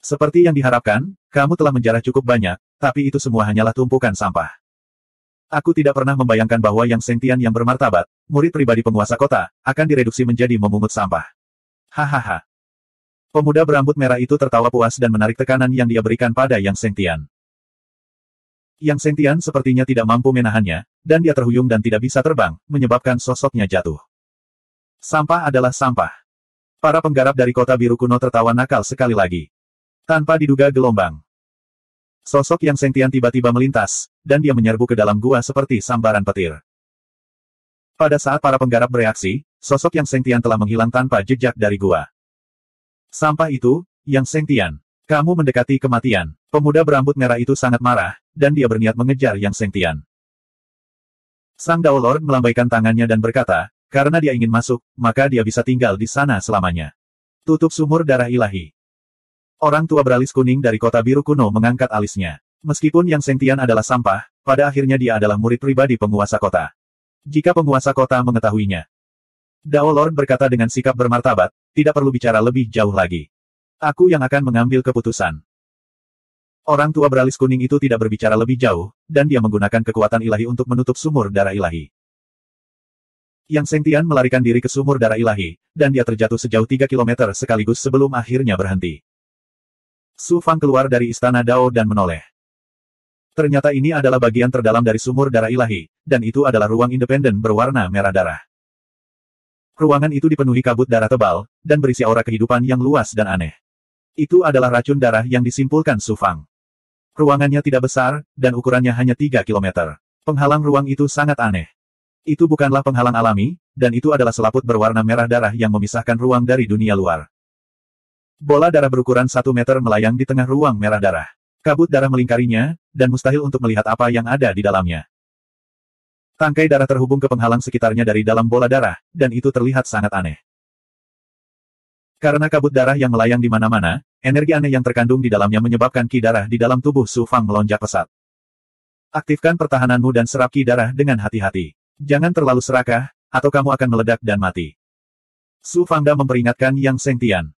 Seperti yang diharapkan, kamu telah menjarah cukup banyak, tapi itu semua hanyalah tumpukan sampah. Aku tidak pernah membayangkan bahwa Yang Sengtian yang bermartabat, murid pribadi penguasa kota, akan direduksi menjadi memungut sampah. Hahaha. Pemuda berambut merah itu tertawa puas dan menarik tekanan yang dia berikan pada Yang Sengtian. Yang Sengtian sepertinya tidak mampu menahannya, dan dia terhuyung dan tidak bisa terbang, menyebabkan sosoknya jatuh. Sampah adalah sampah. Para penggarap dari kota biru kuno tertawa nakal sekali lagi. Tanpa diduga gelombang. Sosok Yang Sengtian tiba-tiba melintas, dan dia menyerbu ke dalam gua seperti sambaran petir. Pada saat para penggarap bereaksi, sosok Yang Sengtian telah menghilang tanpa jejak dari gua. Sampah itu, Yang Sengtian. Kamu mendekati kematian. Pemuda berambut merah itu sangat marah, dan dia berniat mengejar Yang Sengtian. Sang Dao Lord melambaikan tangannya dan berkata, karena dia ingin masuk, maka dia bisa tinggal di sana selamanya. Tutup sumur darah ilahi. Orang tua beralis kuning dari kota biru kuno mengangkat alisnya. Meskipun Yang Sengtian adalah sampah, pada akhirnya dia adalah murid pribadi penguasa kota. Jika penguasa kota mengetahuinya. Dao Lord berkata dengan sikap bermartabat, tidak perlu bicara lebih jauh lagi. Aku yang akan mengambil keputusan. Orang tua beralis kuning itu tidak berbicara lebih jauh, dan dia menggunakan kekuatan ilahi untuk menutup sumur darah ilahi. Yang Sengtian melarikan diri ke sumur darah ilahi, dan dia terjatuh sejauh 3 kilometer sekaligus sebelum akhirnya berhenti. Su Fang keluar dari istana Dao dan menoleh. Ternyata ini adalah bagian terdalam dari sumur darah ilahi, dan itu adalah ruang independen berwarna merah darah. Ruangan itu dipenuhi kabut darah tebal, dan berisi aura kehidupan yang luas dan aneh. Itu adalah racun darah yang disimpulkan Su Fang. Ruangannya tidak besar, dan ukurannya hanya 3 kilometer. Penghalang ruang itu sangat aneh. Itu bukanlah penghalang alami, dan itu adalah selaput berwarna merah darah yang memisahkan ruang dari dunia luar. Bola darah berukuran 1 meter melayang di tengah ruang merah darah. Kabut darah melingkarinya, dan mustahil untuk melihat apa yang ada di dalamnya. Tangkai darah terhubung ke penghalang sekitarnya dari dalam bola darah, dan itu terlihat sangat aneh. Karena kabut darah yang melayang di mana-mana, energi aneh yang terkandung di dalamnya menyebabkan ki darah di dalam tubuh Su Fang melonjak pesat. Aktifkan pertahananmu dan serap ki darah dengan hati-hati. Jangan terlalu serakah, atau kamu akan meledak dan mati. Su Fangda memperingatkan Yang Sengtian.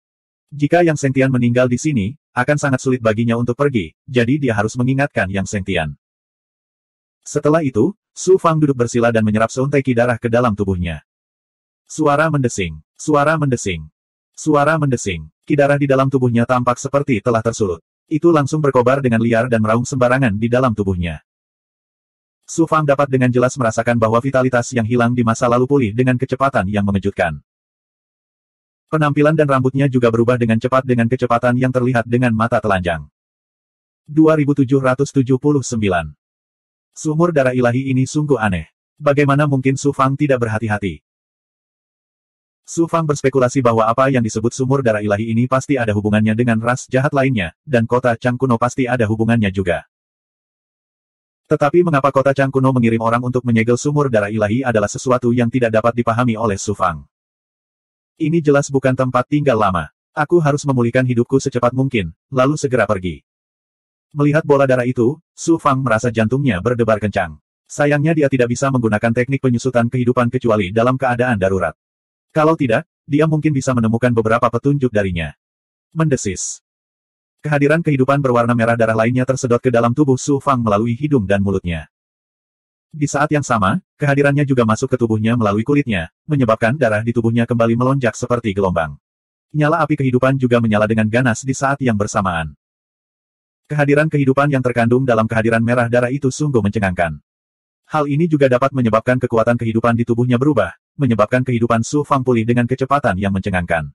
Jika Yang Sengtian meninggal di sini, akan sangat sulit baginya untuk pergi, jadi dia harus mengingatkan Yang Sengtian. Setelah itu, Su Fang duduk bersila dan menyerap seuntai ki darah ke dalam tubuhnya. Suara mendesing, suara mendesing, suara mendesing. Ki darah di dalam tubuhnya tampak seperti telah tersulut. Itu langsung berkobar dengan liar dan meraung sembarangan di dalam tubuhnya. Su Fang dapat dengan jelas merasakan bahwa vitalitas yang hilang di masa lalu pulih dengan kecepatan yang mengejutkan. Penampilan dan rambutnya juga berubah dengan cepat dengan kecepatan yang terlihat dengan mata telanjang. 2779. Sumur darah ilahi ini sungguh aneh. Bagaimana mungkin Su Fang tidak berhati-hati? Su Fang berspekulasi bahwa apa yang disebut sumur darah ilahi ini pasti ada hubungannya dengan ras jahat lainnya, dan kota Chang kuno pasti ada hubungannya juga. Tetapi mengapa kota Chang kuno mengirim orang untuk menyegel sumur darah ilahi adalah sesuatu yang tidak dapat dipahami oleh Su Fang. Ini jelas bukan tempat tinggal lama. Aku harus memulihkan hidupku secepat mungkin, lalu segera pergi. Melihat bola darah itu, Su Fang merasa jantungnya berdebar kencang. Sayangnya dia tidak bisa menggunakan teknik penyusutan kehidupan kecuali dalam keadaan darurat. Kalau tidak, dia mungkin bisa menemukan beberapa petunjuk darinya. Mendesis. Kehadiran kehidupan berwarna merah darah lainnya tersedot ke dalam tubuh Su Fang melalui hidung dan mulutnya. Di saat yang sama, kehadirannya juga masuk ke tubuhnya melalui kulitnya, menyebabkan darah di tubuhnya kembali melonjak seperti gelombang. Nyala api kehidupan juga menyala dengan ganas di saat yang bersamaan. Kehadiran kehidupan yang terkandung dalam kehadiran merah darah itu sungguh mencengangkan. Hal ini juga dapat menyebabkan kekuatan kehidupan di tubuhnya berubah, menyebabkan kehidupan Su Fang pulih dengan kecepatan yang mencengangkan.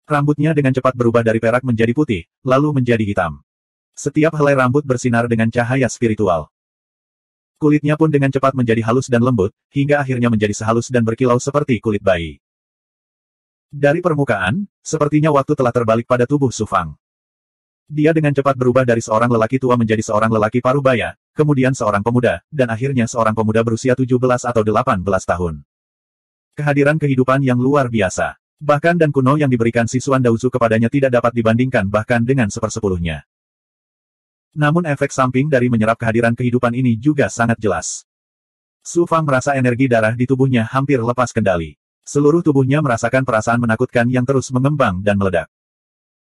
Rambutnya dengan cepat berubah dari perak menjadi putih, lalu menjadi hitam. Setiap helai rambut bersinar dengan cahaya spiritual. Kulitnya pun dengan cepat menjadi halus dan lembut, hingga akhirnya menjadi sehalus dan berkilau seperti kulit bayi. Dari permukaan, sepertinya waktu telah terbalik pada tubuh Su Fang. Dia dengan cepat berubah dari seorang lelaki tua menjadi seorang lelaki parubaya, kemudian seorang pemuda, dan akhirnya seorang pemuda berusia 17 atau 18 tahun. Kehadiran kehidupan yang luar biasa. Bahkan dan kuno yang diberikan si Xuan Daozu kepadanya tidak dapat dibandingkan bahkan dengan sepersepuluhnya. Namun efek samping dari menyerap kehadiran kehidupan ini juga sangat jelas. Su Fang merasa energi darah di tubuhnya hampir lepas kendali. Seluruh tubuhnya merasakan perasaan menakutkan yang terus mengembang dan meledak.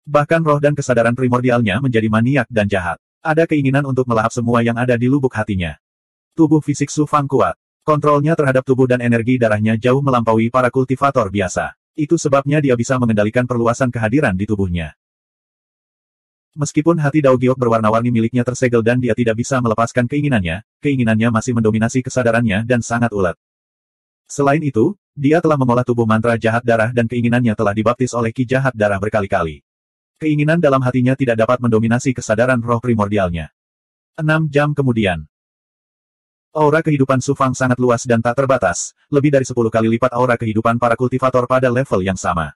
Bahkan roh dan kesadaran primordialnya menjadi maniak dan jahat. Ada keinginan untuk melahap semua yang ada di lubuk hatinya. Tubuh fisik Su Fang kuat. Kontrolnya terhadap tubuh dan energi darahnya jauh melampaui para kultivator biasa. Itu sebabnya dia bisa mengendalikan perluasan kehadiran di tubuhnya. Meskipun hati Dao Giok berwarna-warni miliknya tersegel dan dia tidak bisa melepaskan keinginannya masih mendominasi kesadarannya dan sangat ulet. Selain itu, dia telah mengolah tubuh mantra jahat darah dan keinginannya telah dibaptis oleh ki jahat darah berkali-kali. Keinginan dalam hatinya tidak dapat mendominasi kesadaran roh primordialnya. 6 jam kemudian. Aura kehidupan Su Fang sangat luas dan tak terbatas, lebih dari 10 kali lipat aura kehidupan para kultivator pada level yang sama.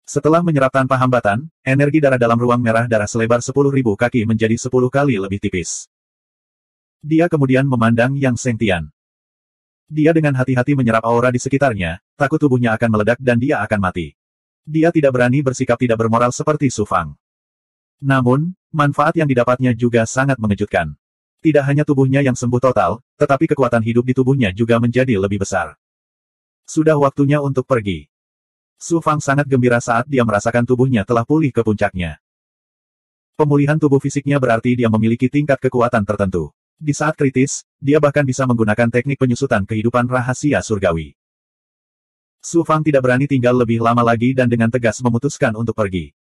Setelah menyerap tanpa hambatan, energi darah dalam ruang merah darah selebar 10.000 kaki menjadi 10 kali lebih tipis. Dia kemudian memandang Yang Sengtian. Dia dengan hati-hati menyerap aura di sekitarnya, takut tubuhnya akan meledak dan dia akan mati. Dia tidak berani bersikap tidak bermoral seperti Su Fang. Namun, manfaat yang didapatnya juga sangat mengejutkan. Tidak hanya tubuhnya yang sembuh total, tetapi kekuatan hidup di tubuhnya juga menjadi lebih besar. Sudah waktunya untuk pergi. Su Fang sangat gembira saat dia merasakan tubuhnya telah pulih ke puncaknya. Pemulihan tubuh fisiknya berarti dia memiliki tingkat kekuatan tertentu. Di saat kritis, dia bahkan bisa menggunakan teknik penyusutan kehidupan rahasia surgawi. Su Fang tidak berani tinggal lebih lama lagi dan dengan tegas memutuskan untuk pergi.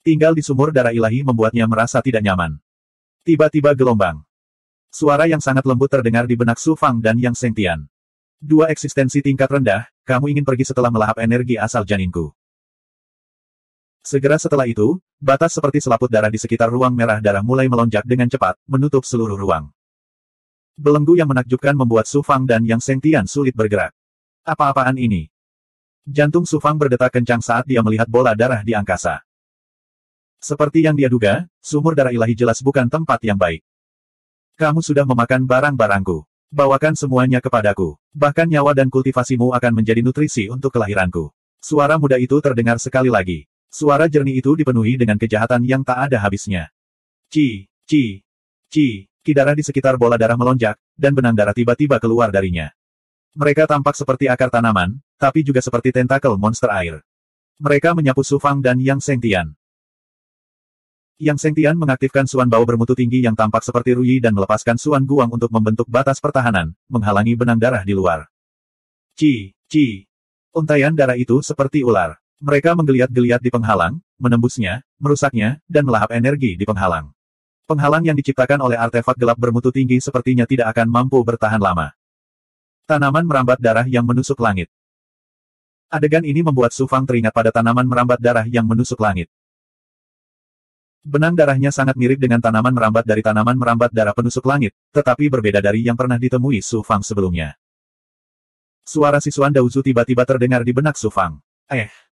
Tinggal di sumur darah ilahi membuatnya merasa tidak nyaman. Tiba-tiba gelombang. Suara yang sangat lembut terdengar di benak Su Fang dan Yang Sengtian. Dua eksistensi tingkat rendah, kamu ingin pergi setelah melahap energi asal janinku. Segera setelah itu, batas seperti selaput darah di sekitar ruang merah darah mulai melonjak dengan cepat, menutup seluruh ruang. Belenggu yang menakjubkan membuat Su Fang dan Yang Sengtian sulit bergerak. Apa-apaan ini? Jantung Su Fang berdetak kencang saat dia melihat bola darah di angkasa. Seperti yang dia duga, sumur darah ilahi jelas bukan tempat yang baik. Kamu sudah memakan barang-barangku. Bawakan semuanya kepadaku. Bahkan nyawa dan kultivasimu akan menjadi nutrisi untuk kelahiranku. Suara muda itu terdengar sekali lagi. Suara jernih itu dipenuhi dengan kejahatan yang tak ada habisnya. Ci. Ki darah di sekitar bola darah melonjak, dan benang darah tiba-tiba keluar darinya. Mereka tampak seperti akar tanaman, tapi juga seperti tentakel monster air. Mereka menyapu Su Fang dan Yang Sengtian. Yang Sengtian mengaktifkan Suan Bao bermutu tinggi yang tampak seperti Ruyi dan melepaskan Suan Guang untuk membentuk batas pertahanan, menghalangi benang darah di luar. Ci. Untaian darah itu seperti ular. Mereka menggeliat-geliat di penghalang, menembusnya, merusaknya, dan melahap energi di penghalang. Penghalang yang diciptakan oleh artefak gelap bermutu tinggi sepertinya tidak akan mampu bertahan lama. Tanaman merambat darah yang menusuk langit. Adegan ini membuat Su Fang teringat pada tanaman merambat darah yang menusuk langit. Benang darahnya sangat mirip dengan tanaman merambat dari tanaman merambat darah penusuk langit, tetapi berbeda dari yang pernah ditemui Su Fang sebelumnya. Suara si Xuan Daozu tiba-tiba terdengar di benak Su Fang.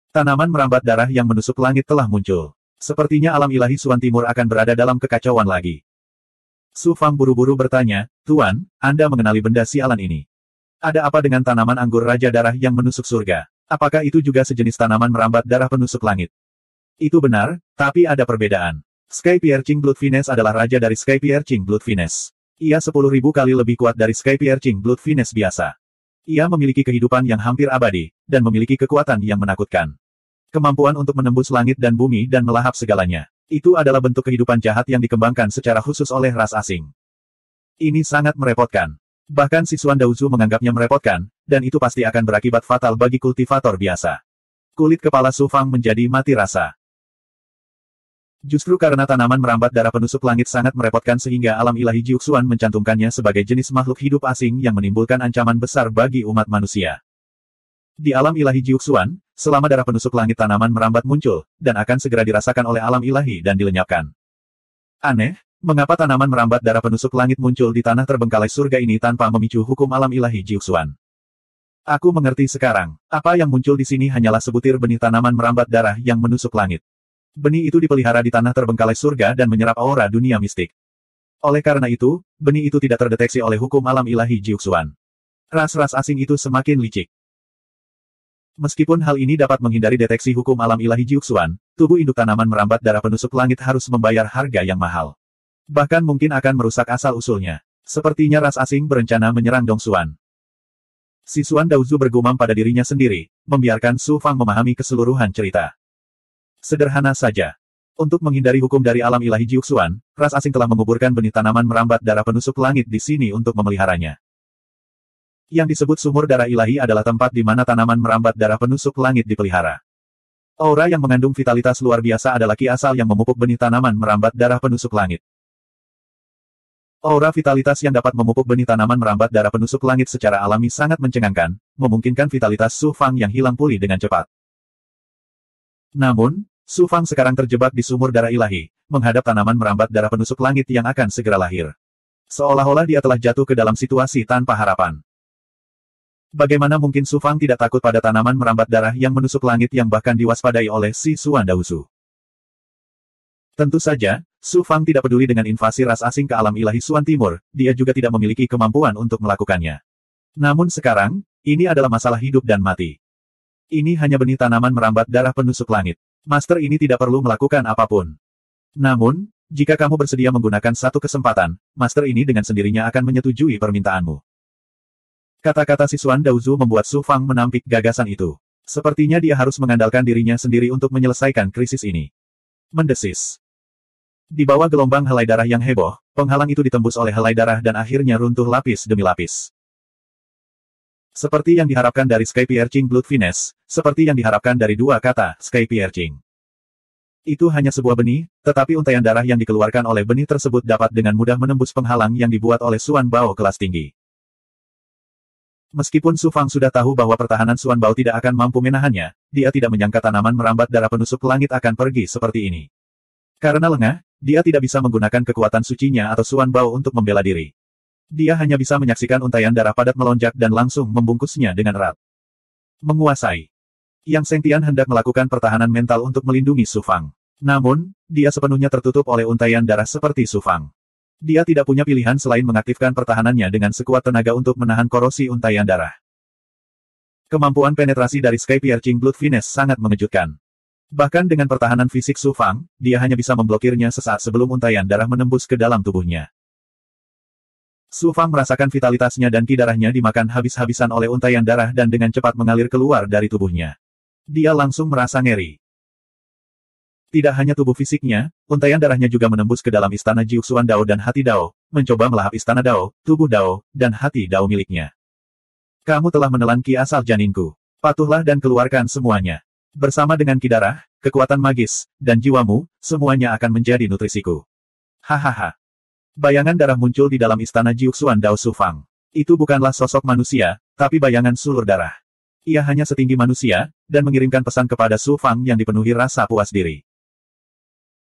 Tanaman merambat darah yang menusuk langit telah muncul. Sepertinya alam ilahi Suan Timur akan berada dalam kekacauan lagi. Su Fang buru-buru bertanya, Tuan, Anda mengenali benda sialan ini? Ada apa dengan tanaman anggur Raja Darah yang menusuk surga? Apakah itu juga sejenis tanaman merambat darah penusuk langit? Itu benar, tapi ada perbedaan. Sky Piercing Blood Finesse adalah raja dari Sky Piercing Blood Finesse. Ia 10.000 kali lebih kuat dari Sky Piercing Blood Finesse biasa. Ia memiliki kehidupan yang hampir abadi, dan memiliki kekuatan yang menakutkan. Kemampuan untuk menembus langit dan bumi dan melahap segalanya. Itu adalah bentuk kehidupan jahat yang dikembangkan secara khusus oleh ras asing. Ini sangat merepotkan. Bahkan si Xuan Daozu menganggapnya merepotkan, dan itu pasti akan berakibat fatal bagi kultivator biasa. Kulit kepala Su Fang menjadi mati rasa. Justru karena tanaman merambat darah penusuk langit sangat merepotkan sehingga alam ilahi Jiuxuan mencantumkannya sebagai jenis makhluk hidup asing yang menimbulkan ancaman besar bagi umat manusia. Di alam ilahi Jiuxuan, selama darah penusuk langit tanaman merambat muncul, dan akan segera dirasakan oleh alam ilahi dan dilenyapkan. Aneh, mengapa tanaman merambat darah penusuk langit muncul di tanah terbengkalai surga ini tanpa memicu hukum alam ilahi Jiuxuan? Aku mengerti sekarang, apa yang muncul di sini hanyalah sebutir benih tanaman merambat darah yang menusuk langit. Benih itu dipelihara di tanah terbengkalai surga dan menyerap aura dunia mistik. Oleh karena itu, benih itu tidak terdeteksi oleh hukum alam ilahi Jiuxuan. Ras-ras asing itu semakin licik. Meskipun hal ini dapat menghindari deteksi hukum alam ilahi Jiuxuan, tubuh induk tanaman merambat darah penusuk langit harus membayar harga yang mahal. Bahkan mungkin akan merusak asal-usulnya. Sepertinya ras asing berencana menyerang Dongsuan. Si Xuan Daozu bergumam pada dirinya sendiri, membiarkan Su Fang memahami keseluruhan cerita. Sederhana saja. Untuk menghindari hukum dari alam ilahi Jiuxuan, ras asing telah menguburkan benih tanaman merambat darah penusuk langit di sini untuk memeliharanya. Yang disebut sumur darah ilahi adalah tempat di mana tanaman merambat darah penusuk langit dipelihara. Aura yang mengandung vitalitas luar biasa adalah ki asal yang memupuk benih tanaman merambat darah penusuk langit. Aura vitalitas yang dapat memupuk benih tanaman merambat darah penusuk langit secara alami sangat mencengangkan, memungkinkan vitalitas Su Fang yang hilang pulih dengan cepat. Namun, Su Fang sekarang terjebak di sumur darah ilahi, menghadap tanaman merambat darah penusuk langit yang akan segera lahir. Seolah-olah dia telah jatuh ke dalam situasi tanpa harapan. Bagaimana mungkin Su Fang tidak takut pada tanaman merambat darah yang menusuk langit yang bahkan diwaspadai oleh si Xuan Daozu? Tentu saja, Su Fang tidak peduli dengan invasi ras asing ke alam ilahi Xuan Timur, dia juga tidak memiliki kemampuan untuk melakukannya. Namun sekarang, ini adalah masalah hidup dan mati. Ini hanya benih tanaman merambat darah penusuk langit. Master ini tidak perlu melakukan apapun. Namun, jika kamu bersedia menggunakan satu kesempatan, Master ini dengan sendirinya akan menyetujui permintaanmu. Kata-kata si Xuan Daozu membuat Su Fang menampik gagasan itu. Sepertinya dia harus mengandalkan dirinya sendiri untuk menyelesaikan krisis ini. Mendesis. Di bawah gelombang helai darah yang heboh, penghalang itu ditembus oleh helai darah dan akhirnya runtuh lapis demi lapis. Seperti yang diharapkan dari Sky Piercing Blood Finesse, seperti yang diharapkan dari dua kata, Sky Piercing. Itu hanya sebuah benih, tetapi untaian darah yang dikeluarkan oleh benih tersebut dapat dengan mudah menembus penghalang yang dibuat oleh Xuan Bao kelas tinggi. Meskipun Su Fang sudah tahu bahwa pertahanan Xuan Bao tidak akan mampu menahannya, dia tidak menyangka tanaman merambat darah penusuk langit akan pergi seperti ini. Karena lengah, dia tidak bisa menggunakan kekuatan sucinya atau Xuan Bao untuk membela diri. Dia hanya bisa menyaksikan untaian darah padat melonjak dan langsung membungkusnya dengan erat. Menguasai. Yang Sengtian hendak melakukan pertahanan mental untuk melindungi Su Fang. Namun, dia sepenuhnya tertutup oleh untaian darah seperti Su Fang. Dia tidak punya pilihan selain mengaktifkan pertahanannya dengan sekuat tenaga untuk menahan korosi untaian darah. Kemampuan penetrasi dari Sky Piercing Blood Finesse sangat mengejutkan. Bahkan dengan pertahanan fisik Su Fang, dia hanya bisa memblokirnya sesaat sebelum untaian darah menembus ke dalam tubuhnya. Su Fang merasakan vitalitasnya dan ki darahnya dimakan habis-habisan oleh untaian darah dan dengan cepat mengalir keluar dari tubuhnya. Dia langsung merasa ngeri. Tidak hanya tubuh fisiknya, untaian darahnya juga menembus ke dalam istana Jiuxuan Dao dan hati Dao, mencoba melahap istana Dao, tubuh Dao, dan hati Dao miliknya. Kamu telah menelan ki asal janinku. Patuhlah dan keluarkan semuanya. Bersama dengan ki darah, kekuatan magis, dan jiwamu, semuanya akan menjadi nutrisiku. Hahaha. Bayangan darah muncul di dalam istana Jiuxuan Dao Su Fang. Itu bukanlah sosok manusia, tapi bayangan sulur darah. Ia hanya setinggi manusia, dan mengirimkan pesan kepada Su Fang yang dipenuhi rasa puas diri.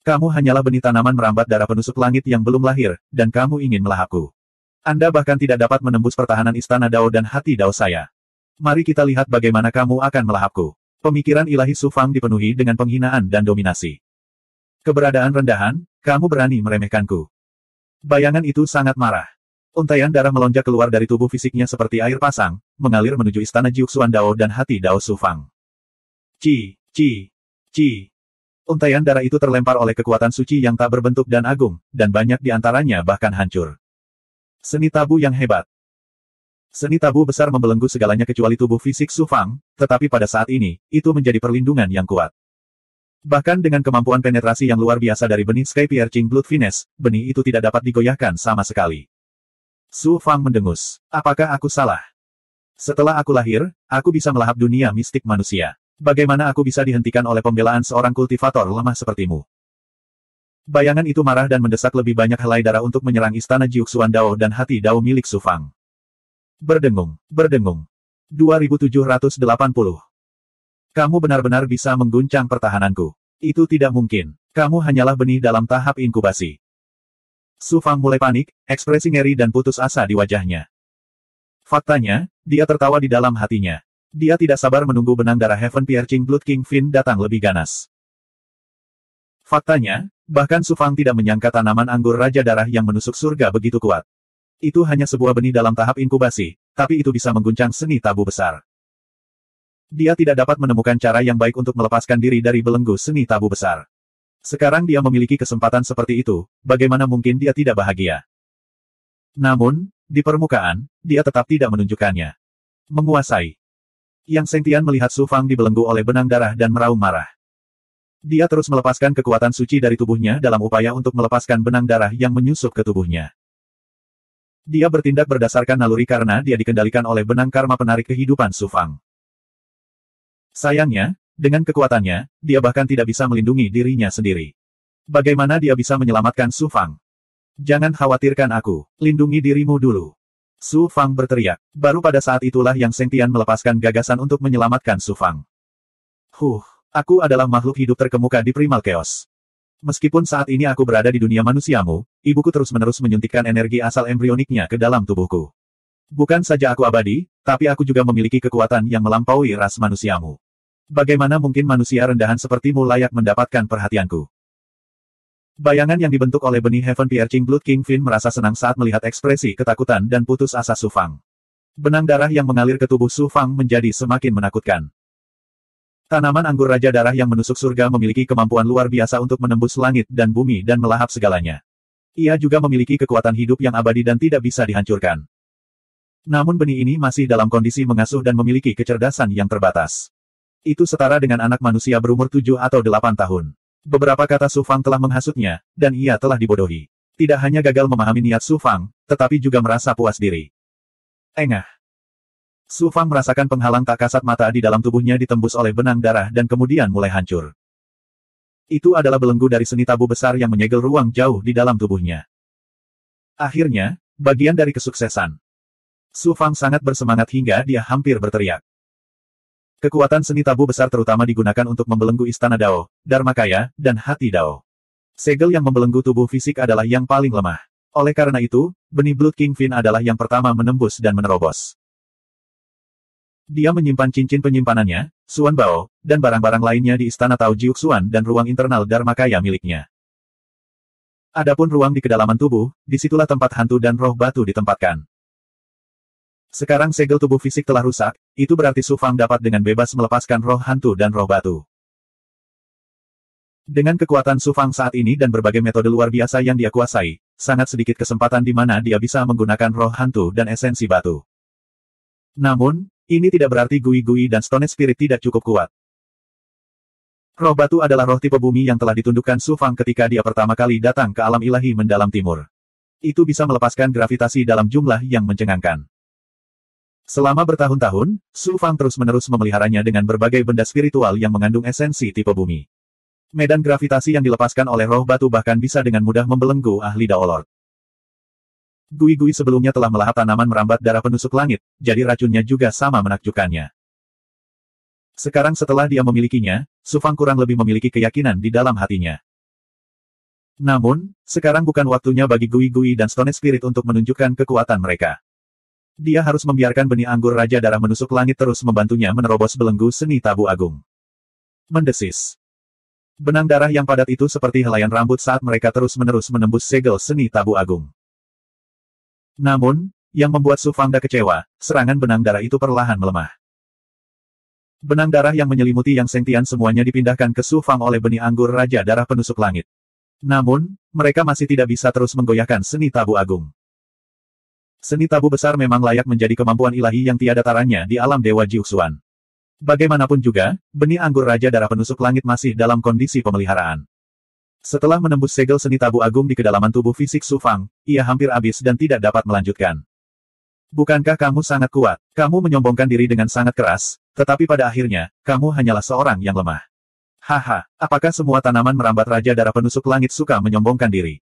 Kamu hanyalah benih tanaman merambat darah penusuk langit yang belum lahir, dan kamu ingin melahapku. Anda bahkan tidak dapat menembus pertahanan istana Dao dan hati Dao saya. Mari kita lihat bagaimana kamu akan melahapku. Pemikiran ilahi Su Fang dipenuhi dengan penghinaan dan dominasi. Keberadaan rendahan, kamu berani meremehkanku. Bayangan itu sangat marah. Untaian darah melonjak keluar dari tubuh fisiknya seperti air pasang, mengalir menuju istana Jiuxuan Dao dan hati Dao Su Fang. Ci. Untaian darah itu terlempar oleh kekuatan suci yang tak berbentuk dan agung, dan banyak di antaranya bahkan hancur. Seni tabu yang hebat. Seni tabu besar membelenggu segalanya kecuali tubuh fisik Su Fang, tetapi pada saat ini, itu menjadi perlindungan yang kuat. Bahkan dengan kemampuan penetrasi yang luar biasa dari benih Sky Piercing Blood Finesse, benih itu tidak dapat digoyahkan sama sekali. Su Fang mendengus. Apakah aku salah? Setelah aku lahir, aku bisa melahap dunia mistik manusia. Bagaimana aku bisa dihentikan oleh pembelaan seorang kultivator lemah sepertimu? Bayangan itu marah dan mendesak lebih banyak helai darah untuk menyerang istana Jiuxuan Dao dan hati Dao milik Su Fang. Berdengung, berdengung. 2780. Kamu benar-benar bisa mengguncang pertahananku. Itu tidak mungkin. Kamu hanyalah benih dalam tahap inkubasi. Su Fang mulai panik, ekspresi ngeri dan putus asa di wajahnya. Faktanya, dia tertawa di dalam hatinya. Dia tidak sabar menunggu benang darah Heaven Piercing Blood King Fin datang lebih ganas. Faktanya, bahkan Su Fang tidak menyangka tanaman anggur Raja Darah yang menusuk surga begitu kuat. Itu hanya sebuah benih dalam tahap inkubasi, tapi itu bisa mengguncang seni tabu besar. Dia tidak dapat menemukan cara yang baik untuk melepaskan diri dari belenggu seni tabu besar. Sekarang dia memiliki kesempatan seperti itu, bagaimana mungkin dia tidak bahagia? Namun, di permukaan, dia tetap tidak menunjukkannya. Menguasai. Yang Sengtian melihat Su Fang dibelenggu oleh benang darah dan meraung marah. Dia terus melepaskan kekuatan suci dari tubuhnya dalam upaya untuk melepaskan benang darah yang menyusup ke tubuhnya. Dia bertindak berdasarkan naluri karena dia dikendalikan oleh benang karma penarik kehidupan Su Fang. Sayangnya, dengan kekuatannya, dia bahkan tidak bisa melindungi dirinya sendiri. Bagaimana dia bisa menyelamatkan Su Fang? Jangan khawatirkan aku, lindungi dirimu dulu. Su Fang berteriak. Baru pada saat itulah Yang Sengtian melepaskan gagasan untuk menyelamatkan Su Fang. Aku adalah makhluk hidup terkemuka di Primal Chaos. Meskipun saat ini aku berada di dunia manusiamu, ibuku terus-menerus menyuntikkan energi asal embrioniknya ke dalam tubuhku. Bukan saja aku abadi, tapi aku juga memiliki kekuatan yang melampaui ras manusiamu. Bagaimana mungkin manusia rendahan sepertimu layak mendapatkan perhatianku? Bayangan yang dibentuk oleh benih Heaven Piercing Blood King Fin merasa senang saat melihat ekspresi ketakutan dan putus asa Su Fang. Benang darah yang mengalir ke tubuh Su Fang menjadi semakin menakutkan. Tanaman anggur Raja Darah yang menusuk surga memiliki kemampuan luar biasa untuk menembus langit dan bumi dan melahap segalanya. Ia juga memiliki kekuatan hidup yang abadi dan tidak bisa dihancurkan. Namun benih ini masih dalam kondisi mengasuh dan memiliki kecerdasan yang terbatas. Itu setara dengan anak manusia berumur 7 atau 8 tahun. Beberapa kata Su Fang telah menghasutnya, dan ia telah dibodohi. Tidak hanya gagal memahami niat Su Fang, tetapi juga merasa puas diri. Engah. Su Fang merasakan penghalang tak kasat mata di dalam tubuhnya ditembus oleh benang darah dan kemudian mulai hancur. Itu adalah belenggu dari seni tabu besar yang menyegel ruang jauh di dalam tubuhnya. Akhirnya, bagian dari kesuksesan. Su Fang sangat bersemangat hingga dia hampir berteriak. Kekuatan seni tabu besar terutama digunakan untuk membelenggu istana Dao, Dharmakaya, dan hati Dao. Segel yang membelenggu tubuh fisik adalah yang paling lemah. Oleh karena itu, benih Blood King Fin adalah yang pertama menembus dan menerobos. Dia menyimpan cincin penyimpanannya, Xuan Bao, dan barang-barang lainnya di istana Tao Jiuxuan dan ruang internal Dharmakaya miliknya. Adapun ruang di kedalaman tubuh, disitulah tempat hantu dan roh batu ditempatkan. Sekarang segel tubuh fisik telah rusak, itu berarti Su Fang dapat dengan bebas melepaskan roh hantu dan roh batu. Dengan kekuatan Su Fang saat ini dan berbagai metode luar biasa yang dia kuasai, sangat sedikit kesempatan di mana dia bisa menggunakan roh hantu dan esensi batu. Namun, ini tidak berarti Gui-Gui dan Stone Spirit tidak cukup kuat. Roh batu adalah roh tipe bumi yang telah ditundukkan Su Fang ketika dia pertama kali datang ke alam ilahi mendalam timur. Itu bisa melepaskan gravitasi dalam jumlah yang mencengangkan. Selama bertahun-tahun, Su Fang terus-menerus memeliharanya dengan berbagai benda spiritual yang mengandung esensi tipe bumi. Medan gravitasi yang dilepaskan oleh roh batu bahkan bisa dengan mudah membelenggu ahli Dao Lord. Gui-Gui sebelumnya telah melahap tanaman merambat darah penusuk langit, jadi racunnya juga sama menakjubkannya. Sekarang setelah dia memilikinya, Su Fang kurang lebih memiliki keyakinan di dalam hatinya. Namun, sekarang bukan waktunya bagi Gui-Gui dan Stone Spirit untuk menunjukkan kekuatan mereka. Dia harus membiarkan benih anggur Raja Darah menusuk langit terus membantunya menerobos belenggu seni tabu agung. Mendesis. Benang darah yang padat itu seperti helaian rambut saat mereka terus-menerus menembus segel seni tabu agung. Namun, yang membuat Su Fang kecewa, serangan benang darah itu perlahan melemah. Benang darah yang menyelimuti Yang Sengtian semuanya dipindahkan ke Su Fang oleh benih anggur Raja Darah penusuk langit. Namun, mereka masih tidak bisa terus menggoyahkan seni tabu agung. Seni tabu besar memang layak menjadi kemampuan ilahi yang tiada taranya di alam Dewa Jiuxuan. Bagaimanapun juga, benih anggur Raja Darah penusuk langit masih dalam kondisi pemeliharaan. Setelah menembus segel seni tabu agung di kedalaman tubuh fisik Su Fang, ia hampir habis dan tidak dapat melanjutkan. Bukankah kamu sangat kuat? Kamu menyombongkan diri dengan sangat keras, tetapi pada akhirnya, kamu hanyalah seorang yang lemah. Haha, apakah semua tanaman merambat Raja Darah Penusuk Langit suka menyombongkan diri?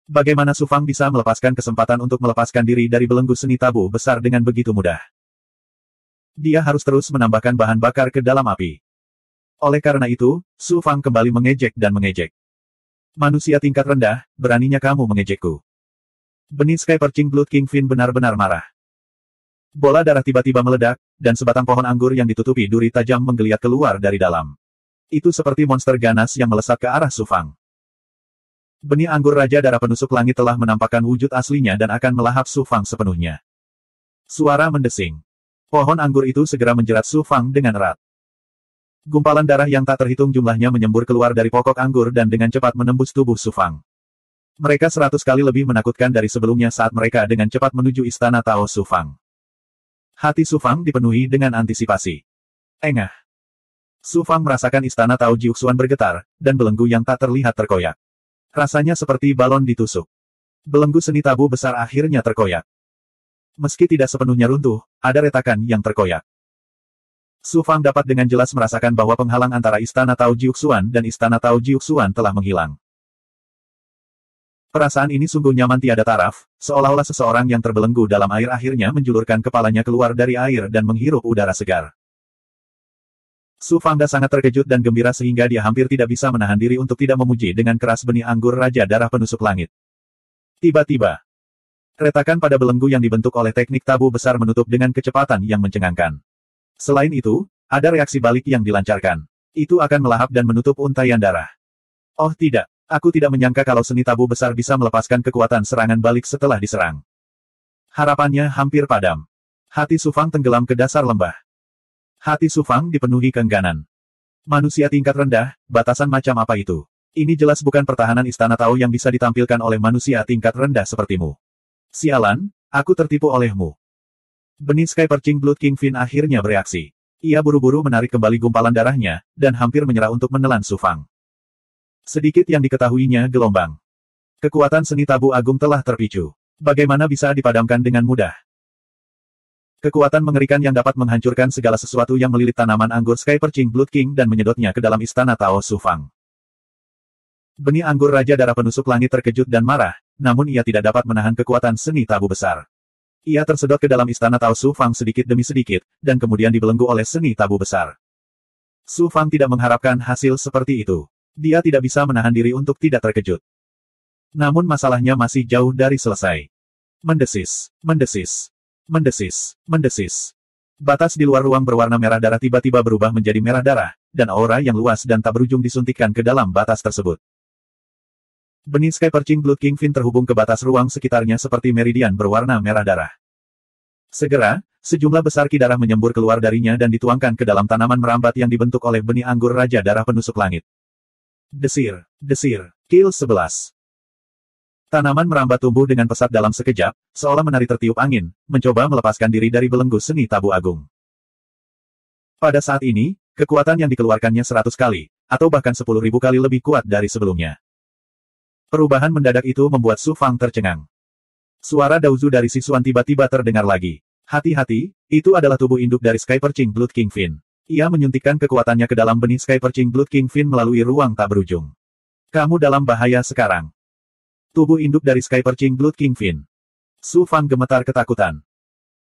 Bagaimana Su Fang bisa melepaskan kesempatan untuk melepaskan diri dari belenggu seni tabu besar dengan begitu mudah? Dia harus terus menambahkan bahan bakar ke dalam api. Oleh karena itu, Su Fang kembali mengejek dan mengejek. Manusia tingkat rendah, beraninya kamu mengejekku. Benih Sky Perching Blood Kingfin benar-benar marah. Bola darah tiba-tiba meledak, dan sebatang pohon anggur yang ditutupi duri tajam menggeliat keluar dari dalam. Itu seperti monster ganas yang melesat ke arah Su Fang. Benih anggur Raja Darah Penusuk Langit telah menampakkan wujud aslinya dan akan melahap Su Fang sepenuhnya. Suara mendesing. Pohon anggur itu segera menjerat Su Fang dengan erat. Gumpalan darah yang tak terhitung jumlahnya menyembur keluar dari pokok anggur dan dengan cepat menembus tubuh Su Fang. Mereka 100 kali lebih menakutkan dari sebelumnya saat mereka dengan cepat menuju istana Tao Su Fang. Hati Su Fang dipenuhi dengan antisipasi. Engah. Su Fang merasakan istana Tao Jiuxuan bergetar, dan belenggu yang tak terlihat terkoyak. Rasanya seperti balon ditusuk. Belenggu seni tabu besar akhirnya terkoyak. Meski tidak sepenuhnya runtuh, ada retakan yang terkoyak. Su Fang dapat dengan jelas merasakan bahwa penghalang antara istana Tao Jiuxuan dan istana Tao Jiuxuan telah menghilang. Perasaan ini sungguh nyaman tiada taraf, seolah-olah seseorang yang terbelenggu dalam air akhirnya menjulurkan kepalanya keluar dari air dan menghirup udara segar. Su Fangda sangat terkejut dan gembira sehingga dia hampir tidak bisa menahan diri untuk tidak memuji dengan keras benih anggur Raja Darah Penusuk Langit. Tiba-tiba, retakan pada belenggu yang dibentuk oleh teknik tabu besar menutup dengan kecepatan yang mencengangkan. Selain itu, ada reaksi balik yang dilancarkan. Itu akan melahap dan menutup untaian darah. Oh tidak. Aku tidak menyangka kalau seni tabu besar bisa melepaskan kekuatan serangan balik setelah diserang. Harapannya hampir padam. Hati Su Fang tenggelam ke dasar lembah. Hati Su Fang dipenuhi keengganan. Manusia tingkat rendah, batasan macam apa itu? Ini jelas bukan pertahanan istana Tao yang bisa ditampilkan oleh manusia tingkat rendah sepertimu. Sialan, aku tertipu olehmu. Benih Sky Perching Blood Kingfin akhirnya bereaksi. Ia buru-buru menarik kembali gumpalan darahnya, dan hampir menyerah untuk menelan Su Fang. Sedikit yang diketahuinya gelombang. Kekuatan seni tabu agung telah terpicu. Bagaimana bisa dipadamkan dengan mudah? Kekuatan mengerikan yang dapat menghancurkan segala sesuatu yang melilit tanaman anggur Sky Perching Blood King dan menyedotnya ke dalam istana Tao Su Fang. Benih anggur Raja Darah Penusuk Langit terkejut dan marah, namun ia tidak dapat menahan kekuatan seni tabu besar. Ia tersedot ke dalam istana Tao Su Fang sedikit demi sedikit, dan kemudian dibelenggu oleh seni tabu besar. Su Fang tidak mengharapkan hasil seperti itu. Dia tidak bisa menahan diri untuk tidak terkejut. Namun masalahnya masih jauh dari selesai. Mendesis, mendesis, mendesis, mendesis. Batas di luar ruang berwarna merah darah tiba-tiba berubah menjadi merah darah, dan aura yang luas dan tak berujung disuntikkan ke dalam batas tersebut. Benih Sky Perching Blood Kingfin terhubung ke batas ruang sekitarnya seperti meridian berwarna merah darah. Segera, sejumlah besar ki darah menyembur keluar darinya dan dituangkan ke dalam tanaman merambat yang dibentuk oleh benih anggur Raja Darah Penusuk Langit. Desir, desir, kill 11. Tanaman merambat tumbuh dengan pesat dalam sekejap, seolah menari tertiup angin, mencoba melepaskan diri dari belenggu seni tabu agung. Pada saat ini, kekuatan yang dikeluarkannya 100 kali, atau bahkan 10.000 kali lebih kuat dari sebelumnya. Perubahan mendadak itu membuat Su Fang tercengang. Suara Daozu dari siswan tiba-tiba terdengar lagi. Hati-hati, itu adalah tubuh induk dari Sky Perching Blood Kingfin. Ia menyuntikkan kekuatannya ke dalam benih Sky Perching Blood Kingfin melalui ruang tak berujung. Kamu dalam bahaya sekarang. Tubuh induk dari Sky Perching Blood Kingfin. Su Fang gemetar ketakutan.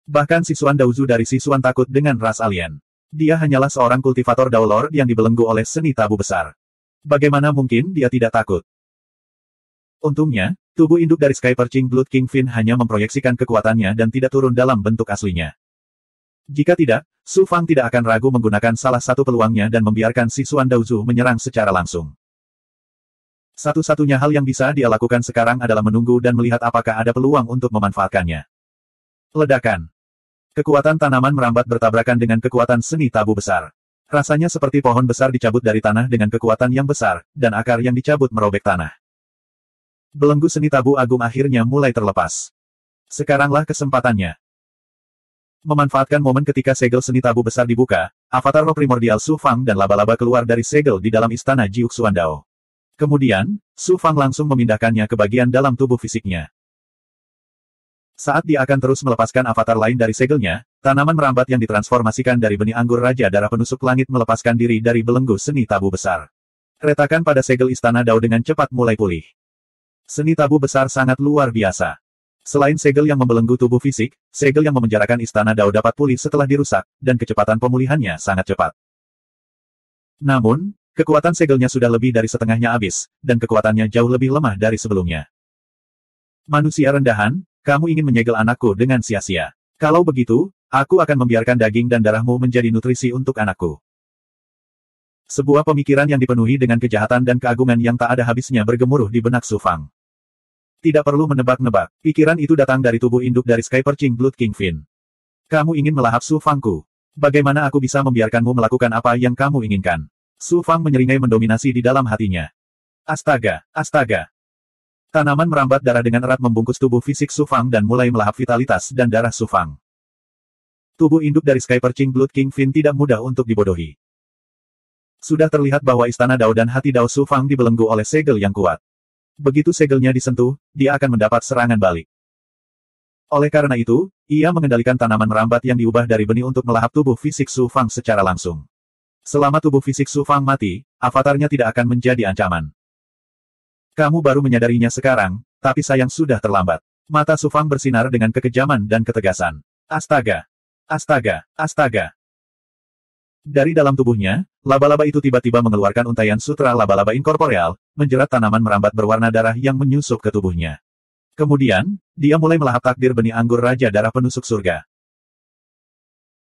Bahkan siswan Daozu dari siswan takut dengan ras alien. Dia hanyalah seorang kultivator Dao Lord yang dibelenggu oleh seni tabu besar. Bagaimana mungkin dia tidak takut? Untungnya, tubuh induk dari Sky Perching Blood Kingfin hanya memproyeksikan kekuatannya dan tidak turun dalam bentuk aslinya. Jika tidak, Su Fang tidak akan ragu menggunakan salah satu peluangnya dan membiarkan siswan Daozu menyerang secara langsung. Satu-satunya hal yang bisa dia lakukan sekarang adalah menunggu dan melihat apakah ada peluang untuk memanfaatkannya. Ledakan. Kekuatan tanaman merambat bertabrakan dengan kekuatan seni tabu besar. Rasanya seperti pohon besar dicabut dari tanah dengan kekuatan yang besar, dan akar yang dicabut merobek tanah. Belenggu seni tabu agung akhirnya mulai terlepas. Sekaranglah kesempatannya. Memanfaatkan momen ketika segel seni tabu besar dibuka, avatar roh primordial Su Fang dan laba-laba keluar dari segel di dalam istana Jiuxuan Dao. Kemudian, Su Fang langsung memindahkannya ke bagian dalam tubuh fisiknya. Saat dia akan terus melepaskan avatar lain dari segelnya, tanaman merambat yang ditransformasikan dari benih anggur Raja Darah Penusuk Langit melepaskan diri dari belenggu seni tabu besar. Retakan pada segel Istana Dao dengan cepat mulai pulih. Seni tabu besar sangat luar biasa. Selain segel yang membelenggu tubuh fisik, segel yang memenjarakan Istana Dao dapat pulih setelah dirusak, dan kecepatan pemulihannya sangat cepat. Namun, kekuatan segelnya sudah lebih dari setengahnya habis, dan kekuatannya jauh lebih lemah dari sebelumnya. Manusia rendahan, kamu ingin menyegel anakku dengan sia-sia. Kalau begitu, aku akan membiarkan daging dan darahmu menjadi nutrisi untuk anakku. Sebuah pemikiran yang dipenuhi dengan kejahatan dan keagungan yang tak ada habisnya bergemuruh di benak Su Fang. Tidak perlu menebak-nebak, pikiran itu datang dari tubuh induk dari Sky Perching Blood King Fin. Kamu ingin melahap Su Fangku. Bagaimana aku bisa membiarkanmu melakukan apa yang kamu inginkan? Su Fang menyeringai mendominasi di dalam hatinya. Astaga, astaga. Tanaman merambat darah dengan erat membungkus tubuh fisik Su Fang dan mulai melahap vitalitas dan darah Su Fang. Tubuh induk dari Sky Perching Blood King Fin tidak mudah untuk dibodohi. Sudah terlihat bahwa Istana Dao dan hati Dao Su Fang dibelenggu oleh segel yang kuat. Begitu segelnya disentuh, dia akan mendapat serangan balik. Oleh karena itu, ia mengendalikan tanaman merambat yang diubah dari benih untuk melahap tubuh fisik Su Fang secara langsung. Selama tubuh fisik Su Fang mati, avatarnya tidak akan menjadi ancaman. Kamu baru menyadarinya sekarang, tapi sayang sudah terlambat. Mata Su Fang bersinar dengan kekejaman dan ketegasan. Astaga! Astaga! Astaga! Dari dalam tubuhnya, laba-laba itu tiba-tiba mengeluarkan untaian sutra laba-laba inkorporeal, menjerat tanaman merambat berwarna darah yang menyusup ke tubuhnya. Kemudian, dia mulai melahap takdir benih anggur Raja Darah Penusuk Surga.